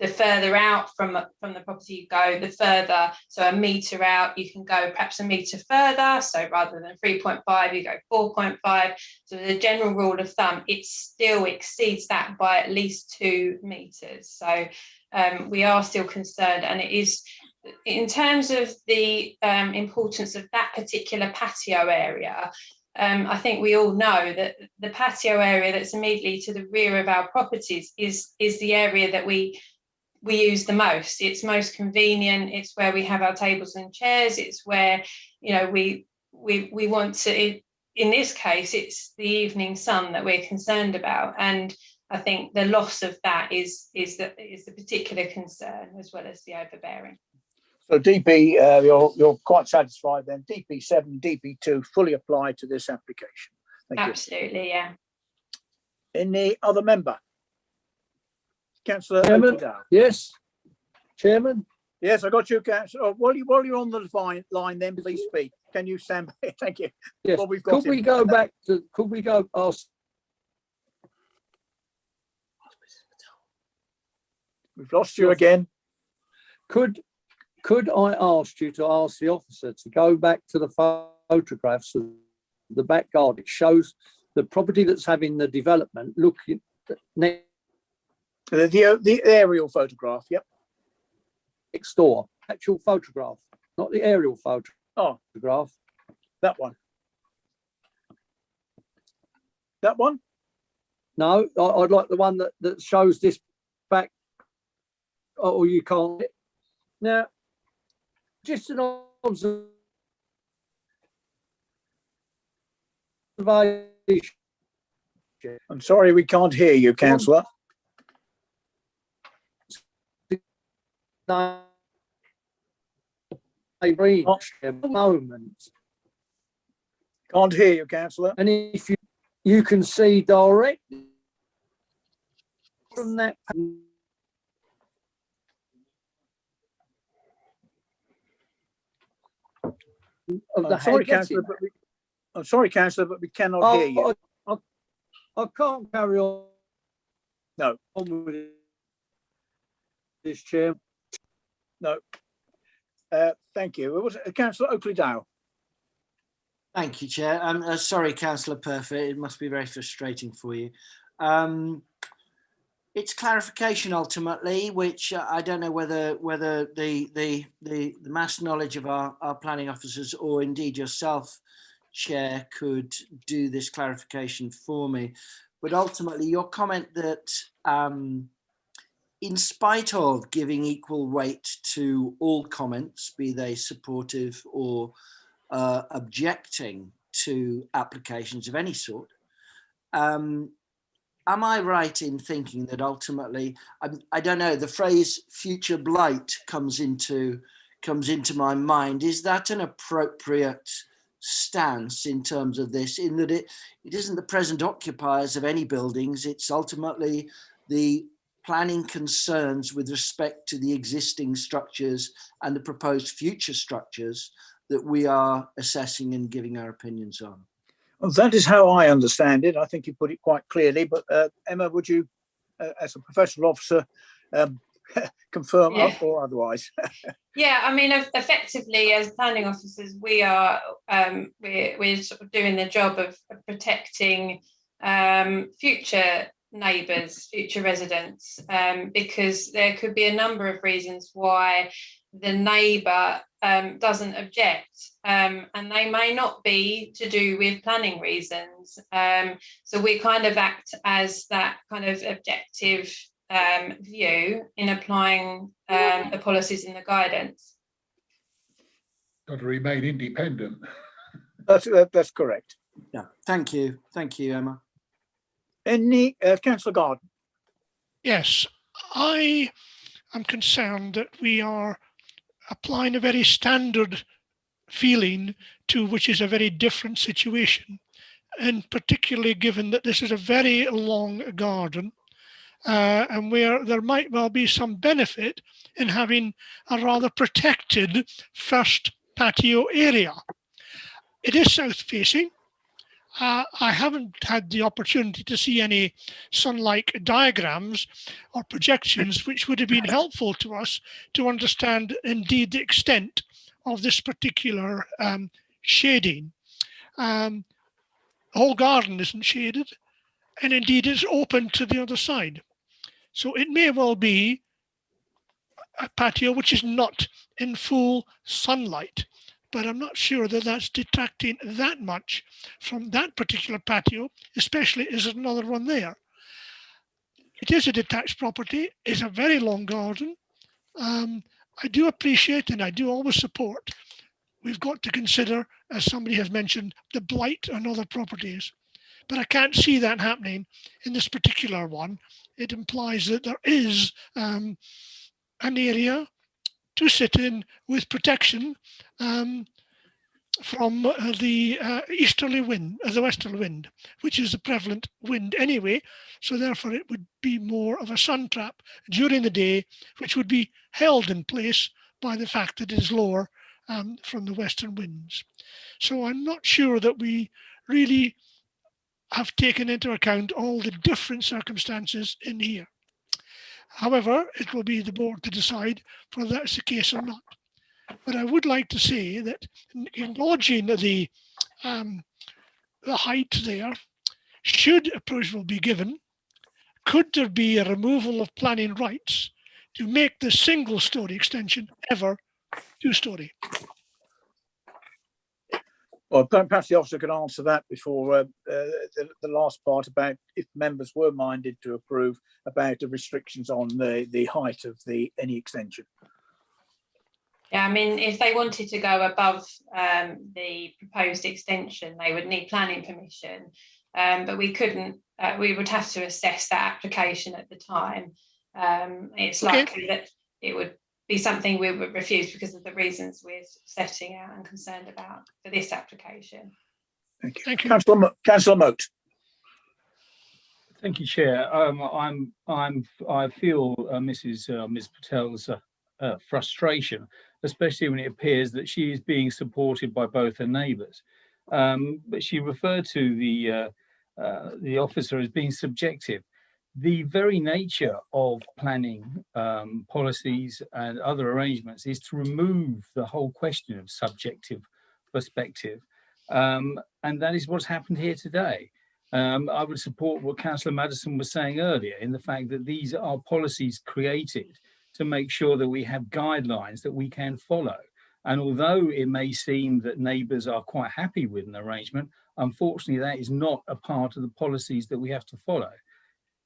The further out from the property you go, the further. So a metre out, you can go perhaps a metre further. So rather than 3.5, you go 4.5. So the general rule of thumb, it still exceeds that by at least 2 metres. So we are still concerned, and it is. In terms of the importance of that particular patio area, I think we all know that the patio area that's immediately to the rear of our properties is the area that we use the most. It's most convenient. It's where we have our tables and chairs. It's where, you know, we want to. In this case, it's the evening sun that we're concerned about, and I think the loss of that is the particular concern, as well as the overbearing. So DP, you're quite satisfied then. DP7, DP2 fully apply to this application. Thank Absolutely, yeah. Any other member? Councillor Chairman? Oakley-Dow. Yes, Chairman. Yes, I got you, Councillor. Oh, while you're on the line, then please speak. Can you stand by? Thank you. Yes. Well, we've got Could we go back to? Could we go ask? We've lost you again. Could I ask you to ask the officer to go back to the photographs of the back garden? It shows the property that's having the development looking next. The aerial photograph, yep. Next door, actual photograph, not the aerial photograph. Oh, that one. That one? No, I'd like the one that shows this back. Oh, you can't. Now, just an observation. I'm sorry, we can't hear you, Councillor. Moment. Can't hear you, Councillor. And if you can see directly from that of the I'm sorry, Councillor, but we cannot hear you. I can't carry on. No. On with this, Chair. No. Thank you. Was it Councillor Oakley-Dow? Thank you, Chair. Sorry, Councillor Perfect. It must be very frustrating for you. It's clarification ultimately, which I don't know whether the mass knowledge of our planning officers or indeed yourself, Chair, could do this clarification for me. But ultimately, your comment that in spite of giving equal weight to all comments, be they supportive or objecting to applications of any sort, am I right in thinking that ultimately, I don't know, the phrase future blight comes into my mind. Is that an appropriate stance in terms of this, in that it isn't the present occupiers of any buildings, it's ultimately the planning concerns with respect to the existing structures and the proposed future structures that we are assessing and giving our opinions on? Well, that is how I understand it. I think you put it quite clearly, but Emma, would you, as a professional officer, confirm up or otherwise? Yeah, I mean, effectively, as planning officers, we are we're sort of doing the job of protecting future neighbours, future residents, because there could be a number of reasons why the neighbour doesn't object, and they may not be to do with planning reasons. So we kind of act as that kind of objective view in applying the policies and the guidance. Got to remain independent. That's correct. Yeah, thank you, Emma. Any Councillor Garden? Yes, I am concerned that we are applying a very standard feeling to which is a very different situation, and particularly given that this is a very long garden, and where there might well be some benefit in having a rather protected first patio area. It is south facing. I haven't had the opportunity to see any sunlight diagrams or projections which would have been helpful to us to understand indeed the extent of this particular shading. The whole garden isn't shaded, and indeed it's open to the other side. So it may well be a patio which is not in full sunlight. but I'm not sure that that's detracting that much from that particular patio, especially as there's another one there. It is a detached property, it's a very long garden. I do appreciate and I do always support. We've got to consider, as somebody has mentioned, the blight on other properties. But I can't see that happening in this particular one. It implies that there is an area to sit in with protection from the easterly wind, the westerly wind, which is the prevalent wind anyway. So therefore it would be more of a sun trap during the day, which would be held in place by the fact that it is lower from the western winds. So I'm not sure that we really have taken into account all the different circumstances in here. However, it will be the board to decide whether that's the case or not. But I would like to say that acknowledging the height there, should approval be given, could there be a removal of planning rights to make the single story extension ever two-story? Well, perhaps the officer could answer that before the last part about if members were minded to approve about the restrictions on the height of any extension. Yeah, I mean, if they wanted to go above the proposed extension, they would need planning permission, but we couldn't. We would have to assess that application at the time. It's likely that it would be something we would refuse because of the reasons we're setting out and concerned about for this application. Thank you. Councillor Moat. Thank you, Chair. I feel Ms. Patel's frustration, especially when it appears that she is being supported by both her neighbours. But she referred to the officer as being subjective. The very nature of planning policies and other arrangements is to remove the whole question of subjective perspective. And that is what's happened here today. I would support what Councillor Maddison was saying earlier in the fact that these are policies created to make sure that we have guidelines that we can follow. And although it may seem that neighbours are quite happy with an arrangement, unfortunately, that is not a part of the policies that we have to follow.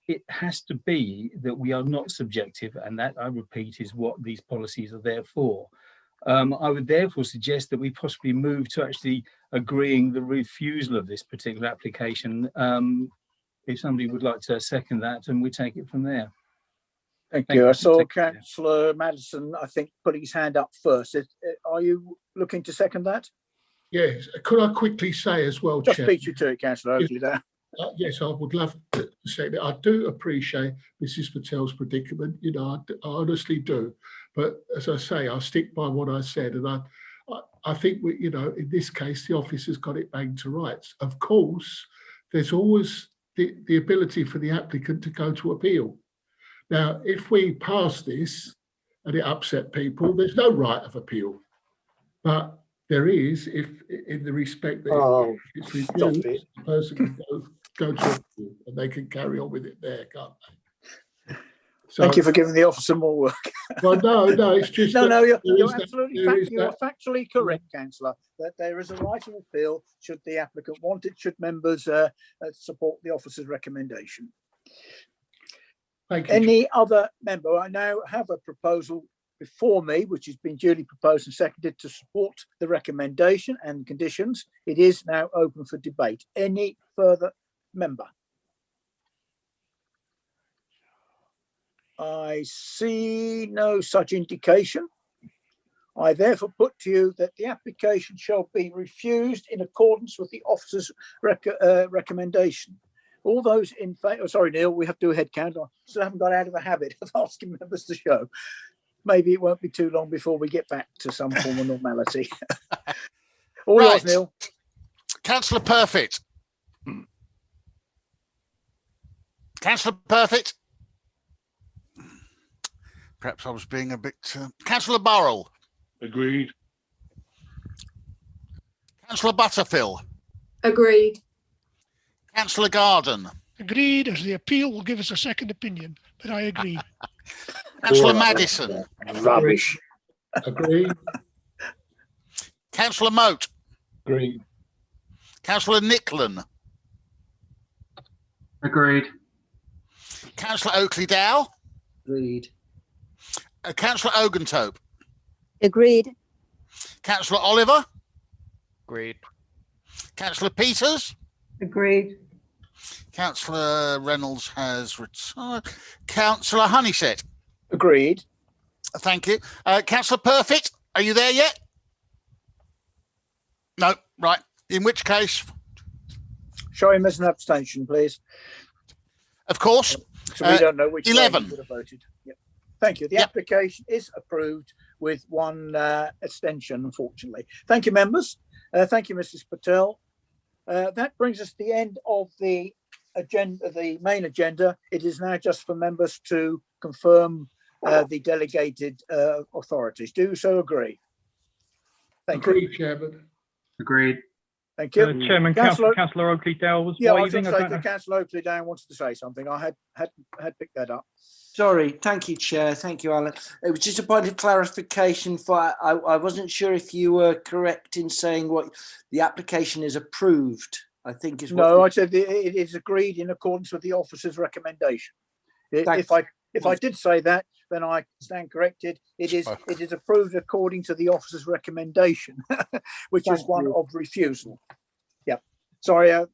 It has to be that we are not subjective, and that, I repeat, is what these policies are there for. I would therefore suggest that we possibly move to actually agreeing the refusal of this particular application. If somebody would like to second that, and we take it from there. Thank you. I saw Councillor Maddison, I think, putting his hand up first. Are you looking to second that? Yes. Could I quickly say as well, Just Chair? beat you to it, Councillor Oakley, there. Yes, I would love to say that. I do appreciate Mrs. Patel's predicament. You know, I honestly do. But as I say, I stick by what I said, and I think we, you know, in this case, the officer's got it banged to rights. Of course, there's always the ability for the applicant to go to appeal. Now, if we pass this and it upset people, there's no right of appeal. But there is, if in the respect that it's refused, the person can go to appeal and they can carry on with it there, can't they? So, thank you for giving the officer more work. Well, no, it's just no, you're absolutely factually correct, Councillor, that there is a right of appeal should the applicant want it, should members support the officer's recommendation. Thank you. Any other member? I now have a proposal before me, which has been duly proposed and seconded to support the recommendation and conditions. It is now open for debate. Any further member? I see no such indication. I therefore put to you that the application shall be refused in accordance with the officer's recommendation. All those in favour, sorry, Neil, we have to do a head count. I still haven't got out of the habit of asking members to show. Maybe it won't be too long before we get back to some form of normality. All yours, Neil. Councillor Perfect. Councillor Perfect. Perhaps I was being a bit... Councillor Burrell. Agreed. Councillor Butterfield. Agreed. Councillor Garden. Agreed, as the appeal will give us a second opinion, but I agree. Councillor Maddison. Rubbish. Agreed. Councillor Moat. Agreed. Councillor Nicklin. Agreed. Councillor Oakley Dow. Agreed. Councillor Ogentope. Agreed. Councillor Oliver. Agreed. Councillor Peters. Agreed. Councillor Reynolds has retired. Councillor Honeysett. Agreed. Thank you. Councillor Perfect, are you there yet? No, right. In which case, Show him as an abstention, please. of course. So we don't know which way he 11. would have voted. Yep. Thank you. The application is approved with one abstention, unfortunately. Thank you, members. Thank you, Mrs. Patel. That brings us to the end of the agenda, the main agenda. It is now just for members to confirm the delegated authorities. Do you so agree? Thank you. Agreed, Chairman. Agreed. Thank you. Chairman, Councillor Oakley Dow was Yeah, I was waving. going to say I don't that know. Councillor Oakley Down wanted to say something. I had picked that up. Sorry, thank you, Chair. Thank you, Alan. It was just a point of clarification. I wasn't sure if you were correct in saying what the application is approved. I think is what. No, I said it is agreed in accordance with the officer's recommendation. If I did say that, then I stand corrected. It is approved according to the officer's recommendation, which is one of refusal. Yep. Sorry,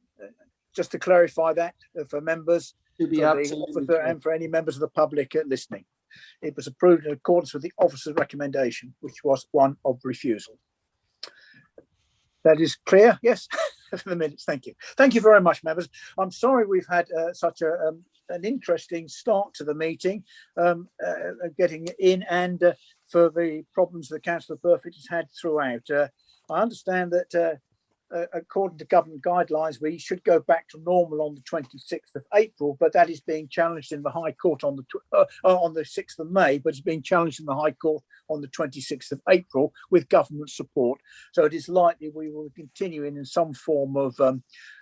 just to clarify that for members, To be for the absolutely officer clear. and for any members of the public listening. It was approved in accordance with the officer's recommendation, which was one of refusal. That is clear, yes, for the minutes. Thank you. Thank you very much, members. I'm sorry we've had such an interesting start to the meeting, getting in and for the problems that Councillor Perfect has had throughout. I understand that according to government guidelines, we should go back to normal on the 26th of April, but that is being challenged in the High Court on the 6th of May, but it's being challenged in the High Court on the 26th of April with government support. So it is likely we will continue in some form of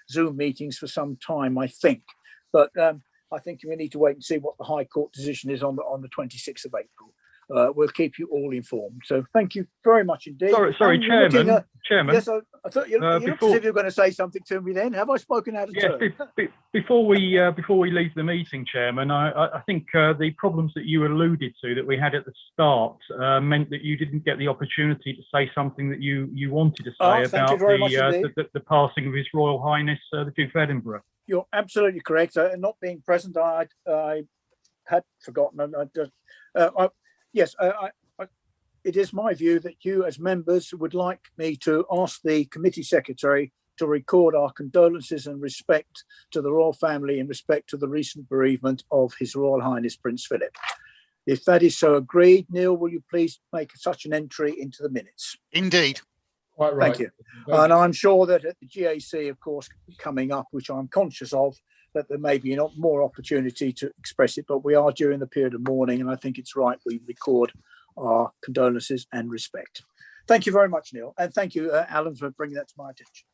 Zoom meetings for some time, I think. But I think we need to wait and see what the High Court decision is on the 26th of April. We'll keep you all informed. So thank you very much indeed. Sorry, And you're looking, Chairman. Yes, I thought you looked as if you were going to say something to me then. Have I spoken out of Yes, turn? before we leave the meeting, Chairman, I think the problems that you alluded to that we had at the start meant that you didn't get the opportunity to say something that you wanted to say Thank you about very much indeed. the passing of His Royal Highness the Duke of Edinburgh. You're absolutely correct. Not being present, I had forgotten. It is my view that you as members would like me to ask the committee secretary to record our condolences and respect to the royal family in respect to the recent bereavement of His Royal Highness Prince Philip. If that is so agreed, Neil, will you please make such an entry into the minutes? Indeed. Quite right. Thank you. And I'm sure that at the GAC, of course, coming up, which I'm conscious of, that there may be not more opportunity to express it, but we are during the period of mourning, and I think it's right we record our condolences and respect. Thank you very much, Neil. And thank you, Alan, for bringing that to my attention.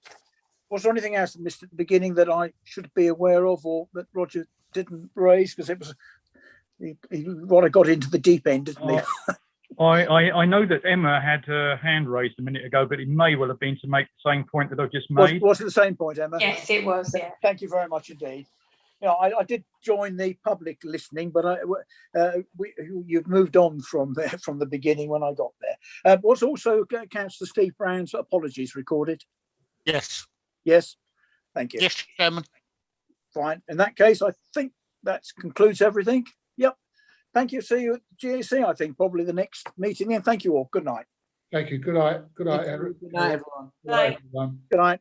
Was there anything else I missed at the beginning that I should be aware of or that Roger didn't raise? Because it was, Roger got into the deep end, didn't he? I know that Emma had her hand raised a minute ago, but it may well have been to make the same point that I've just made. Was it the same point, Emma? Yes, it was, yeah. Thank you very much indeed. You know, I did join the public listening, but you've moved on from there from the beginning when I got there. Was also Councillor Steve Brown's apologies recorded? Yes. Yes. Thank you. Yes, Chairman. Fine. In that case, I think that concludes everything. Yep. Thank you. See you at GAC, I think, probably the next meeting. And thank you all. Good night. Thank you. Good night. Good night, Eric. Good night, everyone. Good night, everyone. Good night.